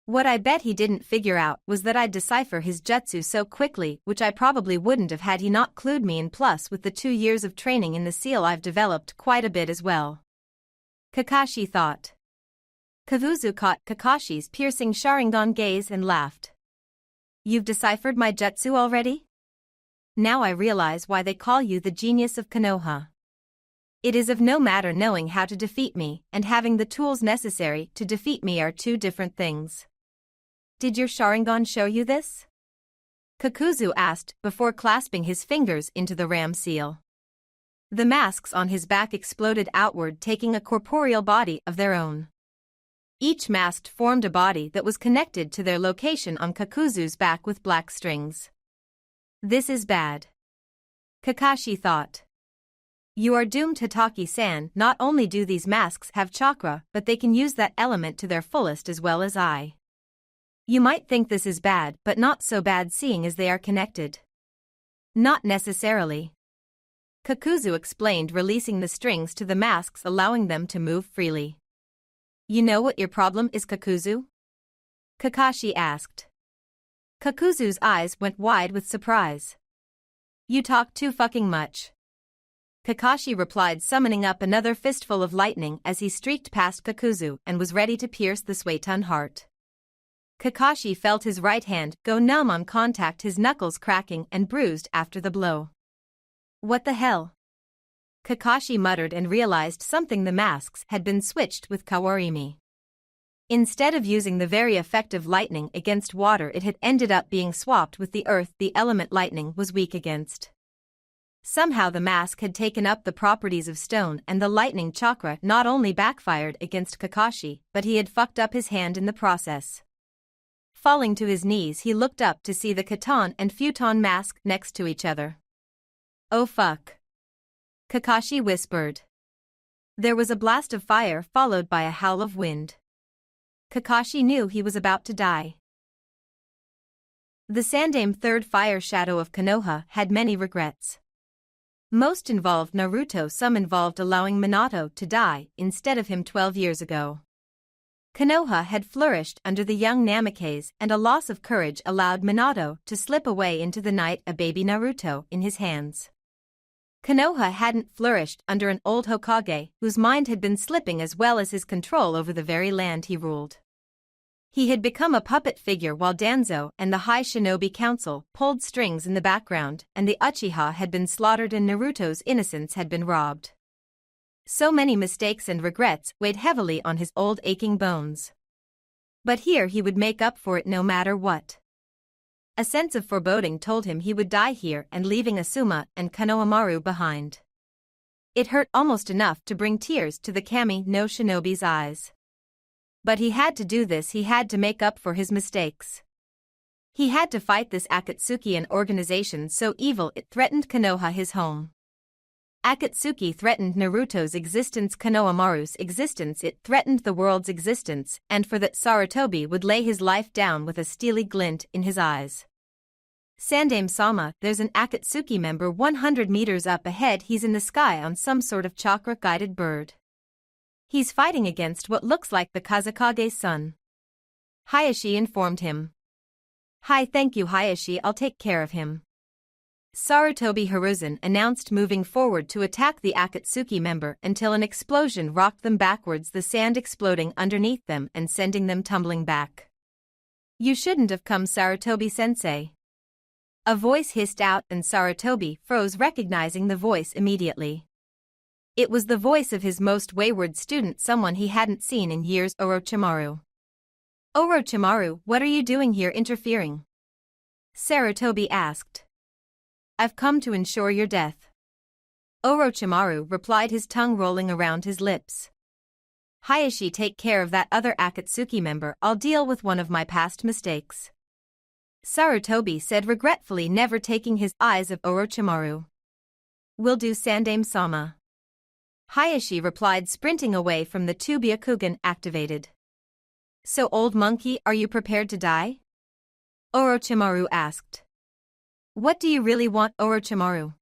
What I bet he didn't figure out was that I'd decipher his jutsu so quickly, which I probably wouldn't have had he not clued me in, plus with the 2 years of training in the seal I've developed quite a bit as well. Kakashi thought. Kakuzu caught Kakashi's piercing Sharingan gaze and laughed. You've deciphered my jutsu already? Now I realize why they call you the genius of Konoha. It is of no matter knowing how to defeat me, and having the tools necessary to defeat me are 2 different things. Did your Sharingan show you this? Kakuzu asked before clasping his fingers into the ram seal. The masks on his back exploded outward, taking a corporeal body of their own. Each mask formed a body that was connected to their location on Kakuzu's back with black strings. This is bad. Kakashi thought. You are doomed, Hitaki-san. Not only do these masks have chakra, but they can use that element to their fullest as well as I. You might think this is bad, but not so bad seeing as they are connected. Not necessarily. Kakuzu explained, releasing the strings to the masks, allowing them to move freely. You know what your problem is, Kakuzu? Kakashi asked. Kakuzu's eyes went wide with surprise. You talk too fucking much. Kakashi replied, summoning up another fistful of lightning as he streaked past Kakuzu and was ready to pierce the Suetun heart. Kakashi felt his right hand go numb on contact, his knuckles cracking and bruised after the blow. What the hell? Kakashi muttered and realized something. The masks had been switched with Kawarimi. Instead of using the very effective lightning against water, it had ended up being swapped with the earth, the element lightning was weak against. Somehow the mask had taken up the properties of stone, and the lightning chakra not only backfired against Kakashi, but he had fucked up his hand in the process. Falling to his knees, he looked up to see the Katon and Futon mask next to each other. Oh fuck. Kakashi whispered. There was a blast of fire followed by a howl of wind. Kakashi knew he was about to die. The Sandame third fire shadow of Konoha had many regrets. Most involved Naruto, some involved allowing Minato to die instead of him 12 years ago. Konoha had flourished under the young Namikaze, and a loss of courage allowed Minato to slip away into the night, a baby Naruto in his hands. Konoha hadn't flourished under an old Hokage whose mind had been slipping, as well as his control over the very land he ruled. He had become a puppet figure while Danzo and the High Shinobi Council pulled strings in the background, and the Uchiha had been slaughtered and Naruto's innocence had been robbed. So many mistakes and regrets weighed heavily on his old aching bones. But here he would make up for it no matter what. A sense of foreboding told him he would die here and leaving Asuma and Konohamaru behind. It hurt almost enough to bring tears to the Kami no Shinobi's eyes. But he had to do this, he had to make up for his mistakes. He had to fight this Akatsuki, an organization so evil it threatened Konoha, his home. Akatsuki threatened Naruto's existence, Konohamaru's existence, it threatened the world's existence, and for that Sarutobi would lay his life down with a steely glint in his eyes. Sandaime-sama, there's an Akatsuki member 100 meters up ahead. He's in the sky on some sort of chakra-guided bird. He's fighting against what looks like the Kazekage's son. Hayashi informed him. Hi, thank you Hayashi, I'll take care of him. Sarutobi Hiruzen announced, moving forward to attack the Akatsuki member until an explosion rocked them backwards, the sand exploding underneath them and sending them tumbling back. You shouldn't have come, Sarutobi-sensei. A voice hissed out and Sarutobi froze, recognizing the voice immediately. It was the voice of his most wayward student, someone he hadn't seen in years, Orochimaru. Orochimaru, what are you doing here interfering? Sarutobi asked. I've come to ensure your death. Orochimaru replied, his tongue rolling around his lips. Hayashi, take care of that other Akatsuki member, I'll deal with one of my past mistakes. Sarutobi said regretfully, never taking his eyes off Orochimaru. Will do, Sandaime-sama. Hayashi replied, sprinting away from the two. Byakugan activated. So old monkey, are you prepared to die? Orochimaru asked. What do you really want, Orochimaru?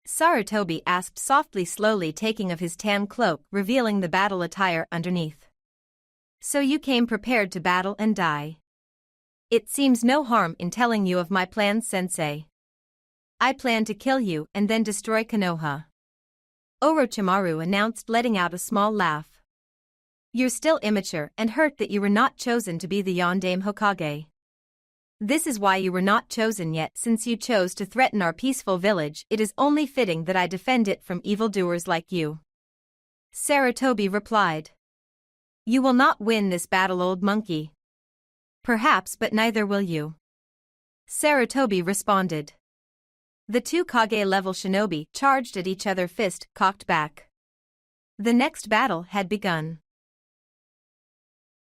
Sarutobi asked softly, slowly taking off his tan cloak, revealing the battle attire underneath. So you came prepared to battle and die. It seems no harm in telling you of my plans, sensei. I plan to kill you and then destroy Konoha. Orochimaru announced, letting out a small laugh. You're still immature and hurt that you were not chosen to be the Yondaime Hokage. This is why you were not chosen yet. Since you chose to threaten our peaceful village, it is only fitting that I defend it from evildoers like you. Sarutobi replied. You will not win this battle, old monkey. Perhaps, but neither will you. Sarutobi responded. The two Kage-level shinobi charged at each other, fist cocked back. The next battle had begun.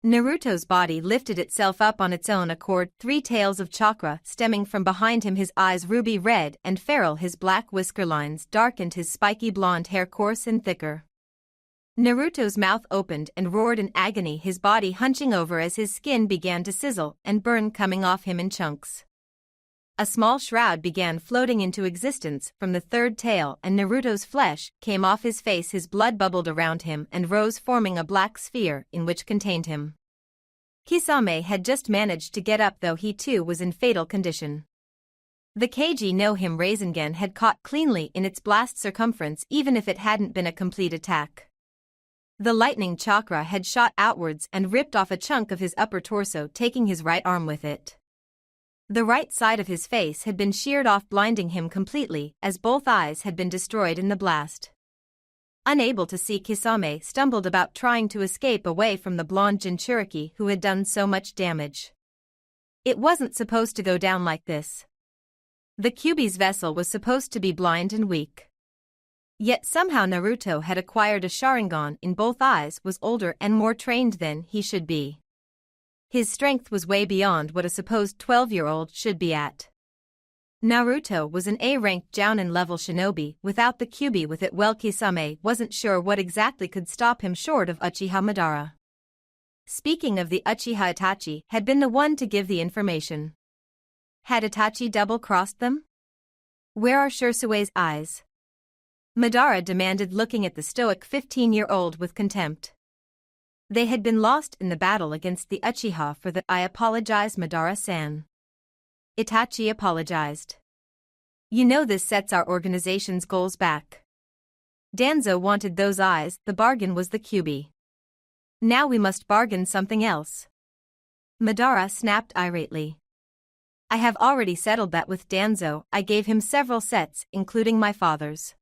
Naruto's body lifted itself up on its own accord, 3 tails of chakra stemming from behind him, his eyes ruby red and feral, his black whisker lines darkened his spiky blonde hair coarse and thicker. Naruto's mouth opened and roared in agony, his body hunching over as his skin began to sizzle and burn, coming off him in chunks. A small shroud began floating into existence from the 3rd tail and Naruto's flesh came off his face, his blood bubbled around him and rose, forming a black sphere in which contained him. Kisame had just managed to get up, though he too was in fatal condition. The Kage no Him Rasengan had caught cleanly in its blast circumference, even if it hadn't been a complete attack. The lightning chakra had shot outwards and ripped off a chunk of his upper torso, taking his right arm with it. The right side of his face had been sheared off, blinding him completely, as both eyes had been destroyed in the blast. Unable to see, Kisame stumbled about, trying to escape away from the blonde Jinchuriki who had done so much damage. It wasn't supposed to go down like this. The Kyuubi's vessel was supposed to be blind and weak. Yet somehow Naruto had acquired a Sharingan in both eyes, was older and more trained than he should be. His strength was way beyond what a supposed 12-year-old should be at. Naruto was an A-ranked Jounin-level shinobi without the Kyuubi with it. Well, Kisame wasn't sure what exactly could stop him short of Uchiha Madara. Speaking of the Uchiha, Itachi had been the one to give the information. Had Itachi double-crossed them? Where are Shirsue's eyes? Madara demanded, looking at the stoic 15-year-old with contempt. They had been lost in the battle against the Uchiha. For that, I apologize, Madara-san. Itachi apologized. You know, this sets our organization's goals back. Danzo wanted those eyes, the bargain was the Kyuubi. Now we must bargain something else. Madara snapped irately. I have already settled that with Danzo. I gave him several sets, including my father's.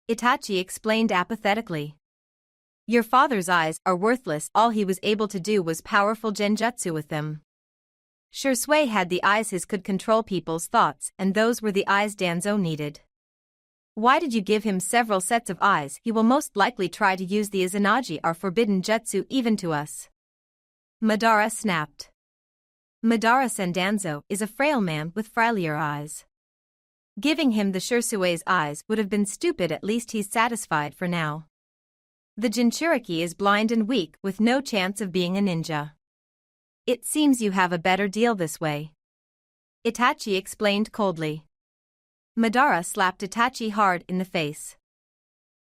Itachi explained apathetically. Your father's eyes are worthless. All he was able to do was powerful genjutsu with them. Shirsue had the eyes his could control people's thoughts, and those were the eyes Danzo needed. Why did you give him several sets of eyes? He will most likely try to use the Izanagi, our forbidden jutsu, even to us. Madara snapped. Madara Sendanzo is a frail man with frilier eyes. Giving him the Shursui's eyes would have been stupid, at least he's satisfied for now. The Jinchuriki is blind and weak with no chance of being a ninja. It seems you have a better deal this way. Itachi explained coldly. Madara slapped Itachi hard in the face.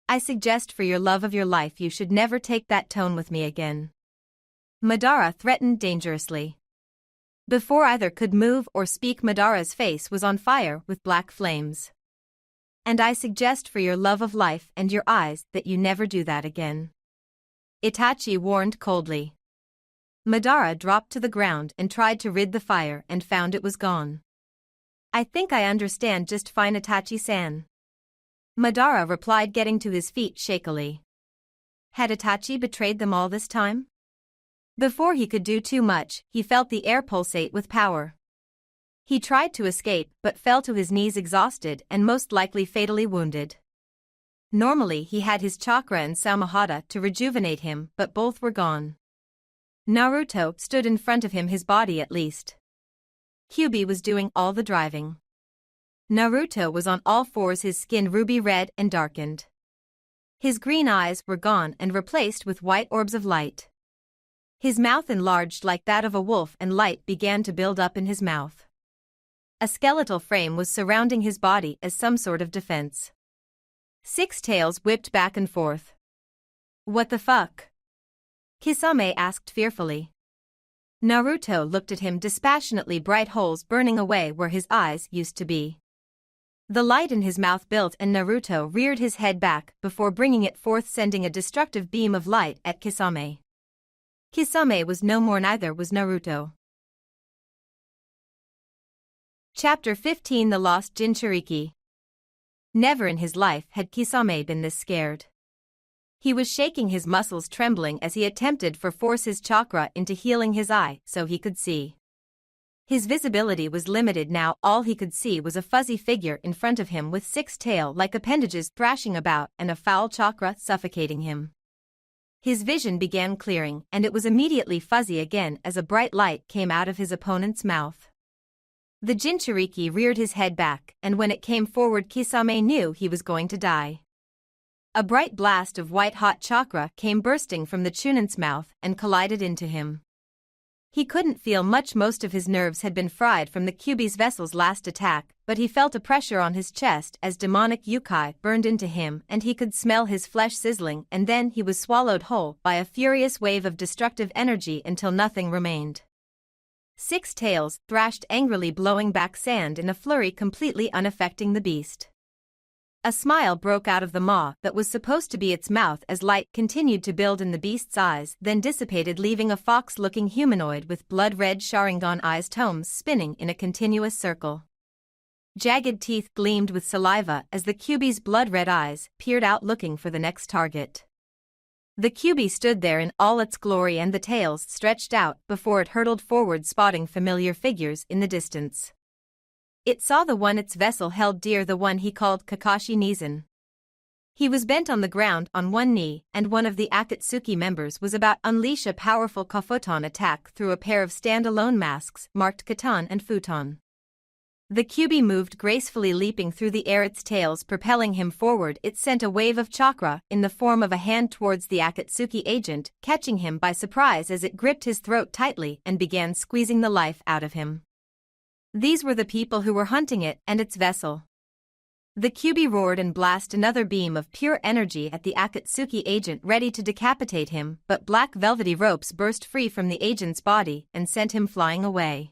I suggest for your love of your life you should never take that tone with me again. Madara threatened dangerously. Before either could move or speak, Madara's face was on fire with black flames. And I suggest for your love of life and your eyes that you never do that again. Itachi warned coldly. Madara dropped to the ground and tried to rid the fire and found it was gone. I think I understand just fine, Itachi-san. Madara replied, getting to his feet shakily. Had Itachi betrayed them all this time? Before he could do too much, he felt the air pulsate with power. He tried to escape but fell to his knees exhausted and most likely fatally wounded. Normally he had his chakra and Samahata to rejuvenate him, but both were gone. Naruto stood in front of him, his body at least. Kyuubi was doing all the driving. Naruto was on all fours, his skin ruby red and darkened. His green eyes were gone and replaced with white orbs of light. His mouth enlarged like that of a wolf and light began to build up in his mouth. A skeletal frame was surrounding his body as some sort of defense. 6 tails whipped back and forth. What the fuck? Kisame asked fearfully. Naruto looked at him dispassionately, bright holes burning away where his eyes used to be. The light in his mouth built and Naruto reared his head back before bringing it forth, sending a destructive beam of light at Kisame. Kisame was no more, neither was Naruto. Chapter 15: The Lost Jinchuriki. Never in his life had Kisame been this scared. He was shaking, his muscles trembling as he attempted to force his chakra into healing his eye so he could see. His visibility was limited now, all he could see was a fuzzy figure in front of him with 6 tail-like appendages thrashing about and a foul chakra suffocating him. His vision began clearing and it was immediately fuzzy again as a bright light came out of his opponent's mouth. The Jinchuriki reared his head back and when it came forward Kisame knew he was going to die. A bright blast of white-hot chakra came bursting from the Chunin's mouth and collided into him. He couldn't feel much, most of his nerves had been fried from the Kyuubi's vessel's last attack, but he felt a pressure on his chest as demonic yukai burned into him and he could smell his flesh sizzling, and then he was swallowed whole by a furious wave of destructive energy until nothing remained. 6 tails thrashed angrily, blowing back sand in a flurry, completely unaffecting the beast. A smile broke out of the maw that was supposed to be its mouth as light continued to build in the beast's eyes, then dissipated, leaving a fox-looking humanoid with blood-red Sharingan eyes, tomes spinning in a continuous circle. Jagged teeth gleamed with saliva as the Kyuubi's blood-red eyes peered out looking for the next target. The Kyuubi stood there in all its glory and the tails stretched out before it hurtled forward, spotting familiar figures in the distance. It saw the one its vessel held dear, the one he called Kakashi Nizan. He was bent on the ground on one knee, and one of the Akatsuki members was about to unleash a powerful Kafuton attack through a pair of standalone masks marked Katan and Futon. The Kyuubi moved gracefully, leaping through the air, its tails propelling him forward. It sent a wave of chakra in the form of a hand towards the Akatsuki agent, catching him by surprise as it gripped his throat tightly and began squeezing the life out of him. These were the people who were hunting it and its vessel. The Kyuubi roared and blasted another beam of pure energy at the Akatsuki agent, ready to decapitate him, but black velvety ropes burst free from the agent's body and sent him flying away.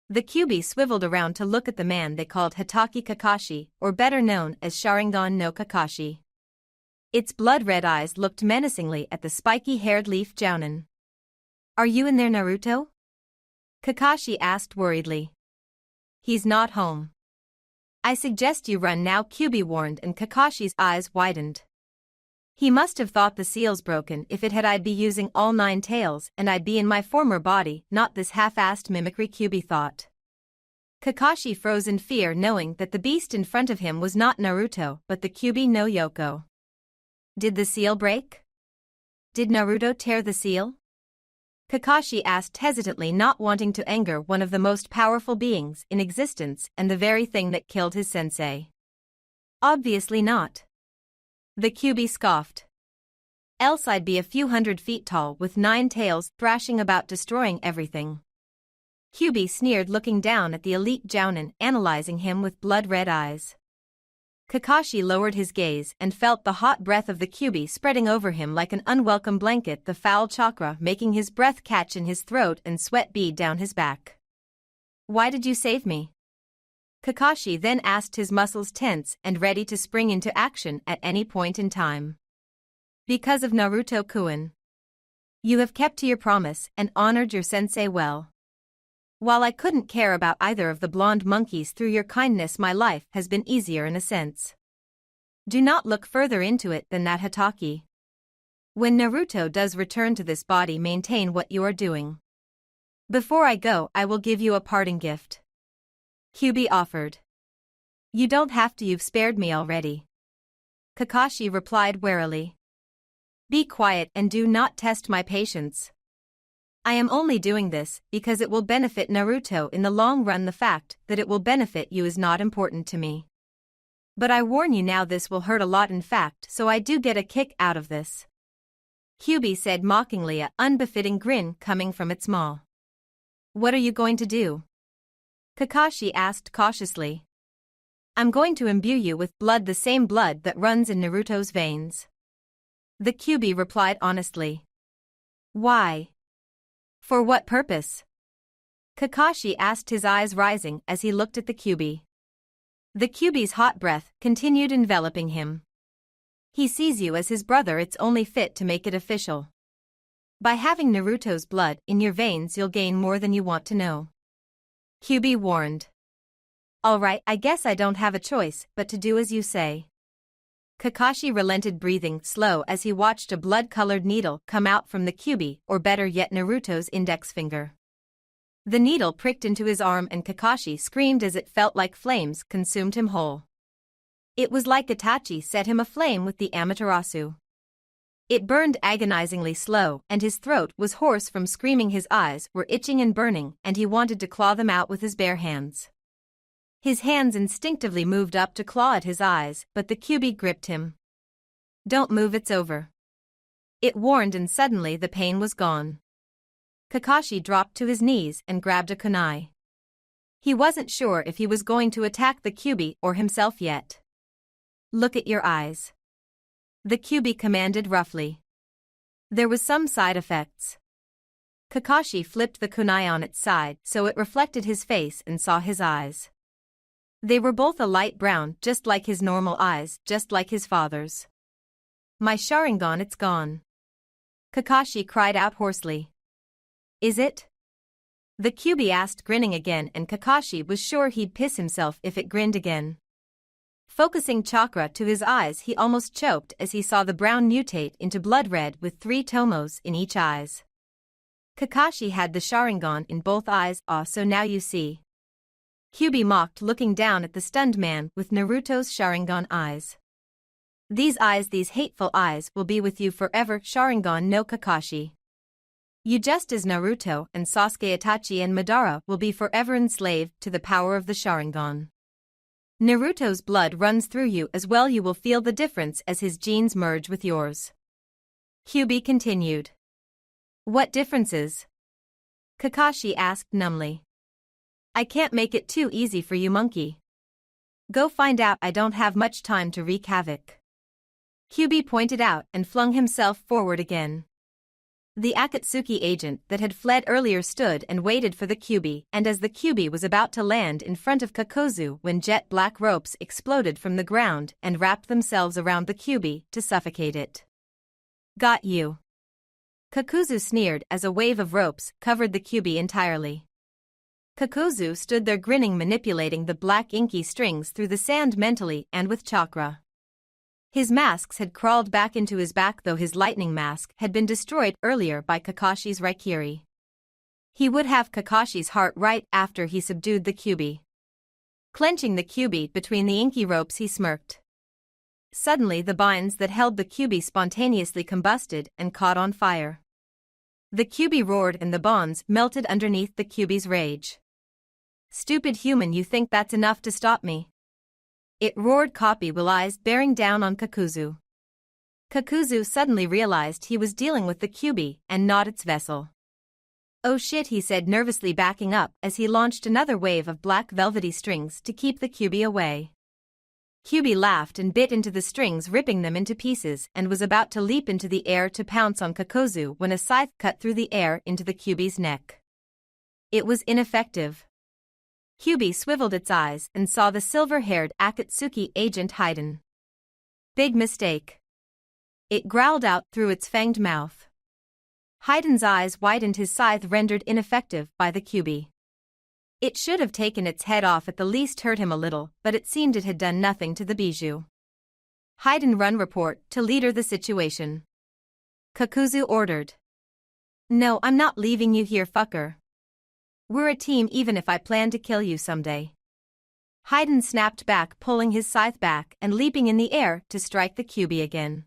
The Kyuubi swiveled around to look at the man they called Hatake Kakashi, or better known as Sharingan no Kakashi. Its blood-red eyes looked menacingly at the spiky-haired leaf Jounin. "Are you in there, Naruto?" Kakashi asked worriedly. "He's not home." "I suggest you run now," Kyuubi warned, and Kakashi's eyes widened. He must have thought the seal's broken. If it had, I'd be using all 9 tails and I'd be in my former body, not this half-assed mimicry, Kyuubi thought. Kakashi froze in fear, knowing that the beast in front of him was not Naruto but the Kyuubi no Yoko. Did the seal break? Did Naruto tear the seal? Kakashi asked hesitantly, not wanting to anger one of the most powerful beings in existence and the very thing that killed his sensei. Obviously not. The Kyuubi scoffed. Else I'd be a few hundred feet tall with 9 tails thrashing about destroying everything. Kyuubi sneered, looking down at the elite jounin, analyzing him with blood-red eyes. Kakashi lowered his gaze and felt the hot breath of the Kyuubi spreading over him like an unwelcome blanket, the foul chakra making his breath catch in his throat and sweat bead down his back. Why did you save me? Kakashi then asked, his muscles tense and ready to spring into action at any point in time. Because of Naruto-kun. You have kept to your promise and honored your sensei well. While I couldn't care about either of the blonde monkeys, through your kindness my life has been easier in a sense. Do not look further into it than that, Hataki. When Naruto does return to this body, maintain what you are doing. Before I go, I will give you a parting gift. Kyuubi offered. You don't have to, you've spared me already. Kakashi replied warily. Be quiet and do not test my patience. I am only doing this because it will benefit Naruto in the long run. The fact that it will benefit you is not important to me. But I warn you now, this will hurt a lot in fact, so I do get a kick out of this. Kyuubi said mockingly, a unbefitting grin coming from its maw. What are you going to do? Kakashi asked cautiously. I'm going to imbue you with blood, the same blood that runs in Naruto's veins. The Kyuubi replied honestly. Why? For what purpose? Kakashi asked, his eyes rising as he looked at the Kyuubi. The Kyuubi's hot breath continued enveloping him. He sees you as his brother, it's only fit to make it official. By having Naruto's blood in your veins you'll gain more than you want to know. Kyuubi warned. Alright, I guess I don't have a choice but to do as you say. Kakashi relented, breathing slow as he watched a blood-colored needle come out from the Kyuubi, or better yet Naruto's index finger. The needle pricked into his arm and Kakashi screamed as it felt like flames consumed him whole. It was like Itachi set him aflame with the Amaterasu. It burned agonizingly slow and his throat was hoarse from screaming, his eyes were itching and burning and he wanted to claw them out with his bare hands. His hands instinctively moved up to claw at his eyes, but the Kyuubi gripped him. Don't move, it's over. It warned, and suddenly the pain was gone. Kakashi dropped to his knees and grabbed a kunai. He wasn't sure if he was going to attack the Kyuubi or himself yet. Look at your eyes. The Kyuubi commanded roughly. There was some side effects. Kakashi flipped the kunai on its side so it reflected his face and saw his eyes. They were both a light brown, just like his normal eyes, just like his father's. My Sharingan, it's gone. Kakashi cried out hoarsely. Is it? The Kyuubi asked, grinning again, and Kakashi was sure he'd piss himself if it grinned again. Focusing chakra to his eyes, he almost choked as he saw the brown mutate into blood red with 3 tomos in each eyes. Kakashi had the Sharingan in both eyes. Ah, so now you see. Kyuubi mocked, looking down at the stunned man with Naruto's Sharingan eyes. These eyes, these hateful eyes, will be with you forever. Sharingan no Kakashi. You, just as Naruto and Sasuke, Itachi and Madara will be forever enslaved to the power of the Sharingan. Naruto's blood runs through you as well. You will feel the difference as his genes merge with yours. Kyuubi continued. What differences? Kakashi asked numbly. I can't make it too easy for you, monkey. Go find out. I don't have much time to wreak havoc. Kyuubi pointed out and flung himself forward again. The Akatsuki agent that had fled earlier stood and waited for the Kyuubi, and as the Kyuubi was about to land in front of Kakuzu when jet black ropes exploded from the ground and wrapped themselves around the Kyuubi to suffocate it. Got you. Kakuzu sneered as a wave of ropes covered the Kyuubi entirely. Kakuzu stood there grinning, manipulating the black inky strings through the sand mentally and with chakra. His masks had crawled back into his back, though his lightning mask had been destroyed earlier by Kakashi's Raikiri. He would have Kakashi's heart right after he subdued the Kyuubi. Clenching the Kyuubi between the inky ropes, he smirked. Suddenly the binds that held the Kyuubi spontaneously combusted and caught on fire. The Kyuubi roared and the bonds melted underneath the Kyuubi's rage. "Stupid human, you think that's enough to stop me?" it roared, copy-will eyes bearing down on Kakuzu. Kakuzu suddenly realized he was dealing with the Kyuubi and not its vessel. "Oh shit," he said, nervously backing up as he launched another wave of black velvety strings to keep the Kyuubi away. Kyuubi laughed and bit into the strings, ripping them into pieces, and was about to leap into the air to pounce on Kakuzu when a scythe cut through the air into the Kyuubi's neck. It was ineffective. Kyuubi swiveled its eyes and saw the silver-haired Akatsuki agent Haiden. "Big mistake." it growled out through its fanged mouth. Haiden's eyes widened, his scythe rendered ineffective by the Kyuubi. It should have taken its head off, at the least hurt him a little, but it seemed it had done nothing to the bijou. "Haiden, run report to leader the situation," Kakuzu ordered. "No, I'm not leaving you here, fucker. We're a team even if I plan to kill you someday." Haiden snapped back, pulling his scythe back and leaping in the air to strike the Kyuubi again.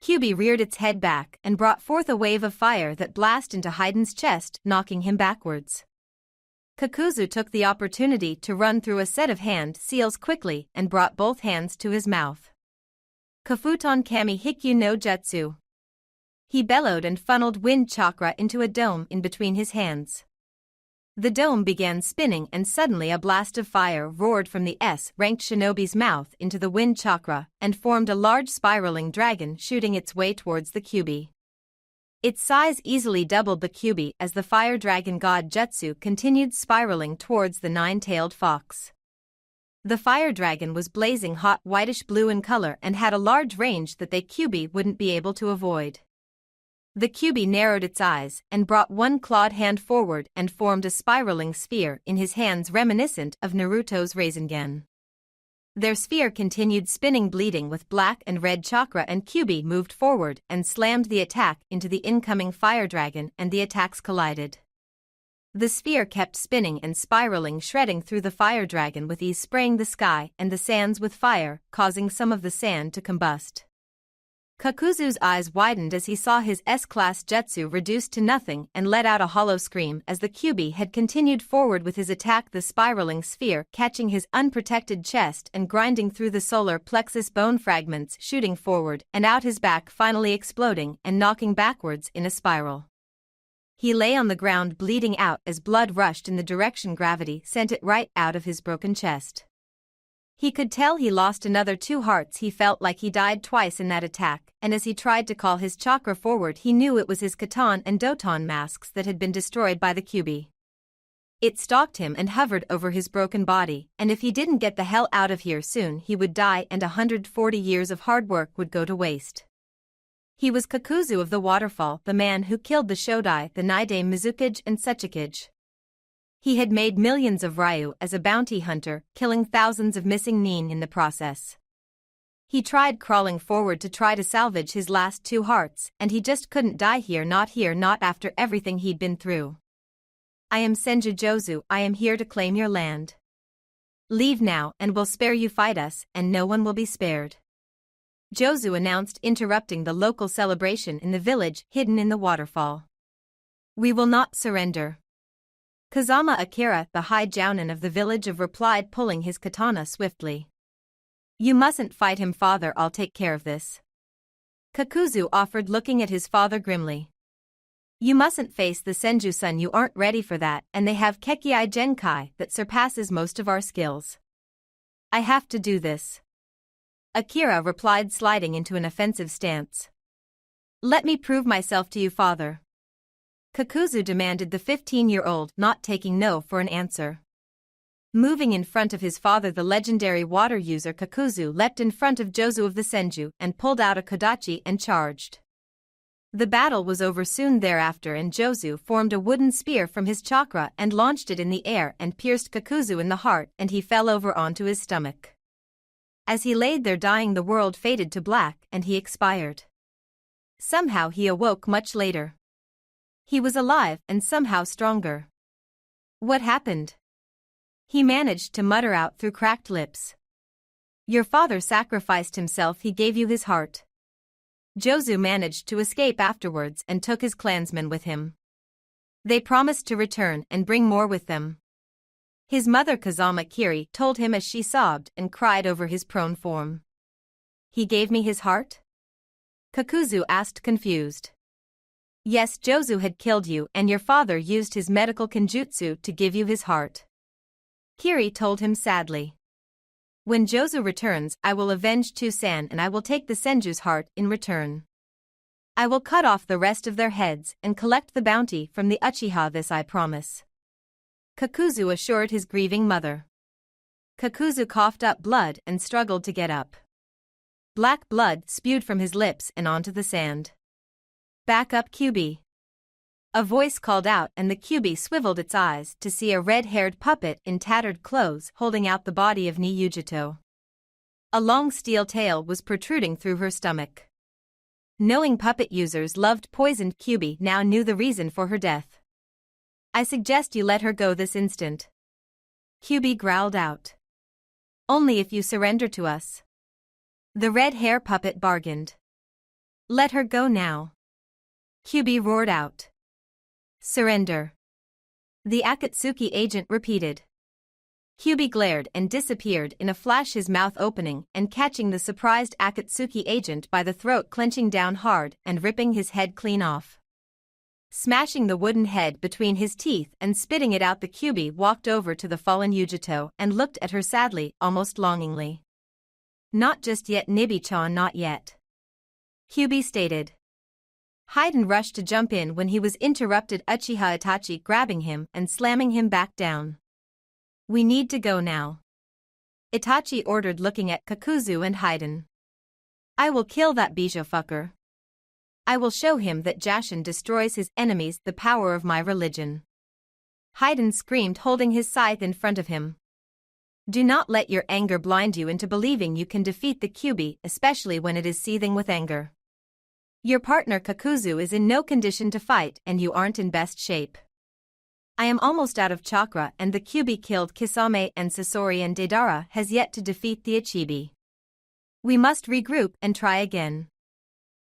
Kyuubi reared its head back and brought forth a wave of fire that blasted into Haiden's chest, knocking him backwards. Kakuzu took the opportunity to run through a set of hand seals quickly and brought both hands to his mouth. "Kafuton Kami Hikyu no Jutsu." He bellowed and funneled wind chakra into a dome in between his hands. The dome began spinning and suddenly a blast of fire roared from the S-ranked shinobi's mouth into the wind chakra and formed a large spiraling dragon shooting its way towards the Kyuubi. Its size easily doubled the Kyuubi as the fire dragon god Jutsu continued spiraling towards the nine-tailed fox. The fire dragon was blazing hot whitish-blue in color and had a large range that the Kyuubi wouldn't be able to avoid. The Kyuubi narrowed its eyes and brought one clawed hand forward and formed a spiraling sphere in his hands reminiscent of Naruto's Rasengan. Their sphere continued spinning, bleeding with black and red chakra, and Kyuubi moved forward and slammed the attack into the incoming fire dragon, and the attacks collided. The sphere kept spinning and spiraling, shredding through the fire dragon with ease, spraying the sky and the sands with fire, causing some of the sand to combust. Kakuzu's eyes widened as he saw his S-class jutsu reduced to nothing and let out a hollow scream as the Kyuubi had continued forward with his attack, the spiraling sphere catching his unprotected chest and grinding through the solar plexus, bone fragments shooting forward and out his back, finally exploding and knocking backwards in a spiral. He lay on the ground bleeding out as blood rushed in the direction gravity sent it, right out of his broken chest. He could tell he lost another 2 hearts. He felt like he died twice in that attack, and as he tried to call his chakra forward, he knew it was his Katan and Doton masks that had been destroyed by the Kyuubi. It stalked him and hovered over his broken body, and if he didn't get the hell out of here soon, he would die and 140 years of hard work would go to waste. He was Kakuzu of the waterfall, the man who killed the Shodai, the Nidame Mizukage and Suchikage. He had made millions of ryu as a bounty hunter, killing thousands of missing nin in the process. He tried crawling forward to try to salvage his last 2 hearts, and he just couldn't die here, not after everything he'd been through. "I am Senju Jozu, I am here to claim your land. Leave now and we'll spare you, fight us, and no one will be spared," Jozu announced, interrupting the local celebration in the village hidden in the waterfall. "We will not surrender," Kazama Akira, the high jounin of the village of, replied, pulling his katana swiftly. "You mustn't fight him, father, I'll take care of this," Kakuzu offered, looking at his father grimly. "You mustn't face the Senju-san, you aren't ready for that, and they have Kekkei Genkai that surpasses most of our skills." "I have to do this," Akira replied, sliding into an offensive stance. "Let me prove myself to you, father," Kakuzu demanded, the 15-year-old not taking no for an answer. Moving in front of his father, the legendary water user Kakuzu leapt in front of Jozu of the Senju and pulled out a kodachi and charged. The battle was over soon thereafter, and Jozu formed a wooden spear from his chakra and launched it in the air and pierced Kakuzu in the heart, and he fell over onto his stomach. As he laid there dying, the world faded to black and he expired. Somehow he awoke much later. He was alive and somehow stronger. "What happened?" he managed to mutter out through cracked lips. "Your father sacrificed himself, he gave you his heart." Jozu managed to escape afterwards and took his clansmen with him. They promised to return and bring more with them. His mother Kazama Kiri told him as she sobbed and cried over his prone form. "He gave me his heart?" Kakuzu asked confused. "Yes, Jozu had killed you and your father used his medical kenjutsu to give you his heart," Kiri told him sadly. "When Jozu returns, I will avenge Tusan and I will take the Senju's heart in return. I will cut off the rest of their heads and collect the bounty from the Uchiha, this I promise," Kakuzu assured his grieving mother. Kakuzu coughed up blood and struggled to get up. Black blood spewed from his lips and onto the sand. "Back up, Kyubi," a voice called out, and the Kyubi swiveled its eyes to see a red-haired puppet in tattered clothes holding out the body of Niyujito. A long steel tail was protruding through her stomach. Knowing puppet users loved poisoned, Kyubi now knew the reason for her death. "I suggest you let her go this instant," Kyubi growled out. "Only if you surrender to us," the red hair puppet bargained. "Let her go now," Kyubi roared out. "Surrender," the Akatsuki agent repeated. Kyubi glared and disappeared in a flash, his mouth opening and catching the surprised Akatsuki agent by the throat, clenching down hard and ripping his head clean off. Smashing the wooden head between his teeth and spitting it out, the Kyubi walked over to the fallen Yujito and looked at her sadly, almost longingly. "Not just yet, Nibi-chan, not yet," Kyubi stated. Haiden rushed to jump in when he was interrupted, Uchiha Itachi grabbing him and slamming him back down. "We need to go now," Itachi ordered, looking at Kakuzu and Haiden. "I will kill that Bijou fucker. I will show him that Jashin destroys his enemies, the power of my religion," Haiden screamed, holding his scythe in front of him. "Do not let your anger blind you into believing you can defeat the Kyubi, especially when it is seething with anger. Your partner Kakuzu is in no condition to fight and you aren't in best shape. I am almost out of chakra and the Kyubi killed Kisame and Sasori and Deidara has yet to defeat the Ichibi. We must regroup and try again,"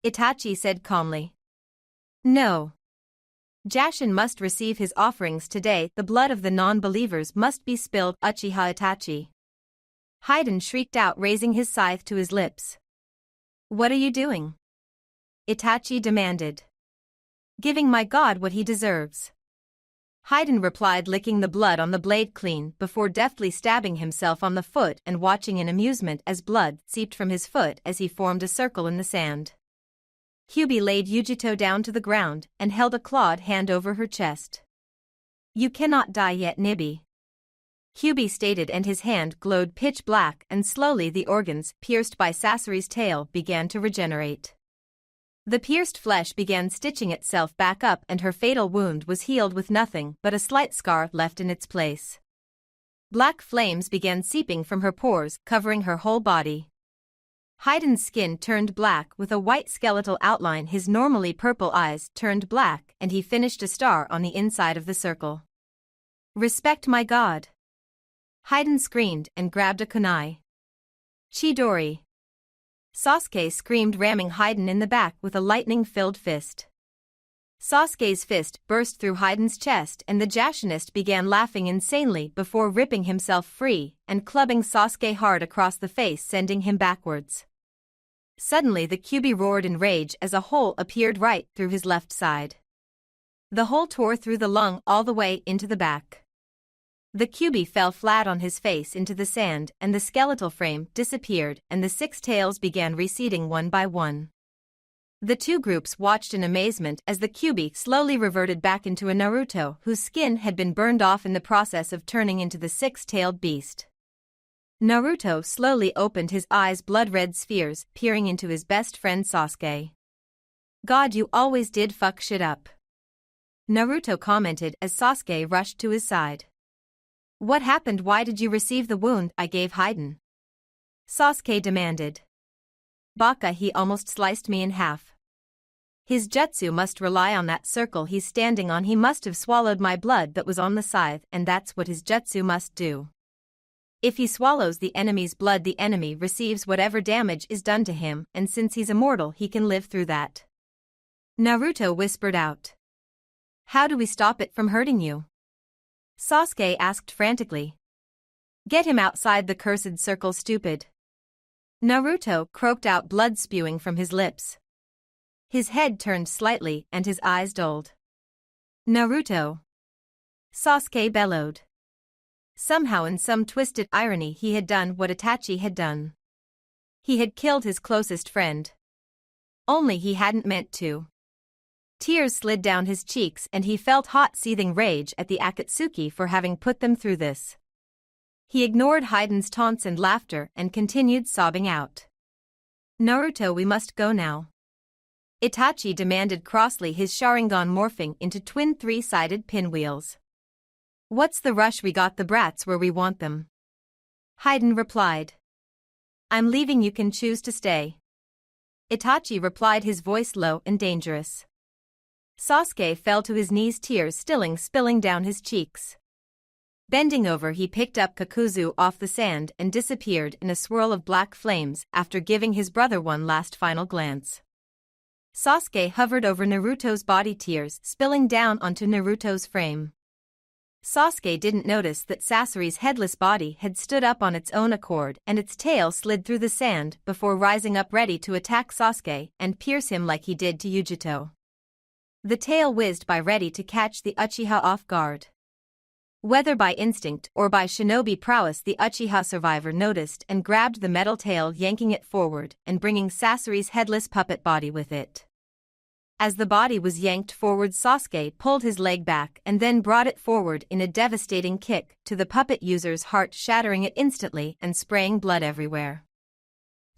Itachi said calmly. "No. Jashin must receive his offerings today. The blood of the non-believers must be spilled, Uchiha Itachi," Haiden shrieked out, raising his scythe to his lips. "What are you doing?" Itachi demanded. "Giving my god what he deserves," Haiden replied, licking the blood on the blade clean before deftly stabbing himself on the foot and watching in amusement as blood seeped from his foot as he formed a circle in the sand. Kyubi laid Yujito down to the ground and held a clawed hand over her chest. "You cannot die yet, Nibi," Kyubi stated, and his hand glowed pitch black, and slowly the organs pierced by Sasori's tail began to regenerate. The pierced flesh began stitching itself back up and her fatal wound was healed with nothing but a slight scar left in its place. Black flames began seeping from her pores, covering her whole body. Haiden's skin turned black with a white skeletal outline, his normally purple eyes turned black, and he finished a star on the inside of the circle. "Respect my god!" Haiden screamed and grabbed a kunai. "Chidori!" Sasuke screamed, ramming Haiden in the back with a lightning-filled fist. Sasuke's fist burst through Haiden's chest and the Jashinist began laughing insanely before ripping himself free and clubbing Sasuke hard across the face, sending him backwards. Suddenly the Kyubi roared in rage as a hole appeared right through his left side. The hole tore through the lung all the way into the back. The Kyubi fell flat on his face into the sand and the skeletal frame disappeared and the 6 tails began receding one by one. The two groups watched in amazement as the Kyubi slowly reverted back into a Naruto whose skin had been burned off in the process of turning into the 6-tailed beast. Naruto slowly opened his eyes, blood-red spheres peering into his best friend Sasuke. "God, you always did fuck shit up," Naruto commented as Sasuke rushed to his side. "What happened? Why did you receive the wound I gave Haiden?" Sasuke demanded. "Baka, he almost sliced me in half. His jutsu must rely on that circle he's standing on. He must have swallowed my blood that was on the scythe, and that's what his jutsu must do." If he swallows the enemy's blood, the enemy receives whatever damage is done to him, and since he's immortal, he can live through that. Naruto whispered out. How do we stop it from hurting you? Sasuke asked frantically. Get him outside the cursed circle, stupid. Naruto croaked out, blood spewing from his lips. His head turned slightly and his eyes dulled. Naruto! Sasuke bellowed. Somehow, in some twisted irony, he had done what Itachi had done. He had killed his closest friend. Only he hadn't meant to. Tears slid down his cheeks and he felt hot, seething rage at the Akatsuki for having put them through this. He ignored Haiden's taunts and laughter and continued sobbing out. Naruto, we must go now. Itachi demanded crossly, his Sharingan morphing into twin three-sided pinwheels. What's the rush? We got the brats where we want them. Haiden replied. I'm leaving, you can choose to stay. Itachi replied, his voice low and dangerous. Sasuke fell to his knees, tears spilling down his cheeks. Bending over, he picked up Kakuzu off the sand and disappeared in a swirl of black flames after giving his brother one last final glance. Sasuke hovered over Naruto's body, tears spilling down onto Naruto's frame. Sasuke didn't notice that Sasori's headless body had stood up on its own accord and its tail slid through the sand before rising up, ready to attack Sasuke and pierce him like he did to Yujito. The tail whizzed by, ready to catch the Uchiha off guard. Whether by instinct or by shinobi prowess, the Uchiha survivor noticed and grabbed the metal tail, yanking it forward and bringing Sasori's headless puppet body with it. As the body was yanked forward, Sasuke pulled his leg back and then brought it forward in a devastating kick to the puppet user's heart, shattering it instantly and spraying blood everywhere.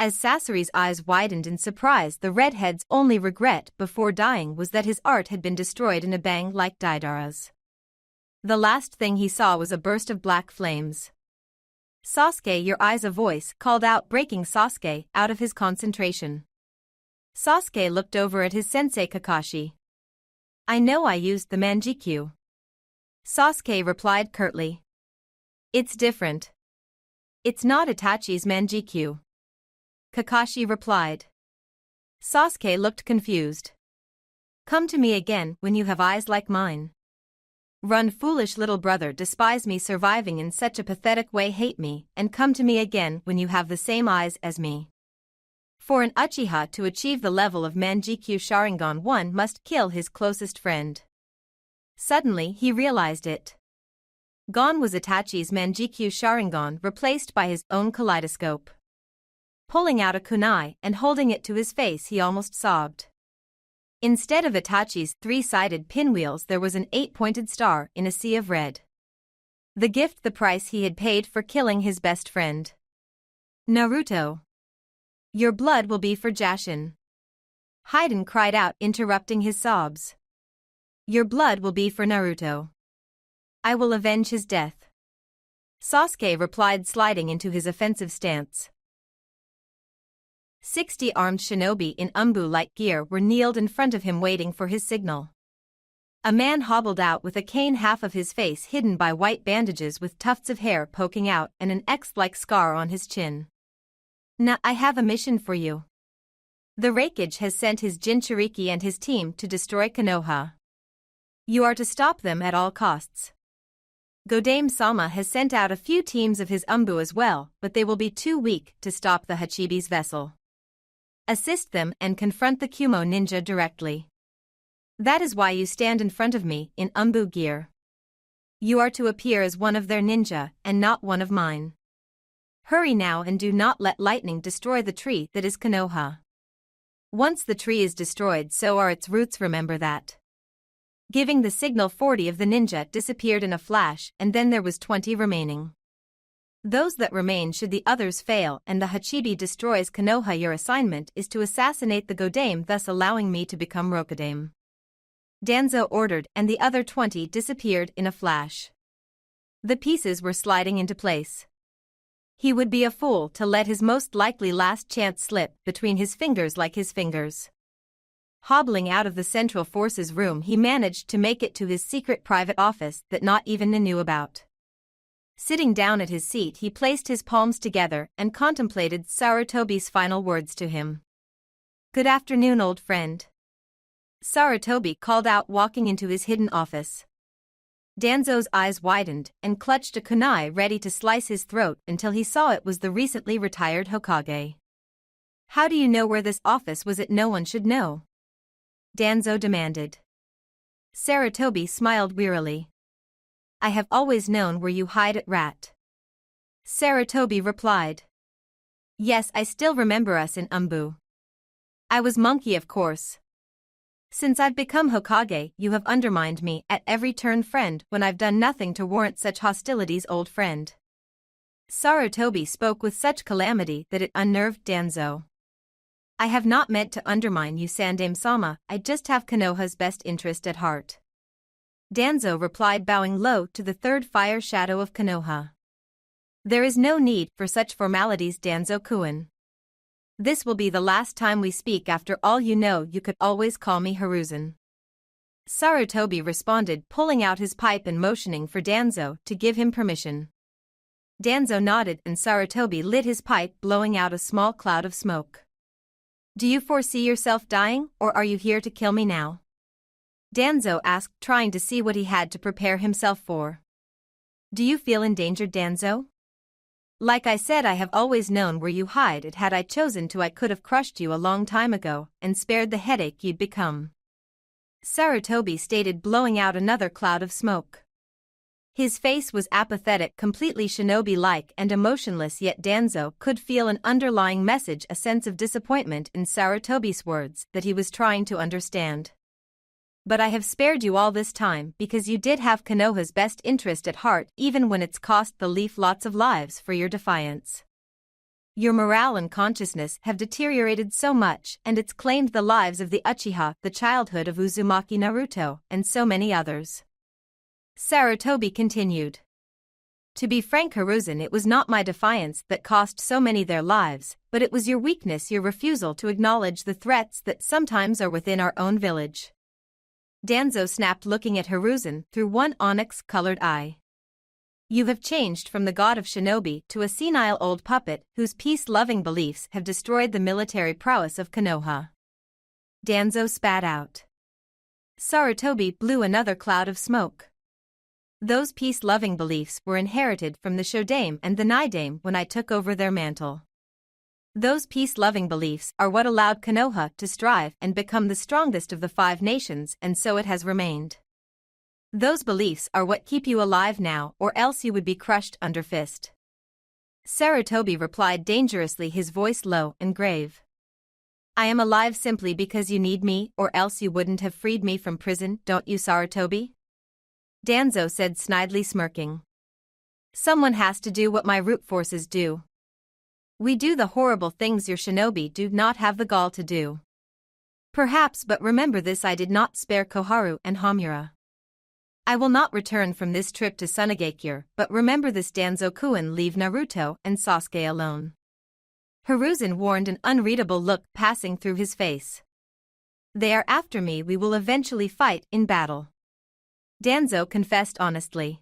As Sasori's eyes widened in surprise, the redhead's only regret before dying was that his art had been destroyed in a bang like Deidara's. The last thing he saw was a burst of black flames. Sasuke, your eyes, a voice called out, breaking Sasuke out of his concentration. Sasuke looked over at his sensei Kakashi. I know I used the Manjikyu. Sasuke replied curtly. It's different. It's not Itachi's Manjikyu. Kakashi replied. Sasuke looked confused. Come to me again when you have eyes like mine. Run, foolish little brother, despise me, surviving in such a pathetic way, hate me, and come to me again when you have the same eyes as me. For an Uchiha to achieve the level of Manjikyu Sharingan, one must kill his closest friend. Suddenly he realized it. Gone was Itachi's Manjikyu Sharingan, replaced by his own kaleidoscope. Pulling out a kunai and holding it to his face, he almost sobbed. Instead of Itachi's three-sided pinwheels, there was an 8-pointed star in a sea of red. The gift, the price he had paid for killing his best friend. Naruto. Your blood will be for Jashin. Haiden cried out, interrupting his sobs. Your blood will be for Naruto. I will avenge his death. Sasuke replied, sliding into his offensive stance. 60 armed shinobi in Umbu-like gear were kneeled in front of him, waiting for his signal. A man hobbled out with a cane, half of his face hidden by white bandages with tufts of hair poking out and an X-like scar on his chin. I have a mission for you. The Reikage has sent his Jinchuriki and his team to destroy Konoha. You are to stop them at all costs. Godame-sama has sent out a few teams of his Umbu as well, but they will be too weak to stop the Hachibi's vessel. Assist them and confront the Kumo ninja directly. That is why you stand in front of me in Umbu gear. You are to appear as one of their ninja and not one of mine. Hurry now and do not let lightning destroy the tree that is Konoha. Once the tree is destroyed, so are its roots, remember that. Giving the signal, 40 of the ninja disappeared in a flash, and then there was 20 remaining. Those that remain should the others fail and the Hachibi destroys Konoha. Your assignment is to assassinate the Godame, thus allowing me to become Rokudame. Danzo ordered, and the other 20 disappeared in a flash. The pieces were sliding into place. He would be a fool to let his most likely last chance slip between his fingers like his fingers. Hobbling out of the Central Forces room, he managed to make it to his secret private office that not even Nina knew about. Sitting down at his seat, he placed his palms together and contemplated Sarutobi's final words to him. "Good afternoon, old friend," Sarutobi called out, walking into his hidden office. Danzo's eyes widened and clutched a kunai, ready to slice his throat, until he saw it was the recently retired Hokage. "How do you know where this office was? It no one should know," Danzo demanded. Sarutobi smiled wearily. "I have always known where you hide at, rat," Sarutobi replied. "Yes, I still remember us in Umbu. I was monkey, of course. Since I've become Hokage, you have undermined me at every turn, friend, when I've done nothing to warrant such hostilities, old friend." Sarutobi spoke with such calamity that it unnerved Danzo. "I have not meant to undermine you, Sandame-sama, I just have Konoha's best interest at heart," Danzo replied, bowing low to the third fire shadow of Konoha. "There is no need for such formalities, Danzo-kun. This will be the last time we speak. After all, you know you could always call me Hiruzen," Sarutobi responded, pulling out his pipe and motioning for Danzo to give him permission. Danzo nodded and Sarutobi lit his pipe, blowing out a small cloud of smoke. "Do you foresee yourself dying, or are you here to kill me now?" Danzo asked, trying to see what he had to prepare himself for. "Do you feel endangered, Danzo? Like I said, I have always known where you hide. It had I chosen to, I could have crushed you a long time ago and spared the headache you'd become," Sarutobi stated, blowing out another cloud of smoke. His face was apathetic, completely shinobi-like and emotionless, yet Danzo could feel an underlying message, a sense of disappointment in Sarutobi's words that he was trying to understand. "But I have spared you all this time because you did have Konoha's best interest at heart, even when it's cost the Leaf lots of lives for your defiance. Your morale and consciousness have deteriorated so much, and it's claimed the lives of the Uchiha, the childhood of Uzumaki, Naruto, and so many others," Sarutobi continued. "To be frank, Hiruzen, it was not my defiance that cost so many their lives, but it was your weakness, your refusal to acknowledge the threats that sometimes are within our own village," Danzo snapped, looking at Hiruzen through one onyx-colored eye. "You have changed from the god of shinobi to a senile old puppet whose peace-loving beliefs have destroyed the military prowess of Konoha," Danzo spat out. Sarutobi blew another cloud of smoke. "Those peace-loving beliefs were inherited from the Shodame and the Nidame when I took over their mantle. Those peace-loving beliefs are what allowed Konoha to strive and become the strongest of the 5 nations, and so it has remained. Those beliefs are what keep you alive now, or else you would be crushed under fist," Sarutobi replied dangerously, his voice low and grave. "I am alive simply because you need me, or else you wouldn't have freed me from prison, don't you, Sarutobi?" Danzo said, snidely smirking. "Someone has to do what my root forces do. We do the horrible things your shinobi do not have the gall to do. Perhaps, but remember this, I did not spare Koharu and Homura. I will not return from this trip to Sunagakure, but remember this, Danzo-kun, leave Naruto and Sasuke alone." Hiruzen warned, an unreadable look passing through his face. "They are after me. We will eventually fight in battle," Danzo confessed honestly.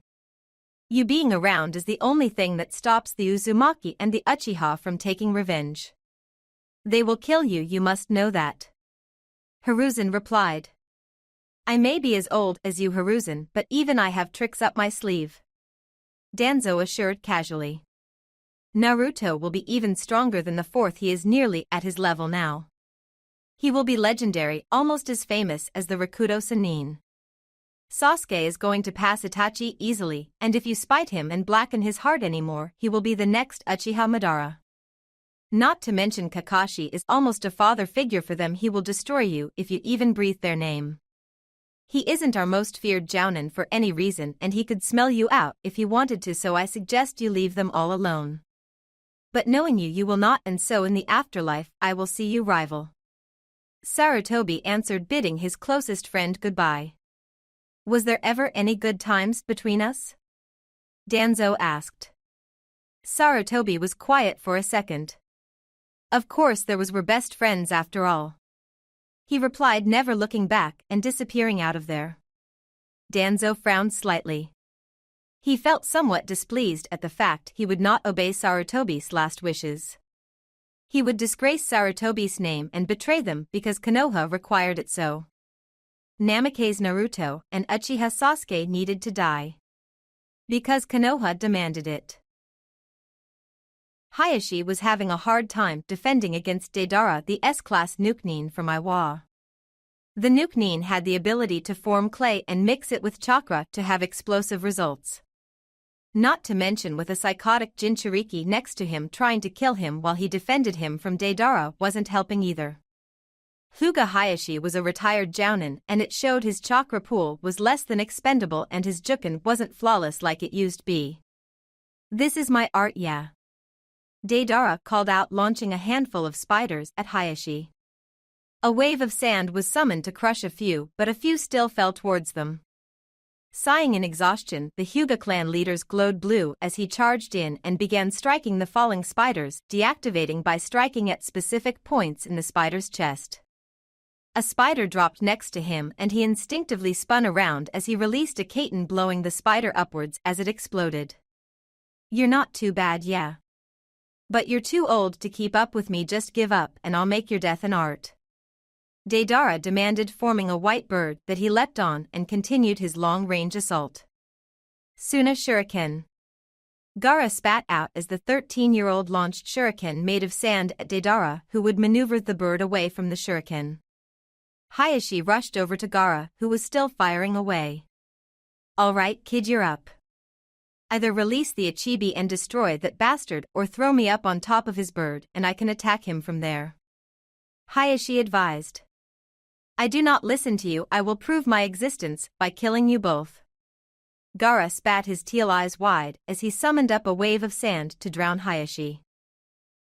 "You being around is the only thing that stops the Uzumaki and the Uchiha from taking revenge. They will kill you, you must know that," Hiruzen replied. "I may be as old as you, Hiruzen, but even I have tricks up my sleeve," Danzo assured casually. "Naruto will be even stronger than the 4th. He is nearly at his level now. He will be legendary, almost as famous as the Rakuto Sannin. Sasuke is going to pass Itachi easily, and if you spite him and blacken his heart anymore, he will be the next Uchiha Madara. Not to mention Kakashi is almost a father figure for them. He will destroy you if you even breathe their name. He isn't our most feared jounin for any reason, and he could smell you out if he wanted to, so I suggest you leave them all alone. But knowing you, you will not, and so in the afterlife I will see you rival," Sarutobi answered, bidding his closest friend goodbye. "Was there ever any good times between us?" Danzo asked. Sarutobi was quiet for a second. "Of course there was, we're best friends after all," he replied, never looking back and disappearing out of there. Danzo frowned slightly. He felt somewhat displeased at the fact he would not obey Sarutobi's last wishes. He would disgrace Sarutobi's name and betray them because Konoha required it so. Namake's Naruto and Uchiha Sasuke needed to die because Konoha demanded it. Hayashi was having a hard time defending against Deidara the S-class Nukenin from Iwa. The Nukenin had the ability to form clay and mix it with chakra to have explosive results. Not to mention with a psychotic Jinchuriki next to him trying to kill him while he defended him from Deidara wasn't helping either. Hyuga Hayashi was a retired jounin and it showed his chakra pool was less than expendable and his juken wasn't flawless like it used to be. This is my art, yeah. Deidara called out, launching a handful of spiders at Hayashi. A wave of sand was summoned to crush a few, but a few still fell towards them. Sighing in exhaustion, the Hyuga clan leaders glowed blue as he charged in and began striking the falling spiders, deactivating by striking at specific points in the spider's chest. A spider dropped next to him and he instinctively spun around as he released a kaiten, blowing the spider upwards as it exploded. You're not too bad, yeah. But you're too old to keep up with me, just give up and I'll make your death an art. Deidara demanded, forming a white bird that he leapt on and continued his long-range assault. Suna Shuriken. Gaara spat out as the 13-year-old launched shuriken made of sand at Deidara, who would maneuver the bird away from the shuriken. Hayashi rushed over to Gaara, who was still firing away. Alright kid, you're up. Either release the Ichibi and destroy that bastard or throw me up on top of his bird and I can attack him from there. Hayashi advised. I do not listen to you, I will prove my existence by killing you both. Gaara spat his teal eyes wide as he summoned up a wave of sand to drown Hayashi.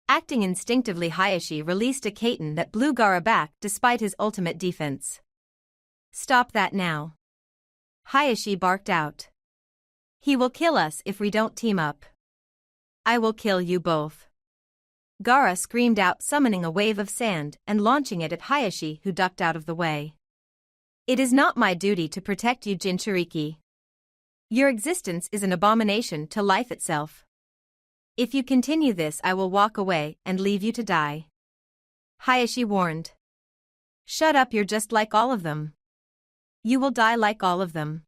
Acting instinctively, Hayashi released a kaiten that blew Gaara back despite his ultimate defense. Stop that now. Hayashi barked out. He will kill us if we don't team up. I will kill you both. Gaara screamed out, summoning a wave of sand and launching it at Hayashi, who ducked out of the way. It is not my duty to protect you, Jinchuriki. Your existence is an abomination to life itself. If you continue this, I will walk away and leave you to die. Hayashi warned. Shut up, you're just like all of them. You will die like all of them.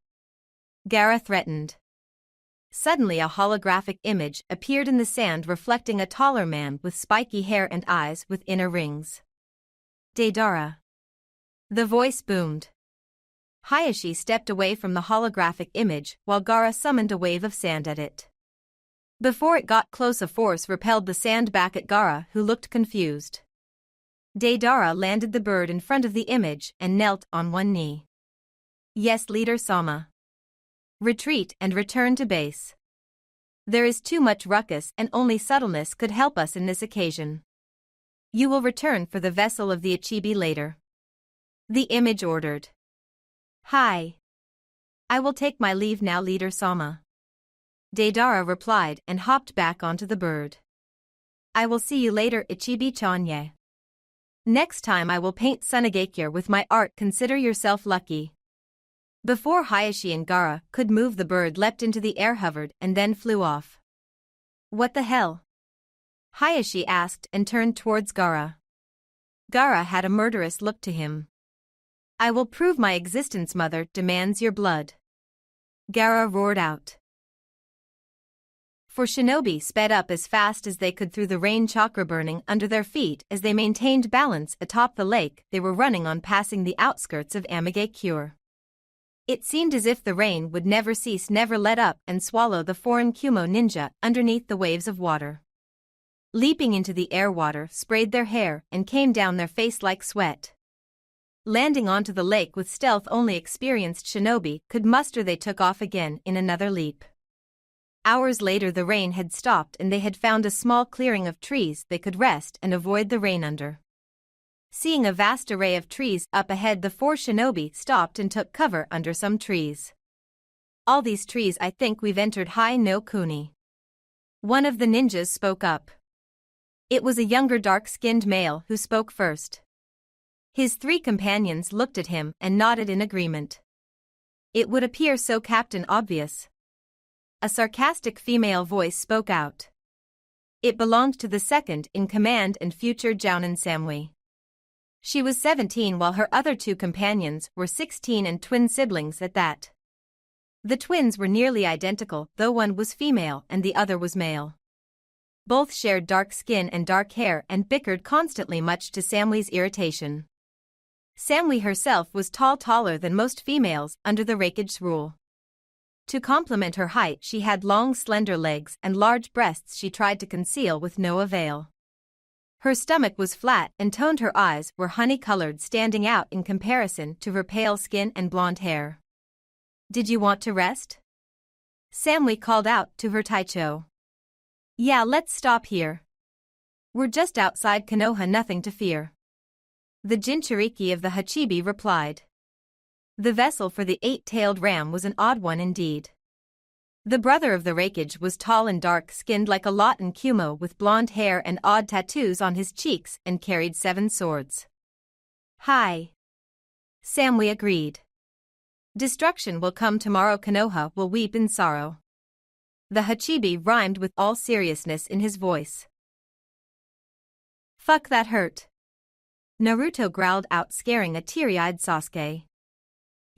Gaara threatened. Suddenly a holographic image appeared in the sand, reflecting a taller man with spiky hair and eyes with inner rings. Deidara. The voice boomed. Hayashi stepped away from the holographic image while Gaara summoned a wave of sand at it. Before it got close, a force repelled the sand back at Gaara, who looked confused. Deidara landed the bird in front of the image and knelt on one knee. Yes, Leader Sama. Retreat and return to base. There is too much ruckus and only subtleness could help us in this occasion. You will return for the vessel of the Ichibi later. The image ordered. Hi. I will take my leave now, Leader Sama. Deidara replied and hopped back onto the bird. I will see you later, Ichibi-chan. Next time I will paint Sunagakure with my art, consider yourself lucky. Before Hayashi and Gaara could move, the bird leapt into the air, hovered, and then flew off. What the hell? Hayashi asked and turned towards Gaara. Gaara had a murderous look to him. I will prove my existence, mother demands your blood. Gaara roared out. For shinobi sped up as fast as they could through the rain, chakra burning under their feet as they maintained balance atop the lake they were running on, passing the outskirts of Amigakure. It seemed as if the rain would never cease, never let up and swallow the foreign Kumo ninja underneath the waves of water. Leaping into the air, water sprayed their hair and came down their face like sweat. Landing onto the lake with stealth only experienced shinobi could muster, they took off again in another leap. Hours later the rain had stopped and they had found a small clearing of trees they could rest and avoid the rain under. Seeing a vast array of trees up ahead, the four shinobi stopped and took cover under some trees. All these trees, I think we've entered Hai no Kuni. One of the ninjas spoke up. It was a younger dark-skinned male who spoke first. His three companions looked at him and nodded in agreement. It would appear so, Captain Obvious. A sarcastic female voice spoke out. It belonged to the second in command and future Jounin Samui. She was 17 while her other two companions were 16 and twin siblings at that. The twins were nearly identical, though one was female and the other was male. Both shared dark skin and dark hair and bickered constantly, much to Samui's irritation. Samui herself was taller than most females under the Reikage's rule. To complement her height, she had long slender legs and large breasts she tried to conceal with no avail. Her stomach was flat and toned, her eyes were honey-colored, standing out in comparison to her pale skin and blonde hair. "Did you want to rest?" Samui called out to her Taicho. "Yeah, let's stop here. We're just outside Konoha, nothing to fear." The Jinchuriki of the Hachibi replied. The vessel for the eight-tailed ram was an odd one indeed. The brother of the Reikage was tall and dark-skinned like a Lotan Kumo, with blonde hair and odd tattoos on his cheeks, and carried 7 swords. "Hi." Samui agreed. "Destruction will come tomorrow. Konoha will weep in sorrow." The Hachibi rhymed with all seriousness in his voice. "Fuck, that hurt." Naruto growled out, scaring a teary-eyed Sasuke.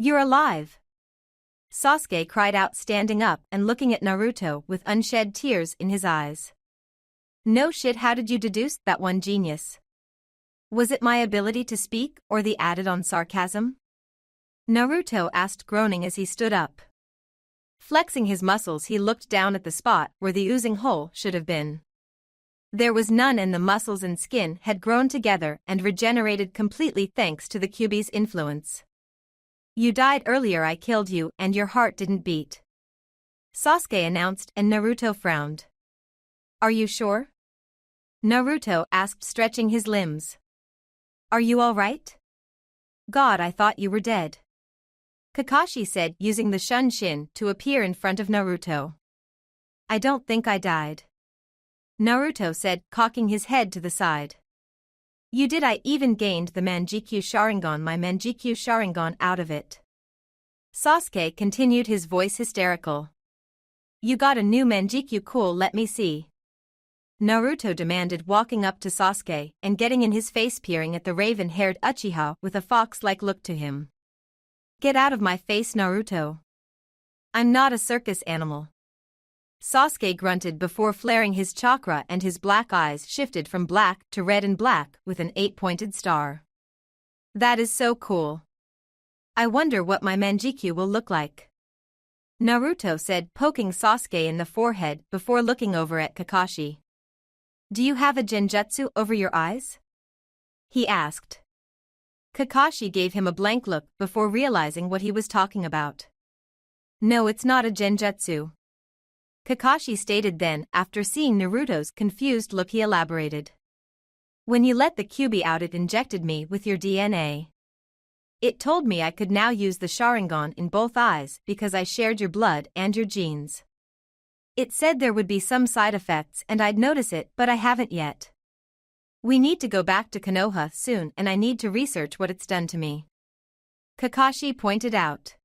"You're alive!" Sasuke cried out, standing up and looking at Naruto with unshed tears in his eyes. "No shit, how did you deduce that one, genius? Was it my ability to speak or the added-on sarcasm?" Naruto asked, groaning as he stood up. Flexing his muscles, he looked down at the spot where the oozing hole should have been. There was none, and the muscles and skin had grown together and regenerated completely thanks to the Kyuubi's influence. "You died earlier, I killed you, and your heart didn't beat," Sasuke announced, and Naruto frowned. "Are you sure?" Naruto asked, stretching his limbs. "Are you all right?" "God, I thought you were dead," Kakashi said, using the Shunshin to appear in front of Naruto. "I don't think I died," Naruto said, cocking his head to the side. "You did. I even gained the Manjikyu Sharingan, my Manjikyu Sharingan, out of it." Sasuke continued, his voice hysterical. "You got a new Manjikyu? Cool, let me see," Naruto demanded, walking up to Sasuke and getting in his face, peering at the raven-haired Uchiha with a fox-like look to him. "Get out of my face, Naruto. I'm not a circus animal." Sasuke grunted before flaring his chakra, and his black eyes shifted from black to red and black with an 8-pointed star. "That is so cool. I wonder what my Manjikyu will look like," Naruto said, poking Sasuke in the forehead before looking over at Kakashi. "Do you have a genjutsu over your eyes?" he asked. Kakashi gave him a blank look before realizing what he was talking about. "No, it's not a genjutsu," Kakashi stated. Then, after seeing Naruto's confused look, he elaborated. "When you let the Kyuubi out, it injected me with your DNA. It told me I could now use the Sharingan in both eyes because I shared your blood and your genes. It said there would be some side effects and I'd notice it, but I haven't yet. We need to go back to Konoha soon, and I need to research what it's done to me," Kakashi pointed out.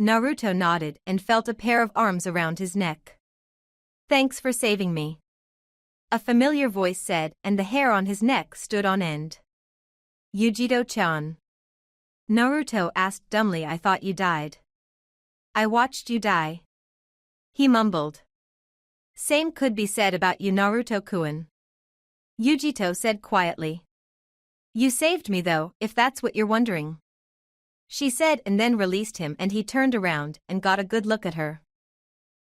Naruto nodded and felt a pair of arms around his neck. "Thanks for saving me," a familiar voice said, and the hair on his neck stood on end. "Yujito-chan," Naruto asked dumbly. "I thought you died." "I watched you die," he mumbled. "Same could be said about you, Naruto-kun," Yujito said quietly. "You saved me though, if that's what you're wondering," she said, and then released him, and he turned around and got a good look at her.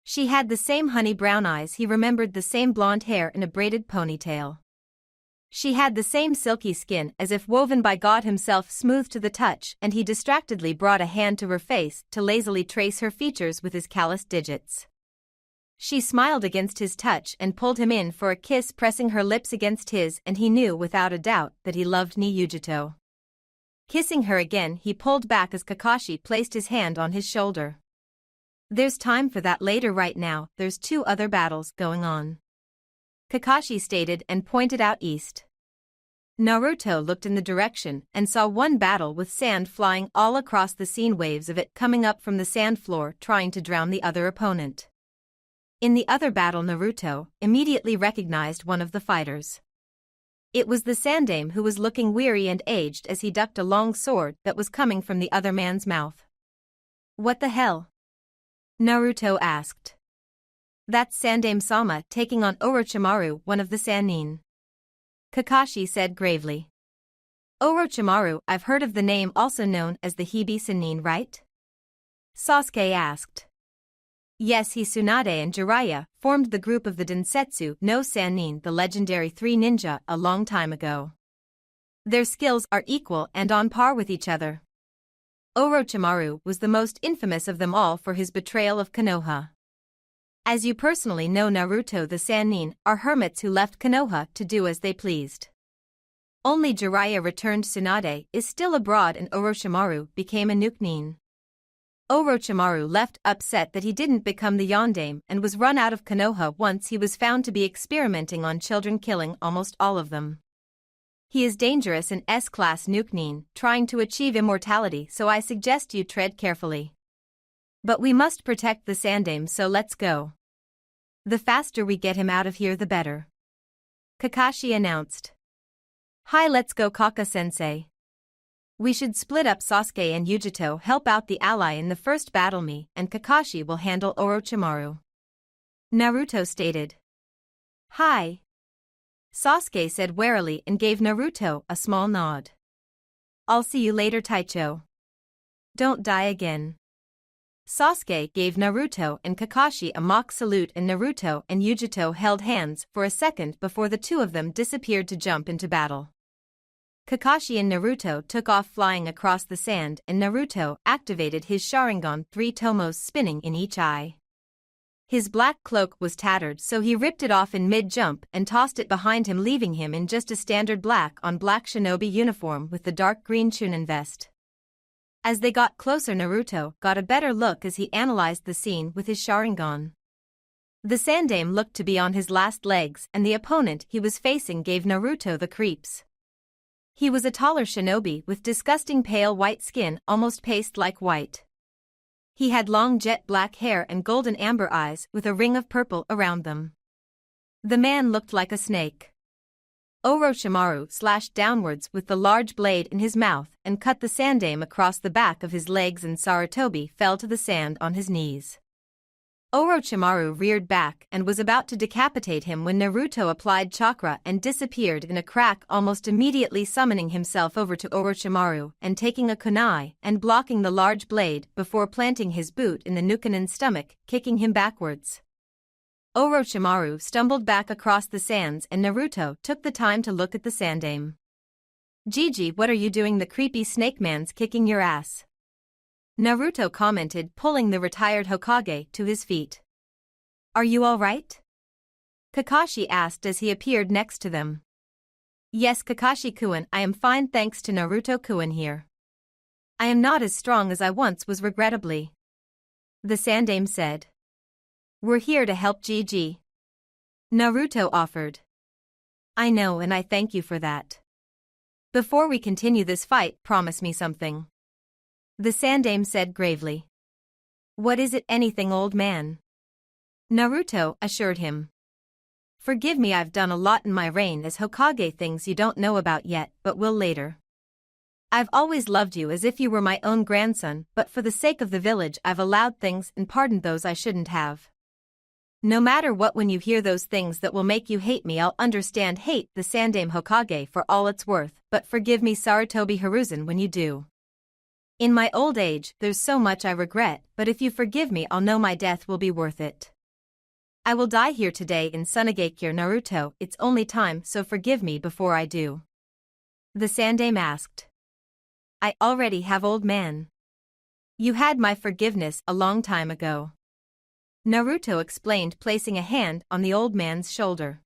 She had the same honey brown eyes he remembered, the same blonde hair in a braided ponytail. She had the same silky skin, as if woven by God himself, smooth to the touch, and he distractedly brought a hand to her face to lazily trace her features with his calloused digits. She smiled against his touch and pulled him in for a kiss, pressing her lips against his, and he knew without a doubt that he loved Yujito. Kissing her again, he pulled back as Kakashi placed his hand on his shoulder. "There's time for that later. Right now, there's 2 other battles going on," Kakashi stated and pointed out east. Naruto looked in the direction and saw one battle with sand flying all across the scene, waves of it coming up from the sand floor trying to drown the other opponent. In the other battle, Naruto immediately recognized one of the fighters. It was the Sandaime, who was looking weary and aged as he ducked a long sword that was coming from the other man's mouth. "What the hell?" Naruto asked. "That's Sandaime-sama taking on Orochimaru, one of the Sannin," Kakashi said gravely. "Orochimaru, I've heard of the name, also known as the Hibi Sannin, right?" Sasuke asked. "Yes, he, Tsunade and Jiraiya formed the group of the Densetsu no Sannin, the legendary three ninja, a long time ago. Their skills are equal and on par with each other. Orochimaru was the most infamous of them all for his betrayal of Konoha. As you personally know, Naruto, the Sannin are hermits who left Konoha to do as they pleased. Only Jiraiya returned. Tsunade is still abroad and Orochimaru became a Nukenin. Orochimaru left upset that he didn't become the Yondaime and was run out of Konoha once he was found to be experimenting on children, killing almost all of them. He is dangerous, an S-class Nukenin, trying to achieve immortality, so I suggest you tread carefully. But we must protect the Sandaime, so let's go. The faster we get him out of here the better," Kakashi announced. "Hi, let's go, Kaka-sensei. We should split up. Sasuke and Yujito help out the ally in the first battle, me and Kakashi will handle Orochimaru," Naruto stated. "Hi," Sasuke said warily and gave Naruto a small nod. "I'll see you later, Taicho. Don't die again." Sasuke gave Naruto and Kakashi a mock salute and Naruto and Yujito held hands for a second before the two of them disappeared to jump into battle. Kakashi and Naruto took off flying across the sand and Naruto activated his Sharingan, 3 tomos spinning in each eye. His black cloak was tattered, so he ripped it off in mid-jump and tossed it behind him, leaving him in just a standard black on black shinobi uniform with the dark green Chunin vest. As they got closer, Naruto got a better look as he analyzed the scene with his Sharingan. The Sandaime looked to be on his last legs and the opponent he was facing gave Naruto the creeps. He was a taller shinobi with disgusting pale white skin, almost paste-like white. He had long jet black hair and golden amber eyes with a ring of purple around them. The man looked like a snake. Orochimaru slashed downwards with the large blade in his mouth and cut the Sandaime across the back of his legs, and Sarutobi fell to the sand on his knees. Orochimaru reared back and was about to decapitate him when Naruto applied chakra and disappeared in a crack, almost immediately summoning himself over to Orochimaru and taking a kunai and blocking the large blade before planting his boot in the Nukenin's stomach, kicking him backwards. Orochimaru stumbled back across the sands and Naruto took the time to look at the Sandaime. "Gigi, what are you doing? The creepy snake man's kicking your ass," Naruto commented, pulling the retired Hokage to his feet. "Are you all right?" Kakashi asked as he appeared next to them. "Yes, Kakashi-kun, I am fine thanks to Naruto-kun here. I am not as strong as I once was, regrettably," the Sandaime said. "We're here to help, Gigi," Naruto offered. "I know, and I thank you for that. Before we continue this fight, promise me something," the Sandaime said gravely. "What is it? Anything, old man," Naruto assured him. "Forgive me, I've done a lot in my reign as Hokage, things you don't know about yet, but will later. I've always loved you as if you were my own grandson, but for the sake of the village I've allowed things and pardoned those I shouldn't have. No matter what, when you hear those things that will make you hate me, I'll understand. Hate the Sandaime Hokage for all it's worth, but forgive me, Sarutobi Hiruzen, when you do. In my old age, there's so much I regret, but if you forgive me, I'll know my death will be worth it. I will die here today in Sunagakure, Naruto, it's only time, so forgive me before I do," the Sandaime asked. "I already have, old man. You had my forgiveness a long time ago," Naruto explained, placing a hand on the old man's shoulder.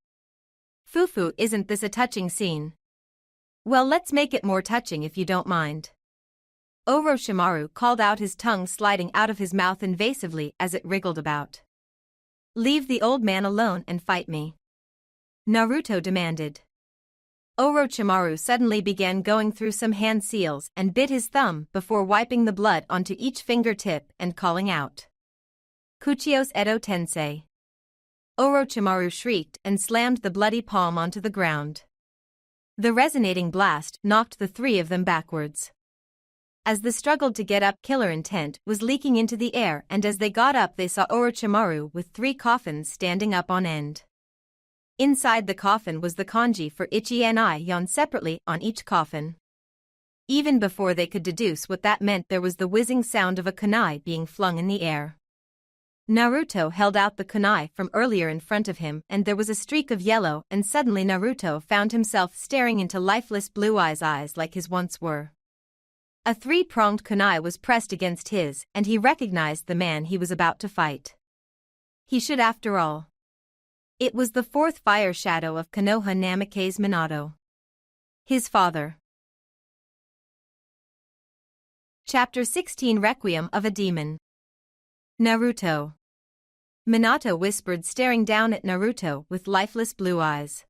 "Fufu, isn't this a touching scene? Well, let's make it more touching if you don't mind," Orochimaru called out, his tongue sliding out of his mouth invasively as it wriggled about. "Leave the old man alone and fight me," Naruto demanded. Orochimaru suddenly began going through some hand seals and bit his thumb before wiping the blood onto each fingertip and calling out, "Kuchios Edo Tensei." Orochimaru shrieked and slammed the bloody palm onto the ground. The resonating blast knocked the three of them backwards. As they struggled to get up, killer intent was leaking into the air, and as they got up they saw Orochimaru with 3 coffins standing up on end. Inside the coffin was the kanji for Ichi and Yon separately on each coffin. Even before they could deduce what that meant, there was the whizzing sound of a kunai being flung in the air. Naruto held out the kunai from earlier in front of him, and there was a streak of yellow, and suddenly Naruto found himself staring into lifeless blue eyes like his once were. A 3-pronged kunai was pressed against his, and he recognized the man he was about to fight. He should, after all. It was the 4th fire shadow of Konoha Namikaze Minato. His father. Chapter 16 Requiem of a Demon. Naruto. Minato whispered, staring down at Naruto with lifeless blue eyes.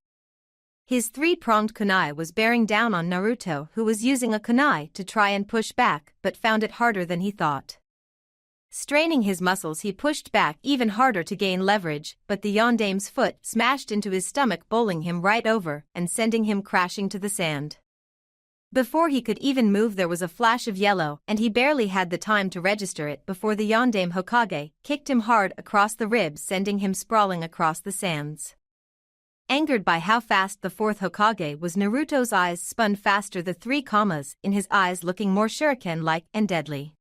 His 3-pronged kunai was bearing down on Naruto, who was using a kunai to try and push back but found it harder than he thought. Straining his muscles, he pushed back even harder to gain leverage, but the Yondame's foot smashed into his stomach, bowling him right over and sending him crashing to the sand. Before he could even move, there was a flash of yellow, and he barely had the time to register it before the Yondame Hokage kicked him hard across the ribs, sending him sprawling across the sands. Angered by how fast the 4th Hokage was, Naruto's eyes spun faster, the 3 commas in his eyes looking more shuriken-like and deadly.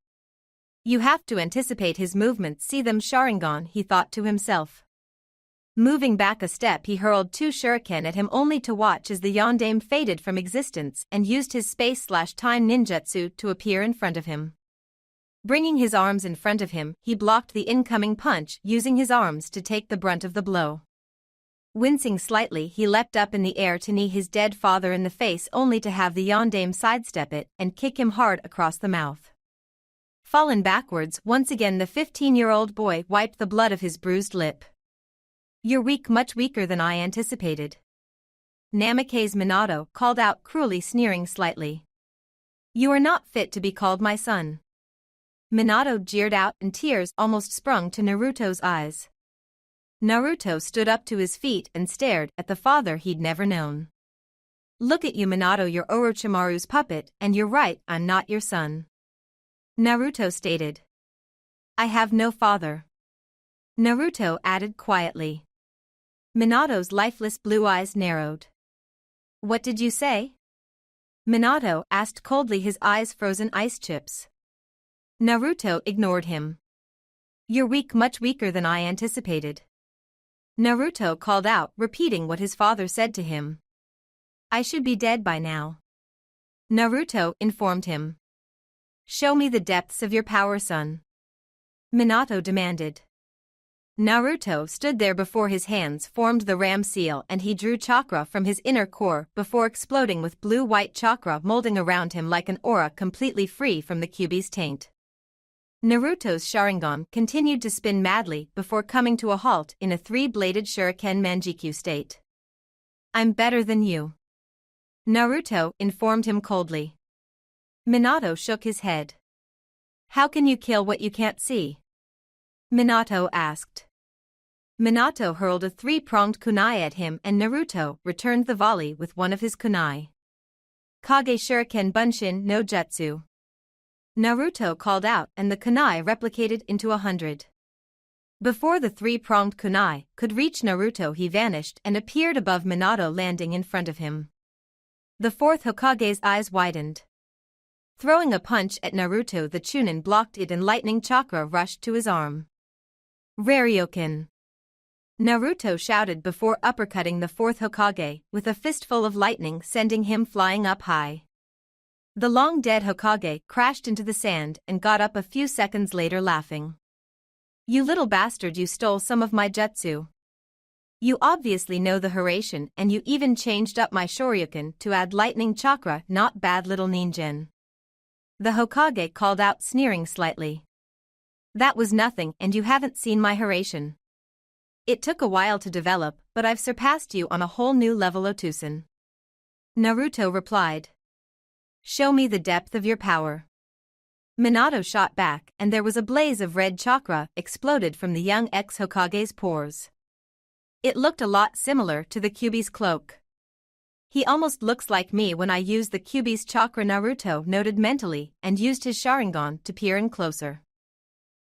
You have to anticipate his movements, see them Sharingan, he thought to himself. Moving back a step, he hurled 2 shuriken at him, only to watch as the Yondame faded from existence and used his space/time ninjutsu to appear in front of him. Bringing his arms in front of him, he blocked the incoming punch, using his arms to take the brunt of the blow. Wincing slightly, he leapt up in the air to knee his dead father in the face, only to have the Yondame sidestep it and kick him hard across the mouth. Fallen backwards, once again the 15-year-old boy wiped the blood of his bruised lip. You're weak, much weaker than I anticipated. Namikaze Minato called out cruelly, sneering slightly. You are not fit to be called my son. Minato jeered out, and tears almost sprung to Naruto's eyes. Naruto stood up to his feet and stared at the father he'd never known. Look at you, Minato, you're Orochimaru's puppet, and you're right, I'm not your son. Naruto stated. I have no father. Naruto added quietly. Minato's lifeless blue eyes narrowed. What did you say? Minato asked coldly, his eyes frozen ice chips. Naruto ignored him. You're weak, much weaker than I anticipated. Naruto called out, repeating what his father said to him. I should be dead by now. Naruto informed him. Show me the depths of your power, son. Minato demanded. Naruto stood there before his hands formed the ram seal, and he drew chakra from his inner core before exploding with blue-white chakra molding around him like an aura, completely free from the Kyuubi's taint. Naruto's Sharingan continued to spin madly before coming to a halt in a 3-bladed shuriken manjikyu state. I'm better than you. Naruto informed him coldly. Minato shook his head. How can you kill what you can't see? Minato asked. Minato hurled a 3-pronged kunai at him, and Naruto returned the volley with one of his kunai. Kage Shuriken Bunshin no Jutsu. Naruto called out, and the kunai replicated into 100. Before the 3-pronged kunai could reach Naruto, he vanished and appeared above Minato, landing in front of him. The 4th Hokage's eyes widened. Throwing a punch at Naruto, the Chunin blocked it and lightning chakra rushed to his arm. Raryoken! Naruto shouted before uppercutting the 4th Hokage with a fistful of lightning, sending him flying up high. The long-dead Hokage crashed into the sand and got up a few seconds later, laughing. You little bastard, you stole some of my jutsu. You obviously know the Hiraishin, and you even changed up my Shoryuken to add lightning chakra, not bad, little ninjin. The Hokage called out, sneering slightly. That was nothing, and you haven't seen my Hiraishin. It took a while to develop, but I've surpassed you on a whole new level, Otusan. Naruto replied. Show me the depth of your power. Minato shot back, and there was a blaze of red chakra exploded from the young ex-Hokage's pores. It looked a lot similar to the Kyuubi's cloak. He almost looks like me when I use the Kyuubi's chakra. Naruto noted mentally and used his Sharingan to peer in closer.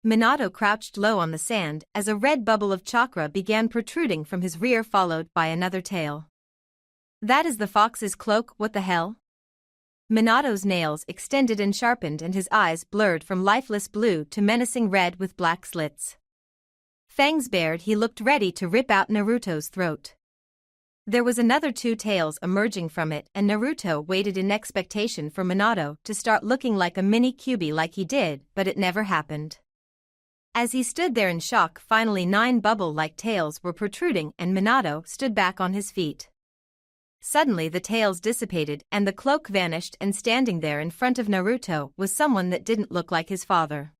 Minato crouched low on the sand as a red bubble of chakra began protruding from his rear, followed by another tail. That is the fox's cloak. What the hell? Minato's nails extended and sharpened and his eyes blurred from lifeless blue to menacing red with black slits. Fangs bared, he looked ready to rip out Naruto's throat. There was another 2 tails emerging from it, and Naruto waited in expectation for Minato to start looking like a mini Kyuubi like he did, but it never happened. As he stood there in shock, finally 9 bubble-like tails were protruding and Minato stood back on his feet. Suddenly the tails dissipated and the cloak vanished, and standing there in front of Naruto was someone that didn't look like his father.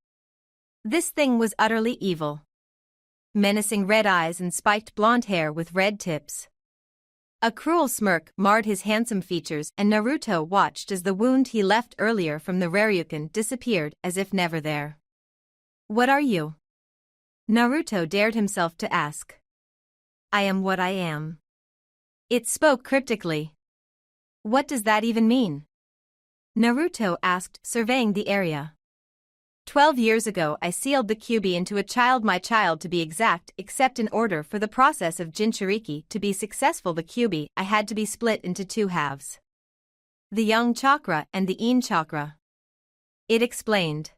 This thing was utterly evil. Menacing red eyes and spiked blonde hair with red tips. A cruel smirk marred his handsome features, and Naruto watched as the wound he left earlier from the Reryuken disappeared as if never there. What are you? Naruto dared himself to ask. I am what I am. It spoke cryptically. What does that even mean? Naruto asked, surveying the area. 12 years ago I sealed the Kyuubi into a child, my child to be exact, except in order for the process of Jinchuriki to be successful the Kyuubi I had to be split into 2 halves. The Yang chakra and the Yin chakra. It explained.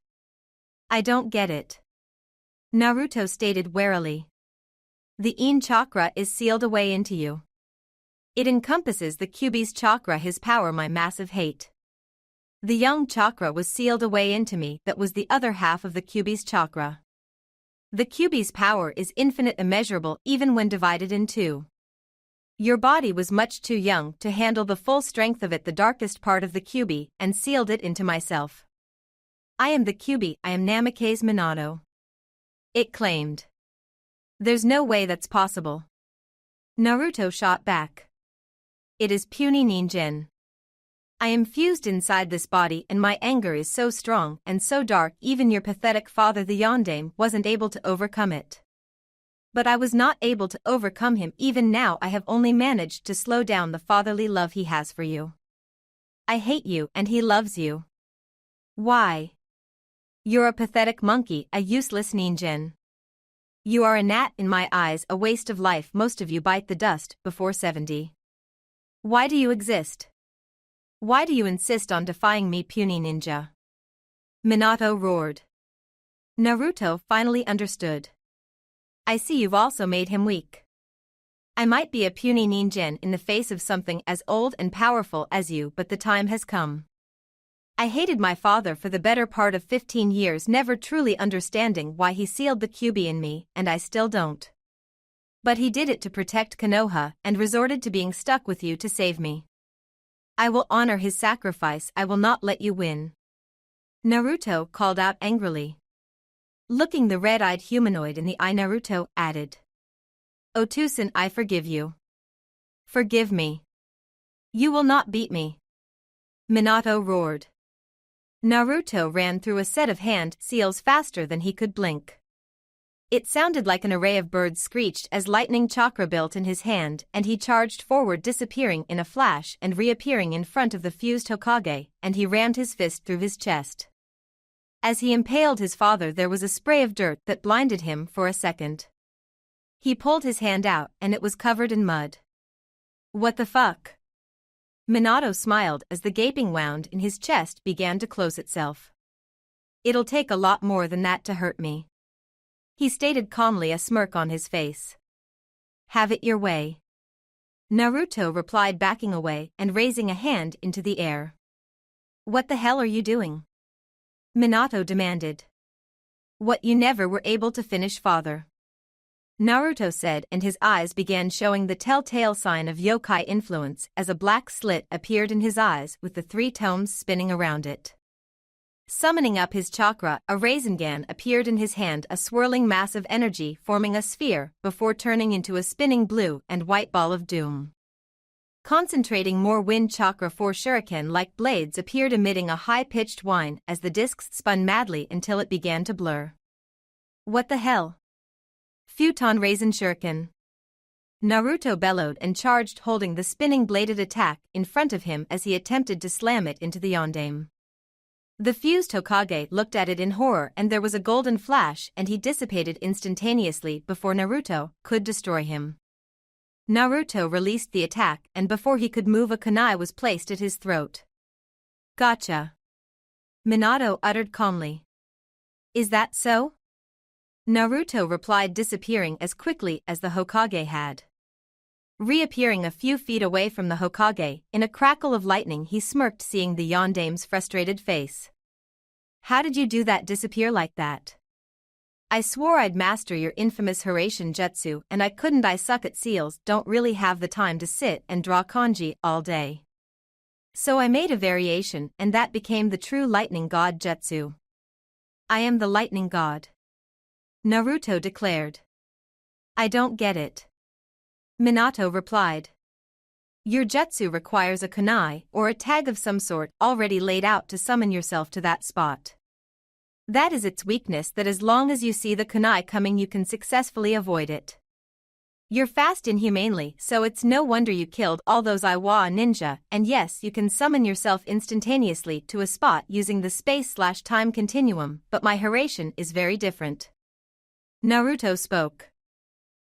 I don't get it. Naruto stated warily. The Yin chakra is sealed away into you. It encompasses the Kyuubi's chakra, his power, my massive hate. The Yang chakra was sealed away into me, that was the other half of the Kyuubi's chakra. The Kyuubi's power is infinite, immeasurable, even when divided in 2. Your body was much too young to handle the full strength of it, the darkest part of the Kyuubi, and sealed it into myself. I am the Kyuubi, I am Namake's Minato. It claimed. There's no way that's possible. Naruto shot back. It is puny Ningen. I am fused inside this body, and my anger is so strong and so dark even your pathetic father the Yondaime wasn't able to overcome it. But I was not able to overcome him. Even now I have only managed to slow down the fatherly love he has for you. I hate you and he loves you. Why? You're a pathetic monkey, a useless Ningen. You are a gnat in my eyes, a waste of life. Most of you bite the dust before 70. Why do you exist? Why do you insist on defying me, puny ninja? Minato roared. Naruto finally understood. I see you've also made him weak. I might be a puny Ningen in the face of something as old and powerful as you, but the time has come. I hated my father for the better part of 15 years, never truly understanding why he sealed the Kyuubi in me, and I still don't. But he did it to protect Konoha and resorted to being stuck with you to save me. I will honor his sacrifice. I will not let you win. Naruto called out angrily. Looking the red-eyed humanoid in the eye, Naruto added. Otusan, I forgive you. Forgive me. You will not beat me. Minato roared. Naruto ran through a set of hand seals faster than he could blink. It sounded like an array of birds screeched as lightning chakra built in his hand, and he charged forward, disappearing in a flash and reappearing in front of the fused Hokage, and he rammed his fist through his chest. As he impaled his father, there was a spray of dirt that blinded him for a second. He pulled his hand out and it was covered in mud. What the fuck? Minato smiled as the gaping wound in his chest began to close itself. It'll take a lot more than that to hurt me. He stated calmly, a smirk on his face. Have it your way. Naruto replied, backing away and raising a hand into the air. What the hell are you doing? Minato demanded. What you never were able to finish, father. Naruto said, and his eyes began showing the telltale sign of yokai influence as a black slit appeared in his eyes with the 3 tomes spinning around it. Summoning up his chakra, a Rasengan appeared in his hand, a swirling mass of energy forming a sphere before turning into a spinning blue and white ball of doom. Concentrating more wind chakra, 4 shuriken-like blades appeared emitting a high-pitched whine as the discs spun madly until it began to blur. What the hell? Futon Rasen Shuriken. Naruto bellowed and charged, holding the spinning bladed attack in front of him as he attempted to slam it into the yondaime. The fused Hokage looked at it in horror, and there was a golden flash, and he dissipated instantaneously before Naruto could destroy him. Naruto released the attack, and before he could move, a kunai was placed at his throat. "Gotcha," Minato uttered calmly. "Is that so?" Naruto replied, disappearing as quickly as the Hokage had. Reappearing a few feet away from the Hokage, in a crackle of lightning he smirked, seeing the yondaime's frustrated face. "How did you do that, disappear like that? I swore I'd master your infamous Hiraishin jutsu, and I couldn't. I suck at seals, don't really have the time to sit and draw kanji all day. So I made a variation, and that became the true lightning god jutsu. I am the lightning god," Naruto declared. "I don't get it," Minato replied. "Your jutsu requires a kunai, or a tag of some sort, already laid out to summon yourself to that spot. That is its weakness, that as long as you see the kunai coming you can successfully avoid it. You're fast inhumanely, so it's no wonder you killed all those Iwa ninja, and yes, you can summon yourself instantaneously to a spot using the space/time continuum, but my Hiraishin is very different." Naruto spoke.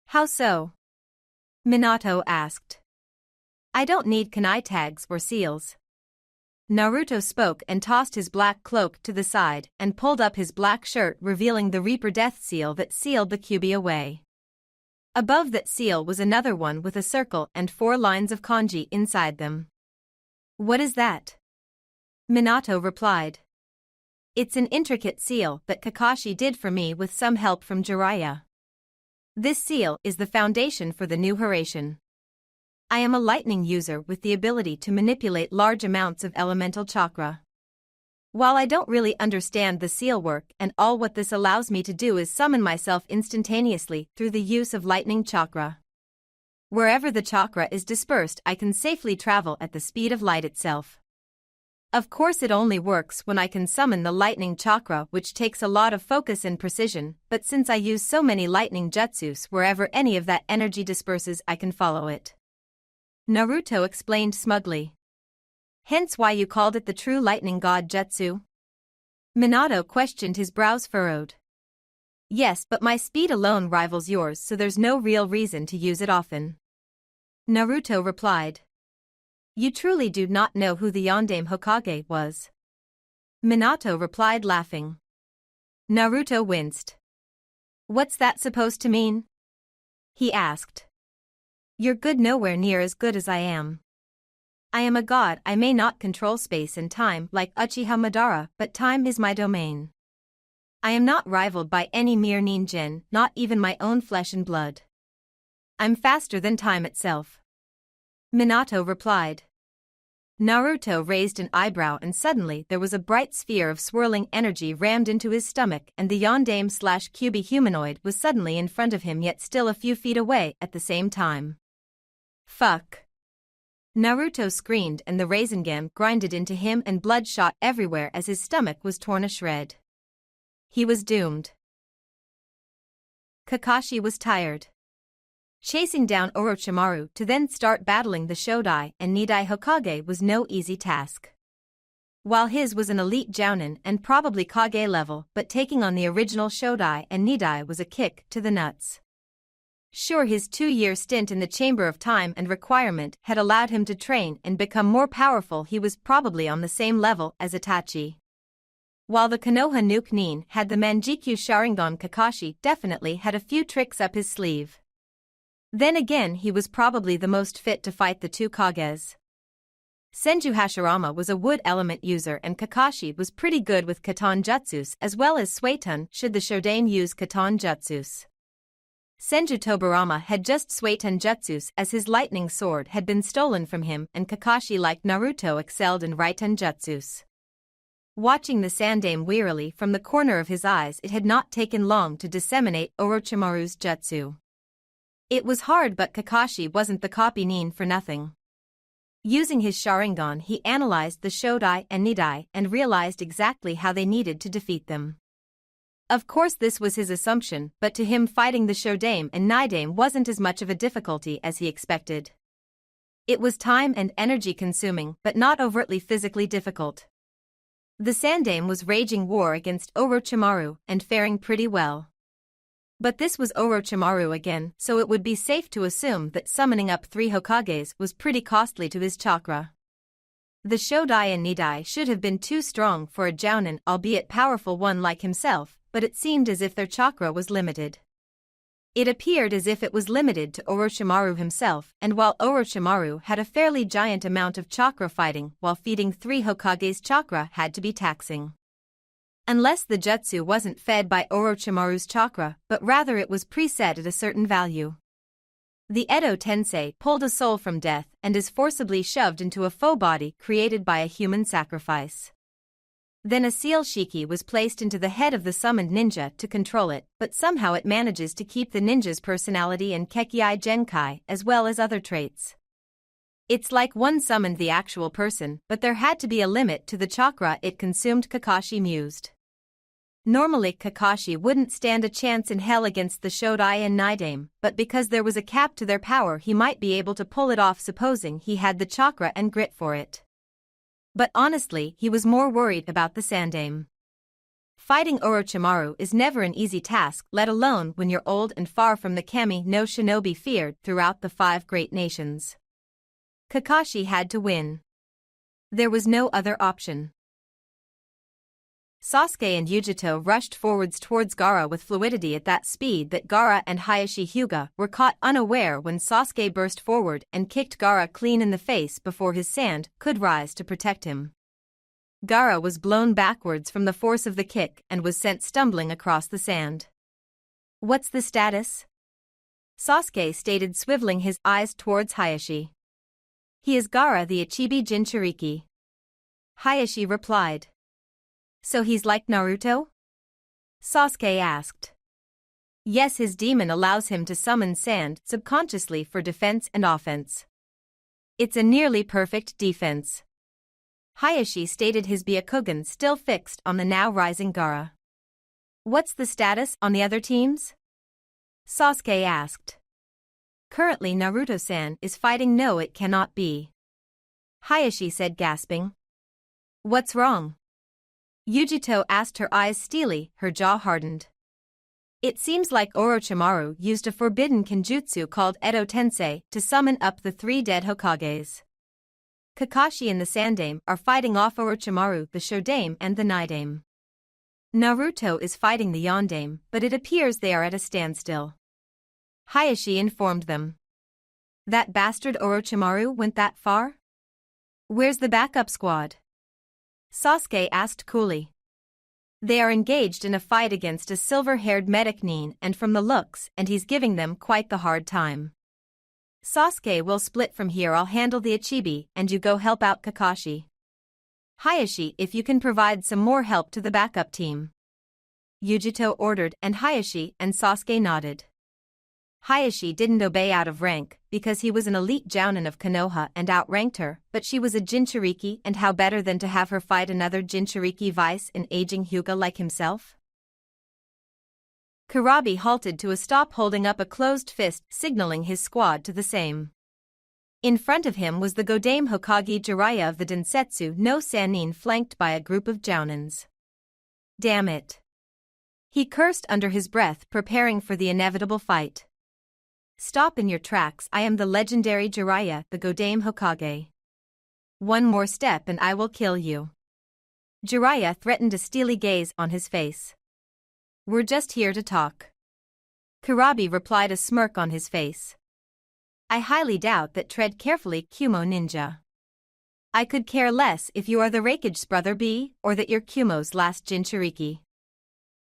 "How so?" Minato asked. "I don't need kunai tags or seals." Naruto spoke and tossed his black cloak to the side and pulled up his black shirt, revealing the Reaper Death seal that sealed the kyuubi away. Above that seal was another one with a circle and 4 lines of kanji inside them. "What is that?" Minato replied. "It's an intricate seal that Kakashi did for me with some help from Jiraiya. This seal is the foundation for the new Hiraishin. I am a lightning user with the ability to manipulate large amounts of elemental chakra. While I don't really understand the seal work, and all what this allows me to do is summon myself instantaneously through the use of lightning chakra. Wherever the chakra is dispersed, I can safely travel at the speed of light itself. Of course, it only works when I can summon the lightning chakra, which takes a lot of focus and precision, but since I use so many lightning jutsus, wherever any of that energy disperses I can follow it," Naruto explained smugly. "Hence why you called it the true lightning god jutsu?" Minato questioned, his brows furrowed. "Yes, but my speed alone rivals yours, so there's no real reason to use it often," Naruto replied. "You truly do not know who the Yondaime Hokage was?" Minato replied, laughing. Naruto winced. "What's that supposed to mean?" he asked. "You're good, nowhere near as good as I am. I am a god. I may not control space and time like Uchiha Madara, but time is my domain. I am not rivaled by any mere ninjin, not even my own flesh and blood. I'm faster than time itself," Minato replied. Naruto raised an eyebrow, and suddenly there was a bright sphere of swirling energy rammed into his stomach, and the yondaime/kyuubi humanoid was suddenly in front of him, yet still a few feet away at the same time. "Fuck!" Naruto screamed, and the Rasengan grinded into him and blood shot everywhere as his stomach was torn a shred. He was doomed. Kakashi was tired. Chasing down Orochimaru to then start battling the Shodai and Nidai Hokage was no easy task. While his was an elite jounin and probably Kage level, but taking on the original Shodai and Nidai was a kick to the nuts. Sure, his 2-year stint in the Chamber of Time and Requirement had allowed him to train and become more powerful. He was probably on the same level as Itachi. While the Konoha Nuke Nin had the Manjikyu Sharingan, Kakashi definitely had a few tricks up his sleeve. Then again, he was probably the most fit to fight the 2 Kages. Senju Hashirama was a wood element user, and Kakashi was pretty good with Katan Jutsus as well as Suiton should the Shodain use Katan Jutsus. Senju Tobirama had just Suiton Jutsus as his lightning sword had been stolen from him, and Kakashi, like Naruto, excelled in Raiten Jutsus. Watching the Sandaime wearily from the corner of his eyes, it had not taken long to disseminate Orochimaru's jutsu. It was hard, but Kakashi wasn't the copy Nin for nothing. Using his Sharingan, he analyzed the Shodai and Nidai and realized exactly how they needed to defeat them. Of course this was his assumption, but to him fighting the Shodame and Nidame wasn't as much of a difficulty as he expected. It was time and energy consuming but not overtly physically difficult. The Sandame was waging war against Orochimaru and faring pretty well. But this was Orochimaru again, so it would be safe to assume that summoning up 3 Hokages was pretty costly to his chakra. The Shodai and Nidai should have been too strong for a Jounin, albeit powerful one like himself, but it seemed as if their chakra was limited. It appeared as if it was limited to Orochimaru himself, and while Orochimaru had a fairly giant amount of chakra, fighting while feeding 3 Hokage's chakra had to be taxing. Unless the jutsu wasn't fed by Orochimaru's chakra, but rather it was preset at a certain value. The Edo Tensei pulled a soul from death and is forcibly shoved into a faux body created by a human sacrifice. Then a seal shiki was placed into the head of the summoned ninja to control it, but somehow it manages to keep the ninja's personality and Kekkei Genkai as well as other traits. It's like one summoned the actual person, but there had to be a limit to the chakra it consumed, Kakashi mused. Normally Kakashi wouldn't stand a chance in hell against the Shodai and Nidame, but because there was a cap to their power he might be able to pull it off supposing he had the chakra and grit for it. But honestly he was more worried about the Sandame. Fighting Orochimaru is never an easy task, let alone when you're old and far from the Kami no shinobi feared throughout the 5 great nations. Kakashi had to win. There was no other option. Sasuke and Yujito rushed forwards towards Gaara with fluidity at that speed that Gaara and Hayashi Hyuga were caught unaware when Sasuke burst forward and kicked Gaara clean in the face before his sand could rise to protect him. Gaara was blown backwards from the force of the kick and was sent stumbling across the sand. "What's the status?" Sasuke stated, swiveling his eyes towards Hayashi. "He is Gaara the Ichibi Jinchuriki." Hayashi replied. "So he's like Naruto?" Sasuke asked. "Yes, his demon allows him to summon sand subconsciously for defense and offense. It's a nearly perfect defense." Hayashi stated, his Byakugan still fixed on the now rising Gaara. "What's the status on the other teams?" Sasuke asked. "Currently Naruto-san is fighting." "No, it cannot be," Hayashi said, gasping. "What's wrong?" Yujito asked, her eyes steely, her jaw hardened. "It seems like Orochimaru used a forbidden kenjutsu called Edo Tensei to summon up the 3 dead Hokages. Kakashi and the Sandame are fighting off Orochimaru, the Shodame and the Nidame. Naruto is fighting the Yondame, but it appears they are at a standstill," Hayashi informed them. "That bastard Orochimaru went that far? Where's the backup squad?" Sasuke asked coolly. "They are engaged in a fight against a silver-haired medic Nin, and from the looks, and he's giving them quite the hard time. Sasuke will split from here. I'll handle the Ichibi, and you go help out Kakashi. Hayashi, if you can provide some more help to the backup team," Yujito ordered, and Hayashi and Sasuke nodded. Hayashi didn't obey out of rank, because he was an elite Jounin of Konoha and outranked her, but she was a Jinchuriki, and how better than to have her fight another Jinchuriki vice, an aging Hyuga like himself? Kurabi halted to a stop, holding up a closed fist, signaling his squad to the same. In front of him was the Godame Hokage Jiraiya of the Densetsu no Sannin, flanked by a group of Jounins. "Damn it!" he cursed under his breath, preparing for the inevitable fight. "Stop in your tracks. I am the legendary Jiraiya, the Godame Hokage. One more step and I will kill you." Jiraiya threatened, a steely gaze on his face. "We're just here to talk," Kurabi replied, a smirk on his face. "I highly doubt that. Tread carefully, Kumo ninja. I could care less if you are the Raikage's brother B, or that you're Kumo's last Jinchuriki,"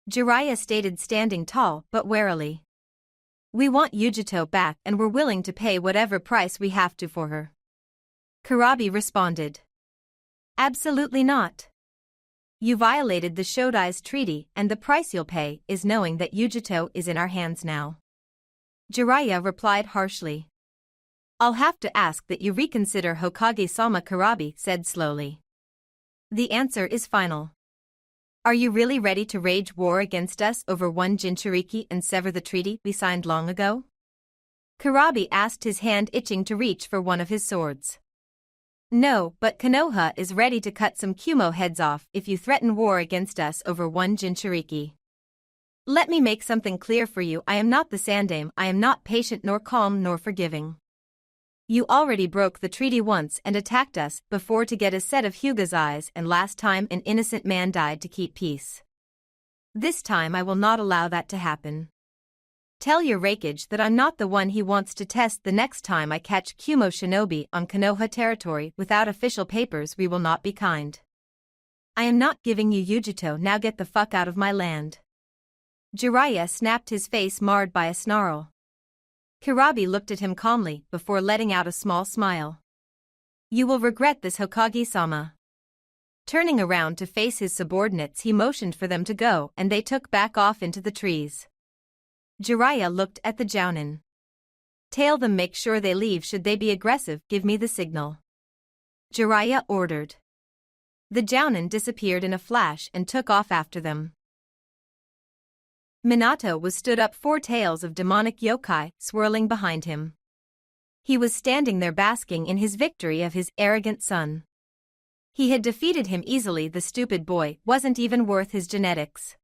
Jiraiya stated, standing tall but warily. "We want Yujito back and we're willing to pay whatever price we have to for her," Kurabi responded. "Absolutely not. You violated the Shodai's treaty, and the price you'll pay is knowing that Yujito is in our hands now," Jiraiya replied harshly. "I'll have to ask that you reconsider, Hokage-sama," Kurabi said slowly. "The answer is final. Are you really ready to wage war against us over one Jinchuriki and sever the treaty we signed long ago? Kurabi asked, his hand itching to reach for one of his swords. No, but Konoha is ready to cut some Kumo heads off if you threaten war against us over one Jinchuriki. Let me make something clear for you. I am not the Sandaime. I am not patient nor calm nor forgiving. You already broke the treaty once and attacked us before to get a set of Hyuga's eyes, and last time an innocent man died to keep peace. This time I will not allow that to happen. Tell your Raikage that I'm not the one he wants to test. The next time I catch Kumo shinobi on Konoha territory without official papers, we will not be kind. I am not giving you Yujito. Now get the fuck out of my land. Jiraiya snapped, his face marred by a snarl. Kurabi looked at him calmly before letting out a small smile. You will regret this, Hokage-sama. Turning around to face his subordinates, he motioned for them to go and they took back off into the trees. Jiraiya looked at the Jounin. Tail them, make sure they leave. Should they be aggressive, give me the signal. Jiraiya ordered. The Jounin disappeared in a flash and took off after them. Minato was stood up, 4 tails of demonic yokai swirling behind him. He was standing there basking in his victory of his arrogant son. He had defeated him easily. The stupid boy wasn't even worth his genetics.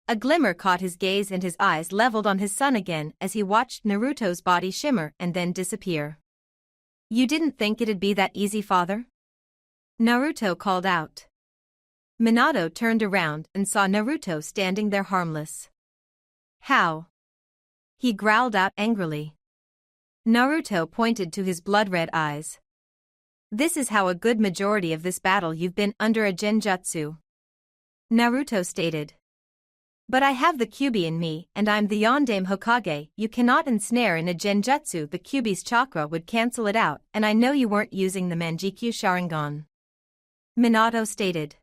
A glimmer caught his gaze and his eyes leveled on his son again as he watched Naruto's body shimmer and then disappear. You didn't think it'd be that easy, father? Naruto called out. Minato turned around and saw Naruto standing there harmless. How? He growled out angrily. Naruto pointed to his blood-red eyes. This is how a good majority of this battle you've been under a genjutsu. Naruto stated. But I have the Kyuubi in me and I'm the Yondaime Hokage. You cannot ensnare in a genjutsu. The Kyuubi's chakra would cancel it out, and I know you weren't using the Manjikyu Sharingan. Minato stated.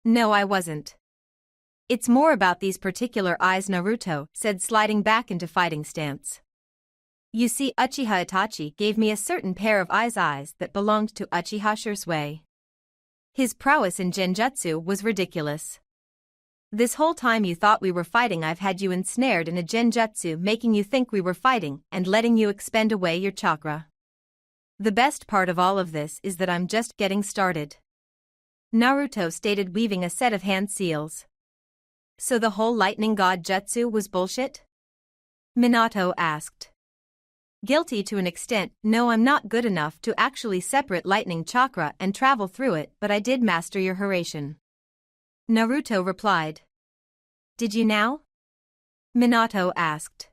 No, I wasn't. It's more about these particular eyes, Naruto said, sliding back into fighting stance. You see, Uchiha Itachi gave me a certain pair of eyes that belonged to Uchiha Shursui. His prowess in genjutsu was ridiculous. This whole time you thought we were fighting, I've had you ensnared in a genjutsu, making you think we were fighting and letting you expend away your chakra. The best part of all of this is that I'm just getting started. Naruto stated, weaving a set of hand seals. So the whole lightning god jutsu was bullshit? Minato asked. Guilty to an extent. No, I'm not good enough to actually separate lightning chakra and travel through it, but I did master your Hiraishin. Naruto replied. Did you now? Minato asked.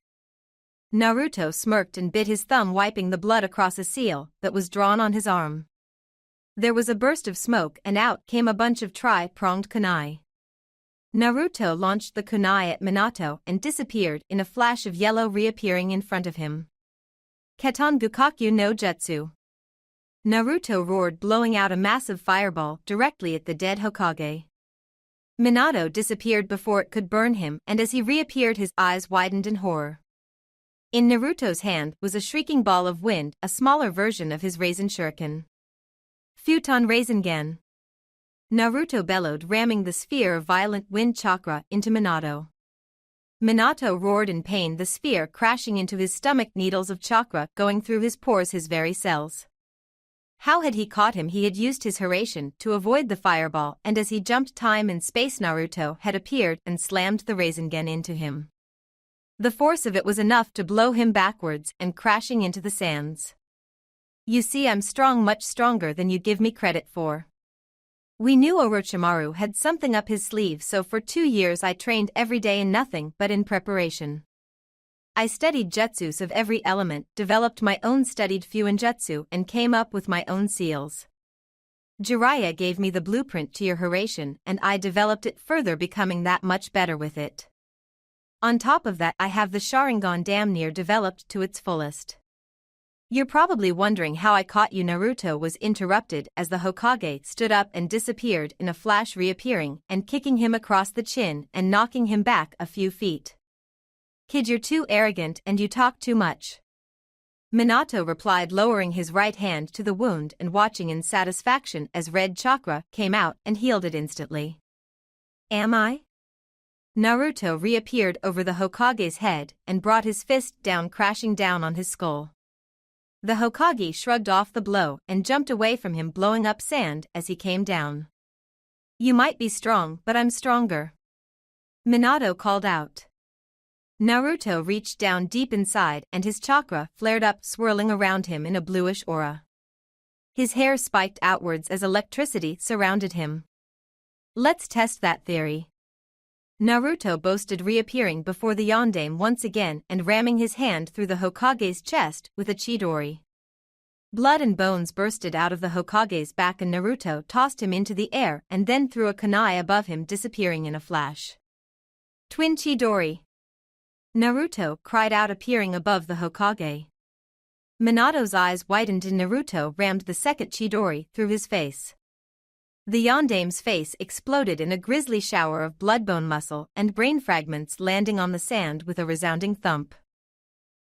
Naruto smirked and bit his thumb, wiping the blood across a seal that was drawn on his arm. There was a burst of smoke and out came a bunch of tri-pronged kunai. Naruto launched the kunai at Minato and disappeared in a flash of yellow, reappearing in front of him. Keton Gukakyu no Jutsu. Naruto roared, blowing out a massive fireball directly at the dead Hokage. Minato disappeared before it could burn him, and as he reappeared his eyes widened in horror. In Naruto's hand was a shrieking ball of wind, a smaller version of his Rasen Shuriken. Futon Rasengan. Naruto bellowed, ramming the sphere of violent wind chakra into Minato. Minato roared in pain, the sphere crashing into his stomach, needles of chakra going through his pores, his very cells. How had he caught him? He had used his Hiraishin to avoid the fireball, and as he jumped time and space, Naruto had appeared and slammed the Rasengan into him. The force of it was enough to blow him backwards and crashing into the sands. You see, I'm strong, much stronger than you give me credit for. We knew Orochimaru had something up his sleeve, so for 2 years I trained every day in nothing but in preparation. I studied jutsus of every element, developed my own studied Fuinjutsu, and came up with my own seals. Jiraiya gave me the blueprint to your Hiraishin, and I developed it further, becoming that much better with it. On top of that, I have the Sharingan damn near developed to its fullest. You're probably wondering how I caught you. Naruto was interrupted as the Hokage stood up and disappeared in a flash, reappearing and kicking him across the chin and knocking him back a few feet. Kid, you're too arrogant and you talk too much. Minato replied, lowering his right hand to the wound and watching in satisfaction as red chakra came out and healed it instantly. Am I? Naruto reappeared over the Hokage's head and brought his fist down, crashing down on his skull. The Hokage shrugged off the blow and jumped away from him, blowing up sand as he came down. You might be strong, but I'm stronger, Minato called out. Naruto reached down deep inside and his chakra flared up, swirling around him in a bluish aura. His hair spiked outwards as electricity surrounded him. Let's test that theory, Naruto boasted, reappearing before the Yondaime once again and ramming his hand through the Hokage's chest with a Chidori. Blood and bones bursted out of the Hokage's back and Naruto tossed him into the air and then threw a kunai above him, disappearing in a flash. Twin Chidori! Naruto cried out, appearing above the Hokage. Minato's eyes widened and Naruto rammed the second Chidori through his face. The Yondaime's face exploded in a grisly shower of blood, bone, muscle, and brain fragments, landing on the sand with a resounding thump.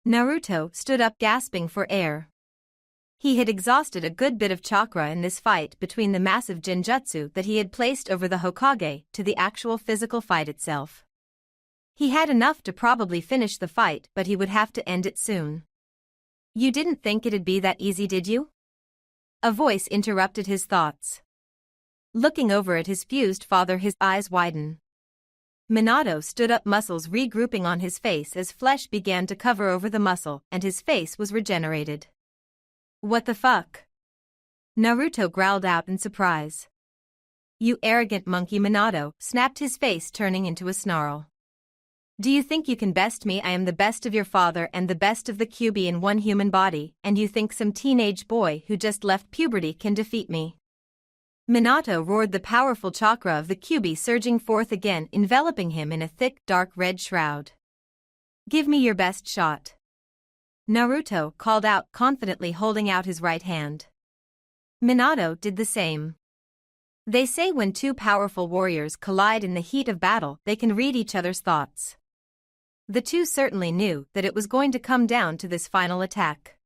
Naruto stood up, gasping for air. He had exhausted a good bit of chakra in this fight, between the massive genjutsu that he had placed over the Hokage to the actual physical fight itself. He had enough to probably finish the fight, but he would have to end it soon. You didn't think it'd be that easy, did you? A voice interrupted his thoughts. Looking over at his fused father, his eyes widen. Minato stood up, muscles regrouping on his face as flesh began to cover over the muscle and his face was regenerated. What the fuck? Naruto growled out in surprise. You arrogant monkey, Minato snapped, his face turning into a snarl. Do you think you can best me? I am the best of your father and the best of the Kyuubi in one human body, and you think some teenage boy who just left puberty can defeat me? Minato roared, the powerful chakra of the Kyuubi surging forth again, enveloping him in a thick, dark red shroud. Give me your best shot, Naruto called out confidently, holding out his right hand. Minato did the same. They say when two powerful warriors collide in the heat of battle, they can read each other's thoughts. The two certainly knew that it was going to come down to this final attack.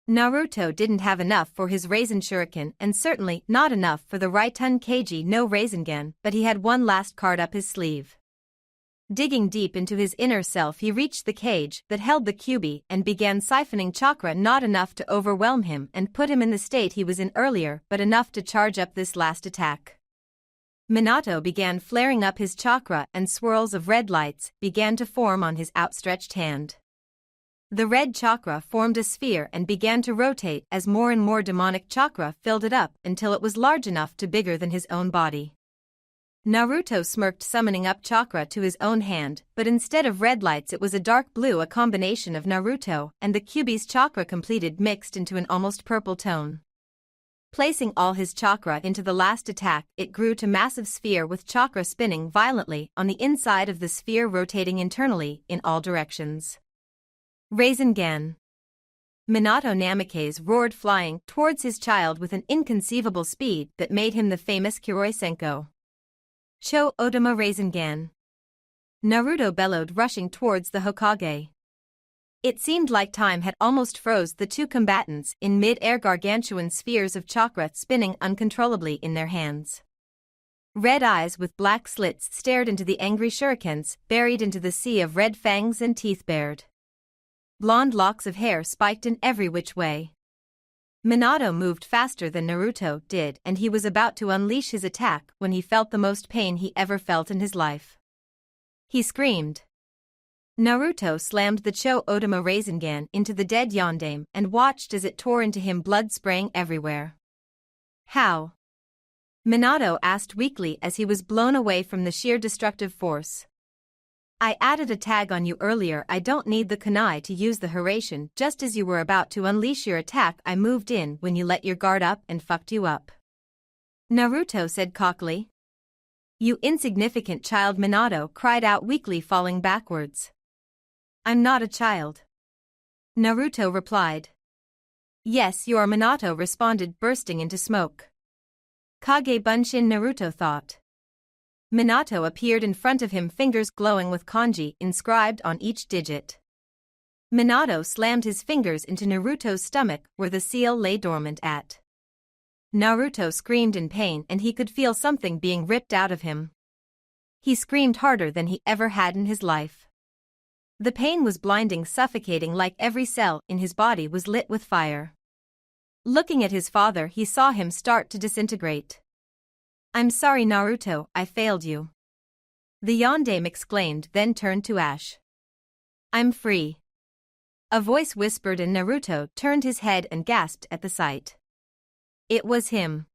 Naruto didn't have enough for his Raisen Shuriken and certainly not enough for the Raiten Keiji no Rasengan, but he had one last card up his sleeve. Digging deep into his inner self, he reached the cage that held the Kyuubi and began siphoning chakra, not enough to overwhelm him and put him in the state he was in earlier, but enough to charge up this last attack. Minato began flaring up his chakra and swirls of red lights began to form on his outstretched hand. The red chakra formed a sphere and began to rotate as more and more demonic chakra filled it up until it was large enough to bigger than his own body. Naruto smirked, summoning up chakra to his own hand, but instead of red lights it was a dark blue, a combination of Naruto and the Kyuubi's chakra completed, mixed into an almost purple tone. Placing all his chakra into the last attack, it grew to massive sphere with chakra spinning violently on the inside of the sphere, rotating internally in all directions. Rasengan! Minato Namikaze roared, flying towards his child with an inconceivable speed that made him the famous Kiroi Senko. Cho Odama Rasengan! Naruto bellowed, rushing towards the Hokage. It seemed like time had almost froze the two combatants in mid-air, gargantuan spheres of chakra spinning uncontrollably in their hands. Red eyes with black slits stared into the angry shurikens buried into the sea of red fangs and teeth bared. Blonde locks of hair spiked in every which way. Minato moved faster than Naruto did, and he was about to unleash his attack when he felt the most pain he ever felt in his life. He screamed. Naruto slammed the Cho Odama Rasengan into the dead Yondaime and watched as it tore into him, blood spraying everywhere. How? Minato asked weakly as he was blown away from the sheer destructive force. I added a tag on you earlier. I don't need the kunai to use the Hiraishin. Just as you were about to unleash your attack, I moved in when you let your guard up and fucked you up, Naruto said cockily. You insignificant child, Minato cried out weakly, falling backwards. I'm not a child, Naruto replied. Yes, you are, Minato responded, bursting into smoke. Kage Bunshin, Naruto thought. Minato appeared in front of him, fingers glowing with kanji inscribed on each digit. Minato slammed his fingers into Naruto's stomach where the seal lay dormant at. Naruto screamed in pain and he could feel something being ripped out of him. He screamed harder than he ever had in his life. The pain was blinding, suffocating, like every cell in his body was lit with fire. Looking at his father, he saw him start to disintegrate. "I'm sorry, Naruto, I failed you," the yondaime exclaimed, then turned to Ash. "I'm free," a voice whispered, and Naruto turned his head and gasped at the sight. It was him.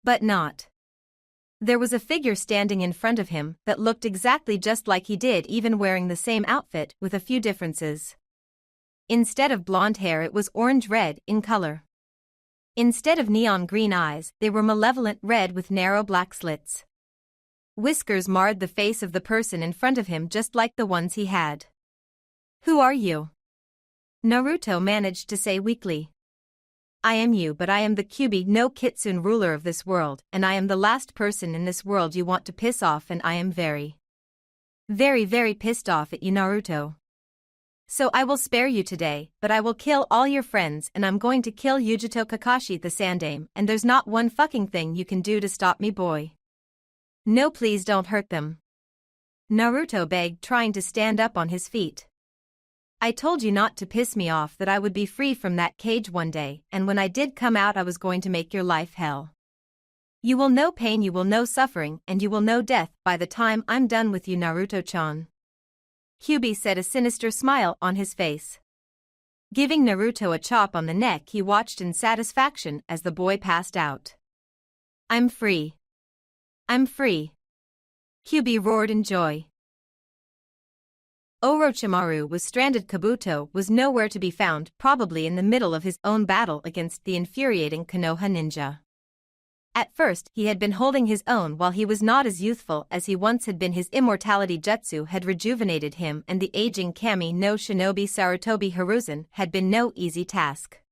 But not. There was a figure standing in front of him that looked exactly just like he did, even wearing the same outfit with a few differences. Instead of blonde hair, it was orange-red in color. Instead of neon green eyes, they were malevolent red with narrow black slits. Whiskers marred the face of the person in front of him just like the ones he had. "Who are you?" Naruto managed to say weakly. "I am you, but I am the Kyuubi no Kitsune, ruler of this world, and I am the last person in this world you want to piss off, and I am very, very pissed off at you, Naruto. So I will spare you today, but I will kill all your friends, and I'm going to kill Yujito Kakashi the Sandaime, and there's not one fucking thing you can do to stop me, boy. No, please don't hurt them," Naruto begged, trying to stand up on his feet. "I told you not to piss me off, that I would be free from that cage one day, and when I did come out I was going to make your life hell. You will know pain, you will know suffering, and you will know death by the time I'm done with you, Naruto-chan." Kyuubi said, a sinister smile on his face. Giving Naruto a chop on the neck, he watched in satisfaction as the boy passed out. "I'm free. I'm free," Kyuubi roared in joy. Orochimaru was stranded. Kabuto was nowhere to be found, probably in the middle of his own battle against the infuriating Konoha ninja. At first, he had been holding his own while he was not as youthful as he once had been. His immortality jutsu had rejuvenated him, and the aging Kami no Shinobi Sarutobi Hiruzen had been no easy task.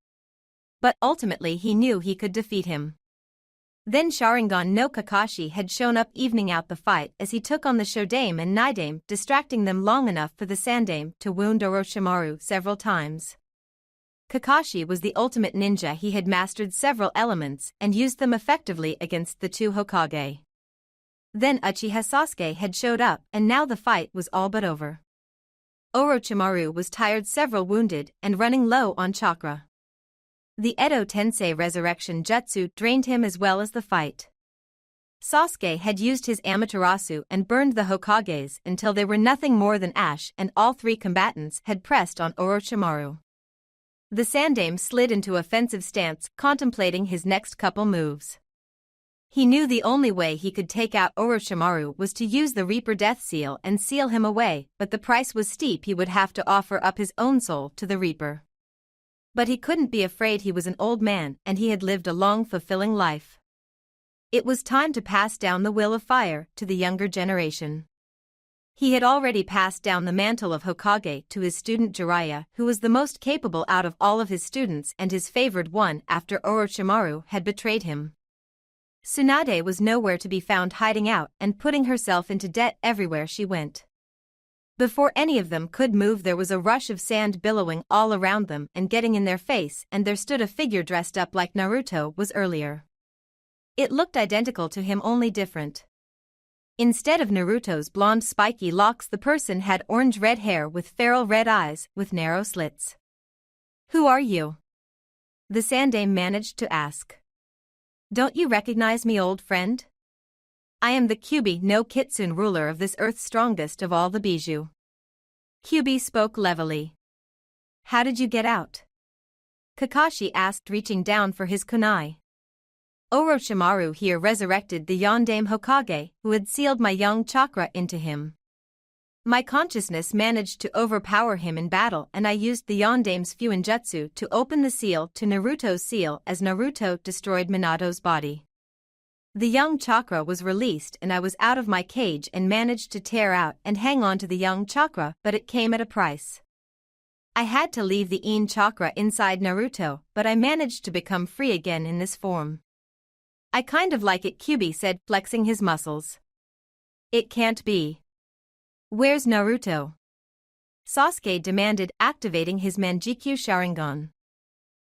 But ultimately he knew he could defeat him. Then Sharingan no Kakashi had shown up, evening out the fight as he took on the Shodaime and Nidaime, distracting them long enough for the Sandaime to wound Orochimaru several times. Kakashi was the ultimate ninja. He had mastered several elements and used them effectively against the two Hokage. Then Uchiha Sasuke had showed up, and now the fight was all but over. Orochimaru was tired, several wounded, and running low on chakra. The Edo Tensei Resurrection Jutsu drained him as well as the fight. Sasuke had used his Amaterasu and burned the Hokages until they were nothing more than ash, and all three combatants had pressed on Orochimaru. The Sandaime slid into offensive stance, contemplating his next couple moves. He knew the only way he could take out Orochimaru was to use the Reaper Death Seal and seal him away, but the price was steep. He would have to offer up his own soul to the Reaper. But he couldn't be afraid. He was an old man, and he had lived a long, fulfilling life. It was time to pass down the will of fire to the younger generation. He had already passed down the mantle of Hokage to his student Jiraiya, who was the most capable out of all of his students and his favored one after Orochimaru had betrayed him. Tsunade was nowhere to be found, hiding out and putting herself into debt everywhere she went. Before any of them could move, there was a rush of sand billowing all around them and getting in their face, and there stood a figure dressed up like Naruto was earlier. It looked identical to him, only different. Instead of Naruto's blonde spiky locks, the person had orange-red hair with feral red eyes with narrow slits. "Who are you?" the Sandaime managed to ask. "Don't you recognize me, old friend? I am the Kyuubi no Kitsune, ruler of this earth's strongest of all the Bijou." Kyuubi spoke levelly. "How did you get out?" Kakashi asked, reaching down for his kunai. "Orochimaru here resurrected the Yondaime Hokage, who had sealed my young chakra into him. My consciousness managed to overpower him in battle, and I used the Yondaime's Fuinjutsu to open the seal to Naruto's seal as Naruto destroyed Minato's body. The young chakra was released, and I was out of my cage and managed to tear out and hang on to the young chakra, but it came at a price. I had to leave the Yin chakra inside Naruto, but I managed to become free again in this form. I kind of like it," Kyuubi said, flexing his muscles. "It can't be. Where's Naruto?" Sasuke demanded, activating his Manjikyu Sharingan.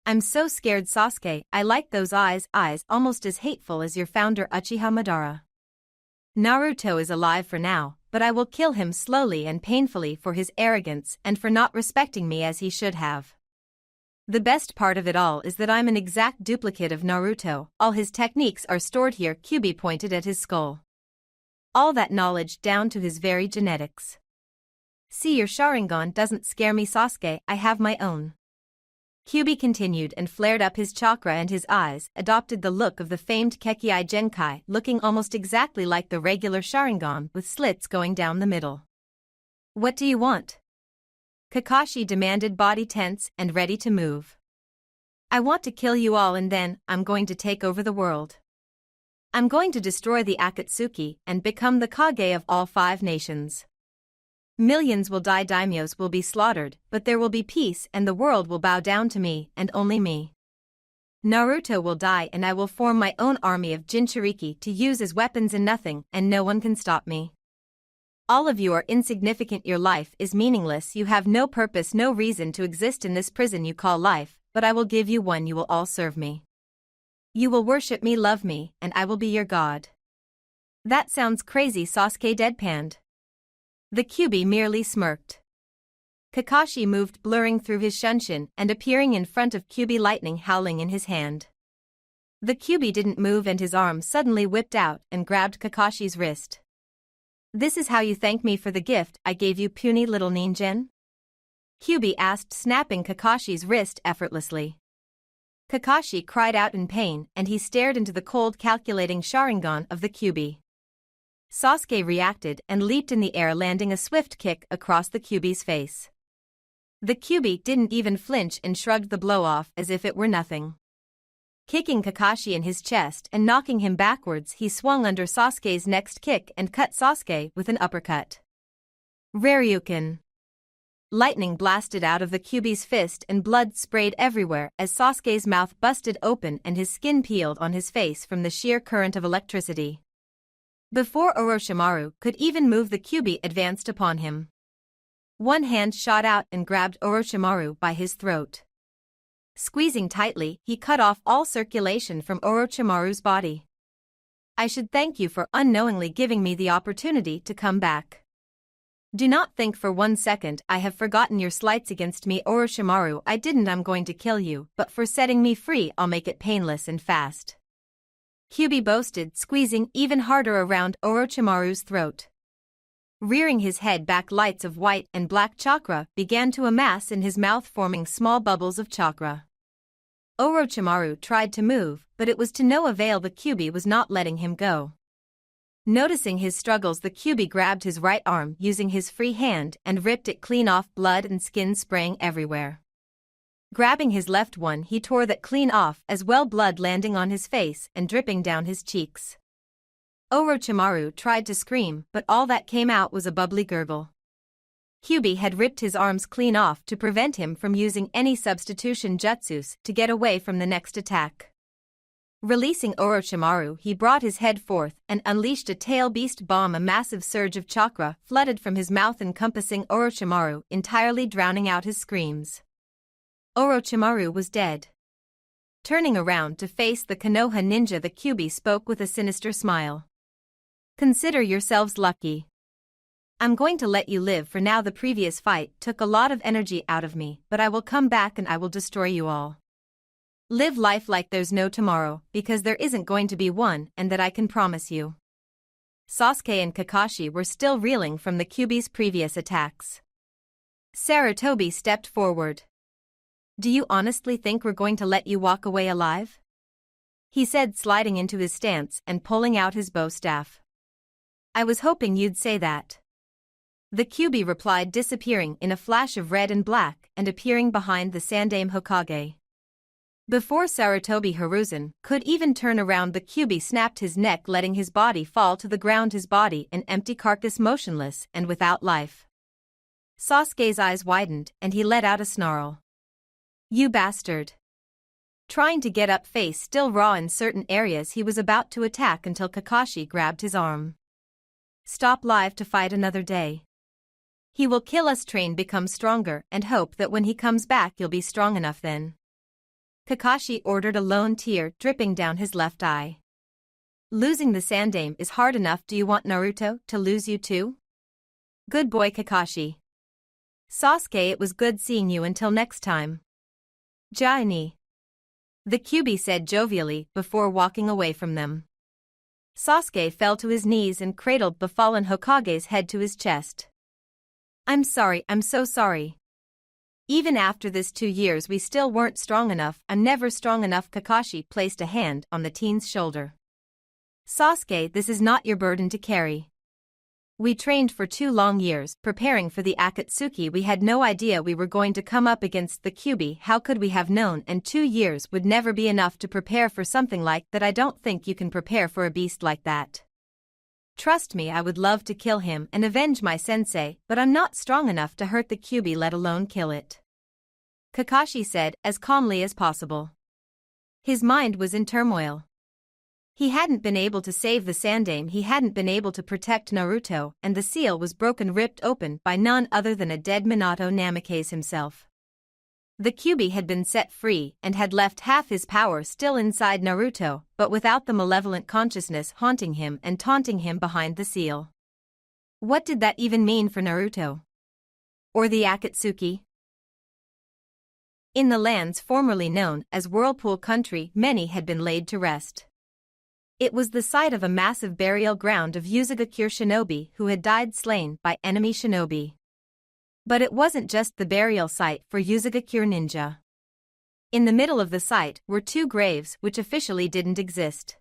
"I'm so scared, Sasuke. I like those eyes almost as hateful as your founder Uchiha Madara." Naruto is alive for now, but I will kill him slowly and painfully for his arrogance and for not respecting me as he should have. The best part of it all is that I'm an exact duplicate of Naruto. All his techniques are stored here. Kyuubi pointed at his skull. All that knowledge down to his very genetics. See, your Sharingan doesn't scare me, Sasuke, I have my own. Kyuubi continued and flared up his chakra, and his eyes adopted the look of the famed Kekkai Genkai, looking almost exactly like the regular Sharingan with slits going down the middle. What do you want? Kakashi demanded, body tense and ready to move. I want to kill you all, and then I'm going to take over the world. I'm going to destroy the Akatsuki and become the Kage of all 5 nations. Millions will die, daimyos will be slaughtered, but there will be peace and the world will bow down to me and only me. Naruto will die and I will form my own army of Jinchuriki to use as weapons, and nothing and no one can stop me. All of you are insignificant, your life is meaningless, you have no purpose, no reason to exist in this prison you call life, but I will give you one. You will all serve me. You will worship me, love me, and I will be your god. That sounds crazy, Sasuke deadpanned. The Kyuubi merely smirked. Kakashi moved, blurring through his shunshin and appearing in front of Kyuubi, lightning howling in his hand. The Kyuubi didn't move and his arm suddenly whipped out and grabbed Kakashi's wrist. This is how you thank me for the gift I gave you, puny little ninjen? Kyuubi asked, snapping Kakashi's wrist effortlessly. Kakashi cried out in pain and he stared into the cold, calculating Sharingan of the Kyuubi. Sasuke reacted and leaped in the air, landing a swift kick across the Kyuubi's face. The Kyuubi didn't even flinch and shrugged the blow off as if it were nothing. Kicking Kakashi in his chest and knocking him backwards, he swung under Sasuke's next kick and cut Sasuke with an uppercut. Reryuken. Lightning blasted out of the Kyuubi's fist and blood sprayed everywhere as Sasuke's mouth busted open and his skin peeled on his face from the sheer current of electricity. Before Orochimaru could even move, the Kyuubi advanced upon him. One hand shot out and grabbed Orochimaru by his throat. Squeezing tightly, he cut off all circulation from Orochimaru's body. I should thank you for unknowingly giving me the opportunity to come back. Do not think for 1 second I have forgotten your slights against me, Orochimaru. I didn't. I'm going to kill you, but for setting me free I'll make it painless and fast. Kyuubi boasted, squeezing even harder around Orochimaru's throat. Rearing his head back, lights of white and black chakra began to amass in his mouth, forming small bubbles of chakra. Orochimaru tried to move, but it was to no avail. The Kyuubi was not letting him go. Noticing his struggles, the Kyuubi grabbed his right arm using his free hand and ripped it clean off, blood and skin spraying everywhere. Grabbing his left one, he tore that clean off as well, blood landing on his face and dripping down his cheeks. Orochimaru tried to scream, but all that came out was a bubbly gurgle. Kyuubi had ripped his arms clean off to prevent him from using any substitution jutsus to get away from the next attack. Releasing Orochimaru, he brought his head forth and unleashed a tail beast bomb. A massive surge of chakra flooded from his mouth, encompassing Orochimaru, entirely drowning out his screams. Orochimaru was dead. Turning around to face the Konoha ninja, the Kyuubi spoke with a sinister smile. Consider yourselves lucky. I'm going to let you live for now. The previous fight took a lot of energy out of me, but I will come back and I will destroy you all. Live life like there's no tomorrow, because there isn't going to be one, and that I can promise you. Sasuke and Kakashi were still reeling from the Kyuubi's previous attacks. Sarutobi stepped forward. Do you honestly think we're going to let you walk away alive? He said, sliding into his stance and pulling out his bow staff. I was hoping you'd say that. The Kyuubi replied, disappearing in a flash of red and black and appearing behind the Sandaime Hokage. Before Sarutobi Hiruzen could even turn around, the Kyuubi snapped his neck, letting his body fall to the ground, his body an empty carcass, motionless and without life. Sasuke's eyes widened and he let out a snarl. You bastard. Trying to get up, face still raw in certain areas, he was about to attack until Kakashi grabbed his arm. Stop, live to fight another day. He will kill us. Train, become stronger, and hope that when he comes back you'll be strong enough then. Kakashi ordered, a lone tear dripping down his left eye. Losing the Sandame is hard enough. Do you want Naruto to lose you too? Good boy Kakashi. Sasuke, it was good seeing you. Until next time. Jaini. The Kyuubi said jovially before walking away from them. Sasuke fell to his knees and cradled the fallen Hokage's head to his chest. I'm sorry, I'm so sorry. Even after this 2 years we still weren't strong enough. I'm never strong enough. Kakashi placed a hand on the teen's shoulder. Sasuke, this is not your burden to carry. We trained for 2 long years, preparing for the Akatsuki. We had no idea we were going to come up against the Kyuubi. How could we have known? And 2 years would never be enough to prepare for something like that. I don't think you can prepare for a beast like that. Trust me, I would love to kill him and avenge my sensei, but I'm not strong enough to hurt the Kyuubi, let alone kill it. Kakashi said, as calmly as possible. His mind was in turmoil. He hadn't been able to save the Sandame, he hadn't been able to protect Naruto, and the seal was broken, ripped open by none other than a dead Minato Namikaze himself. The Kyuubi had been set free and had left half his power still inside Naruto, but without the malevolent consciousness haunting him and taunting him behind the seal. What did that even mean for Naruto? Or the Akatsuki? In the lands formerly known as Whirlpool Country, many had been laid to rest. It was the site of a massive burial ground of Uzugakure shinobi who had died slain by enemy shinobi. But it wasn't just the burial site for Uzugakure ninja. In the middle of the site were 2 graves which officially didn't exist.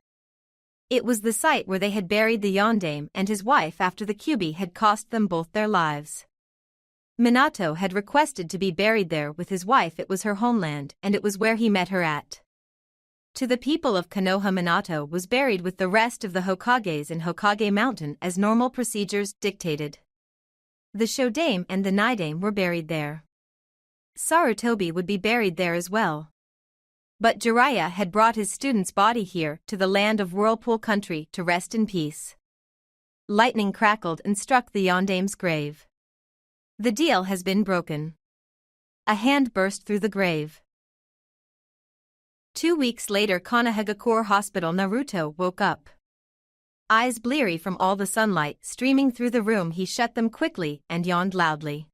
It was the site where they had buried the Yondaime and his wife after the Kyuubi had cost them both their lives. Minato had requested to be buried there with his wife. It was her homeland, and it was where he met her at. To the people of Konoha, Minato was buried with the rest of the Hokages in Hokage Mountain as normal procedures dictated. The Shodame and the Nidaime were buried there. Sarutobi would be buried there as well. But Jiraiya had brought his student's body here to the land of Whirlpool Country to rest in peace. Lightning crackled and struck the Yondaime's grave. The deal has been broken. A hand burst through the grave. 2 weeks later, Konohagakure Hospital. Naruto woke up. Eyes bleary from all the sunlight streaming through the room, he shut them quickly and yawned loudly.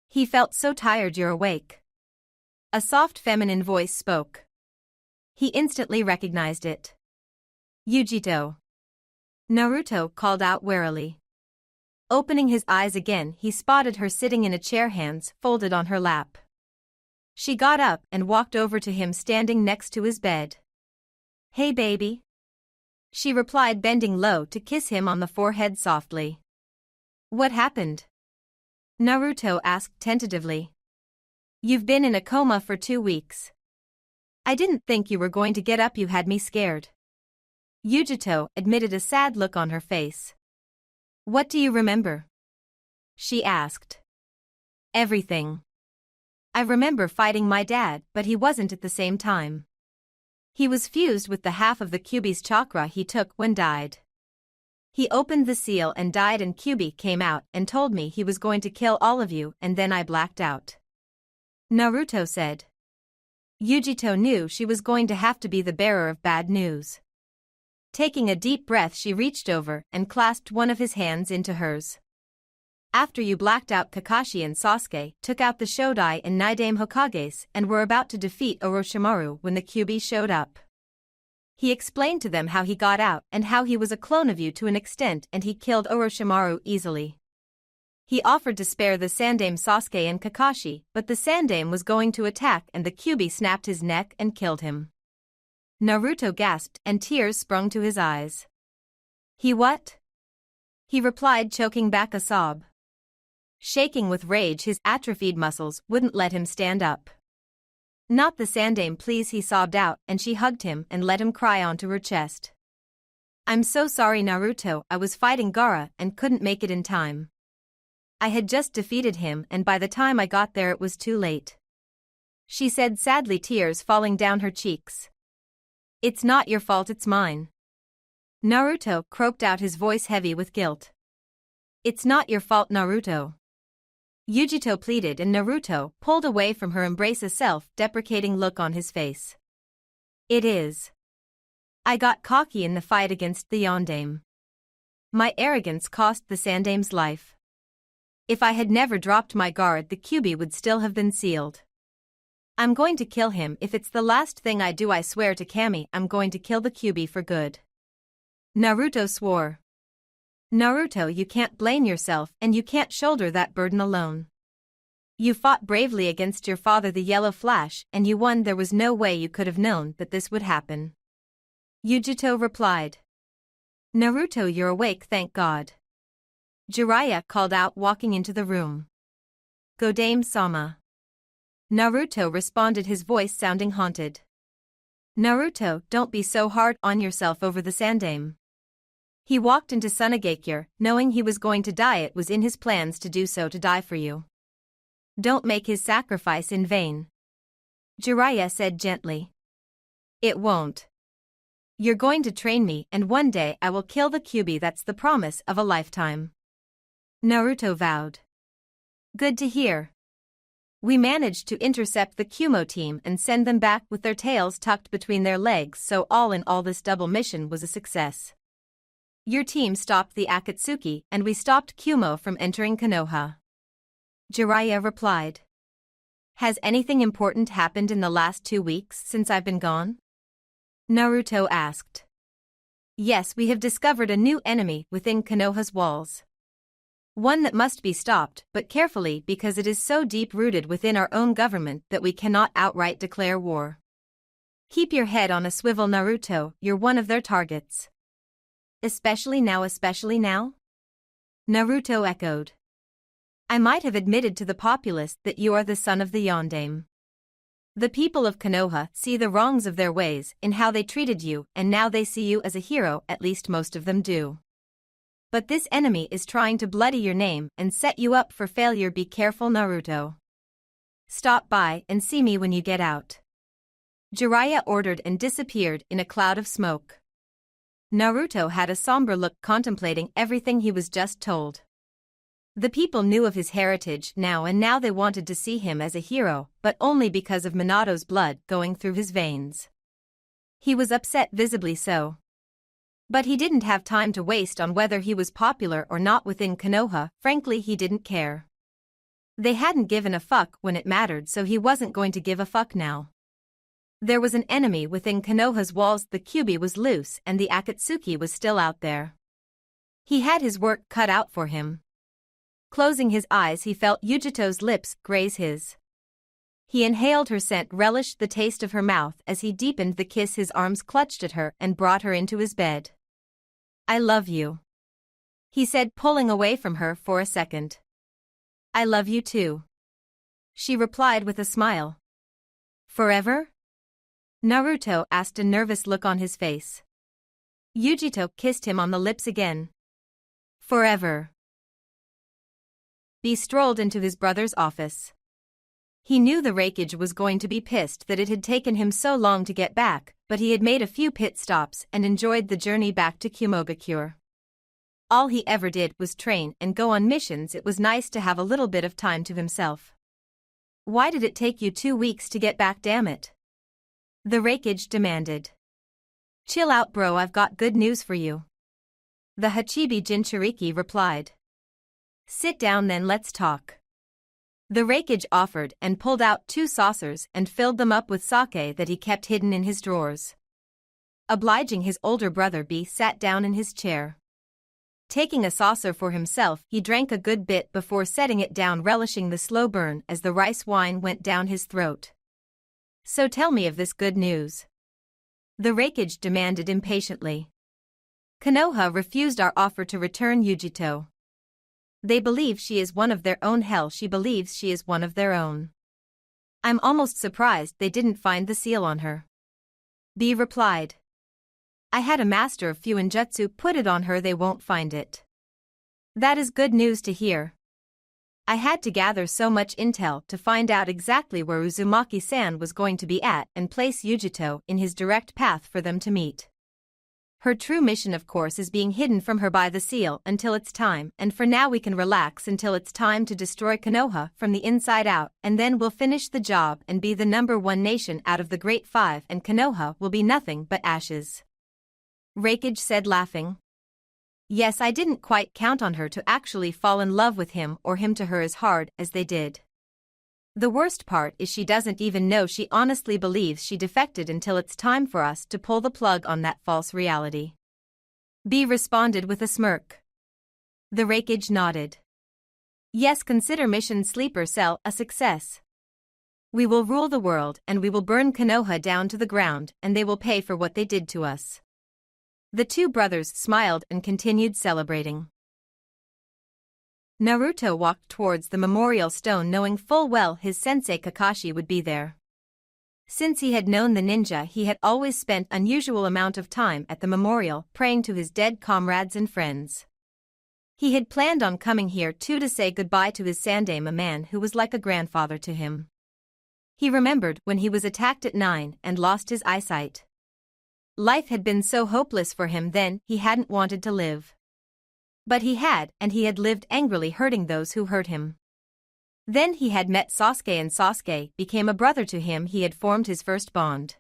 He felt so tired. You're awake. A soft feminine voice spoke. He instantly recognized it. Yujito. Naruto called out warily. Opening his eyes again, he spotted her sitting in a chair, hands folded on her lap. She got up and walked over to him standing next to his bed. Hey baby. She replied, bending low to kiss him on the forehead softly. What happened? Naruto asked tentatively. You've been in a coma for 2 weeks. I didn't think you were going to get up, you had me scared. Yujito admitted, a sad look on her face. What do you remember? She asked. Everything. I remember fighting my dad, but he wasn't at the same time. He was fused with the half of the Kyuubi's chakra he took when died. He opened the seal and died, and Kyuubi came out and told me he was going to kill all of you, and then I blacked out. Naruto said. Yujito knew she was going to have to be the bearer of bad news. Taking a deep breath, she reached over and clasped one of his hands into hers. After you blacked out, Kakashi and Sasuke took out the Shodai and Nidaime Hokages and were about to defeat Orochimaru when the Kyuubi showed up. He explained to them how he got out and how he was a clone of you to an extent, and he killed Orochimaru easily. He offered to spare the Sandame, Sasuke and Kakashi, but the Sandame was going to attack and the Kyuubi snapped his neck and killed him. Naruto gasped and tears sprung to his eyes. He what? He replied, choking back a sob. Shaking with rage, his atrophied muscles wouldn't let him stand up. Not the Sandame, please, he sobbed out, and she hugged him and let him cry onto her chest. I'm so sorry, Naruto, I was fighting Gaara and couldn't make it in time. I had just defeated him, and by the time I got there it was too late. She said sadly, tears falling down her cheeks. It's not your fault, it's mine. Naruto croaked out, his voice heavy with guilt. It's not your fault, Naruto. Yujito pleaded, and Naruto pulled away from her embrace, a self-deprecating look on his face. It is. I got cocky in the fight against the Yondaime. My arrogance cost the Sandaime's life. If I had never dropped my guard, the Kyuubi would still have been sealed. I'm going to kill him. If it's the last thing I do, I swear to Kami, I'm going to kill the Kyuubi for good. Naruto swore. Naruto, you can't blame yourself, and you can't shoulder that burden alone. You fought bravely against your father, the Yellow Flash, and you won. There was no way you could have known that this would happen. Yujito replied. Naruto, you're awake, thank God. Jiraiya called out, walking into the room. Godame-sama. Naruto responded, his voice sounding haunted. Naruto, don't be so hard on yourself over the Sandaime. He walked into Sunagakure, knowing he was going to die. It was in his plans to do so, to die for you. Don't make his sacrifice in vain. Jiraiya said gently. It won't. You're going to train me, and one day I will kill the Kyuubi. That's the promise of a lifetime. Naruto vowed. Good to hear. We managed to intercept the Kumo team and send them back with their tails tucked between their legs, so all in all this double mission was a success. Your team stopped the Akatsuki and we stopped Kumo from entering Konoha. Jiraiya replied. Has anything important happened in the last 2 weeks since I've been gone? Naruto asked. Yes, we have discovered a new enemy within Konoha's walls. One that must be stopped, but carefully, because it is so deep-rooted within our own government that we cannot outright declare war. Keep your head on a swivel, Naruto, you're one of their targets. Especially now, especially now? Naruto echoed. I might have admitted to the populace that you are the son of the Yondaime. The people of Konoha see the wrongs of their ways in how they treated you, and now they see you as a hero, at least most of them do. But this enemy is trying to bloody your name and set you up for failure. Be careful, Naruto. Stop by and see me when you get out. Jiraiya ordered and disappeared in a cloud of smoke. Naruto had a somber look, contemplating everything he was just told. The people knew of his heritage now, and now they wanted to see him as a hero, but only because of Minato's blood going through his veins. He was upset, visibly so. But he didn't have time to waste on whether he was popular or not within Konoha. Frankly, he didn't care. They hadn't given a fuck when it mattered, so he wasn't going to give a fuck now. There was an enemy within Konoha's walls. The Kyuubi was loose and the Akatsuki was still out there. He had his work cut out for him. Closing his eyes, he felt Yujito's lips graze his. He inhaled her scent, relished the taste of her mouth as he deepened the kiss. His arms clutched at her and brought her into his bed. I love you, he said, pulling away from her for a second. I love you too, she replied with a smile. Forever? Naruto asked, a nervous look on his face. Yujito kissed him on the lips again. Forever. B strolled into his brother's office. He knew the Requiem was going to be pissed that it had taken him so long to get back, but he had made a few pit stops and enjoyed the journey back to Kumogakure. All he ever did was train and go on missions. It was nice to have a little bit of time to himself. Why did it take you 2 weeks to get back, damn it? The Requiem demanded. Chill out, bro, I've got good news for you. The Hachibi Jinchuriki replied. Sit down then, let's talk. The Requiem offered and pulled out 2 saucers and filled them up with sake that he kept hidden in his drawers. Obliging his older brother, B sat down in his chair. Taking a saucer for himself, he drank a good bit before setting it down, relishing the slow burn as the rice wine went down his throat. So tell me of this good news. The Requiem demanded impatiently. Konoha refused our offer to return Yujito. They believe she is one of their own. Hell, she believes she is one of their own. I'm almost surprised they didn't find the seal on her. B replied. I had a master of Fuinjutsu put it on her. They won't find it. That is good news to hear. I had to gather so much intel to find out exactly where Uzumaki-san was going to be at and place Yujito in his direct path for them to meet. Her true mission, of course, is being hidden from her by the seal until it's time, and for now we can relax until it's time to destroy Konoha from the inside out, and then we'll finish the job and be the #1 nation out of the Great Five, and Konoha will be nothing but ashes. Requiem said laughing. Yes, I didn't quite count on her to actually fall in love with him or him to her as hard as they did. The worst part is she doesn't even know she honestly believes she defected until it's time for us to pull the plug on that false reality. B responded with a smirk. The Requiem nodded. Yes, consider Mission Sleeper Cell a success. We will rule the world and we will burn Konoha down to the ground and they will pay for what they did to us. The two brothers smiled and continued celebrating. Naruto walked towards the memorial stone knowing full well his sensei Kakashi would be there. Since he had known the ninja, he had always spent an unusual amount of time at the memorial praying to his dead comrades and friends. He had planned on coming here too to say goodbye to his Sandaime, a man who was like a grandfather to him. He remembered when he was attacked at 9 and lost his eyesight. Life had been so hopeless for him then, he hadn't wanted to live. But he had, and he had lived angrily hurting those who hurt him. Then he had met Sasuke and Sasuke became a brother to him. He had formed his first bond.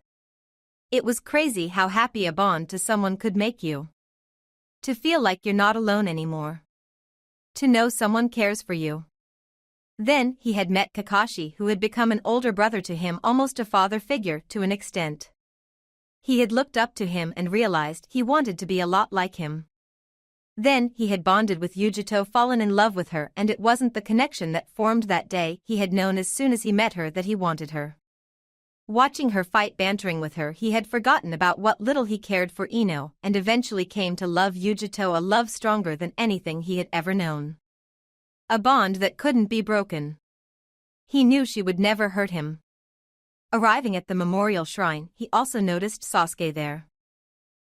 It was crazy how happy a bond to someone could make you. To feel like you're not alone anymore. To know someone cares for you. Then he had met Kakashi, who had become an older brother to him, almost a father figure to an extent. He had looked up to him and realized he wanted to be a lot like him. Then he had bonded with Yujito, fallen in love with her, and it wasn't the connection that formed that day. He had known as soon as he met her that he wanted her. Watching her fight, bantering with her, he had forgotten about what little he cared for Ino and eventually came to love Yujito, a love stronger than anything he had ever known. A bond that couldn't be broken. He knew she would never hurt him. Arriving at the memorial shrine, he also noticed Sasuke there.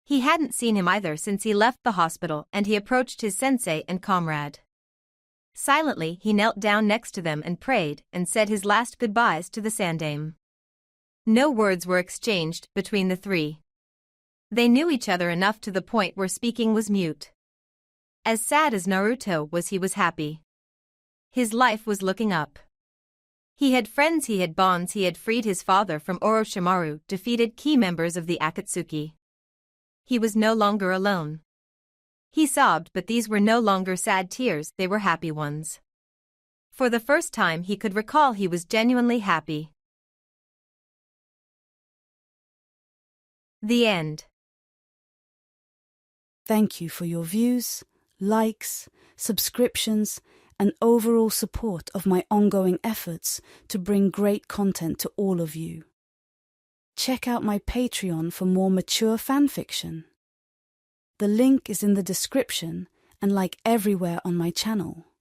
He hadn't seen him either since he left the hospital, and he approached his sensei and comrade. Silently, he knelt down next to them and prayed and said his last goodbyes to the Sandaime. No words were exchanged between the three. They knew each other enough to the point where speaking was mute. As sad as Naruto was, he was happy. His life was looking up. He had friends, he had bonds, he had freed his father from Orochimaru, defeated key members of the Akatsuki. He was no longer alone. He sobbed, but these were no longer sad tears, they were happy ones. For the first time he could recall, he was genuinely happy. The end. Thank you for your views, likes, subscriptions, and overall support of my ongoing efforts to bring great content to all of you. Check out my Patreon for more mature fanfiction. The link is in the description and like everywhere on my channel.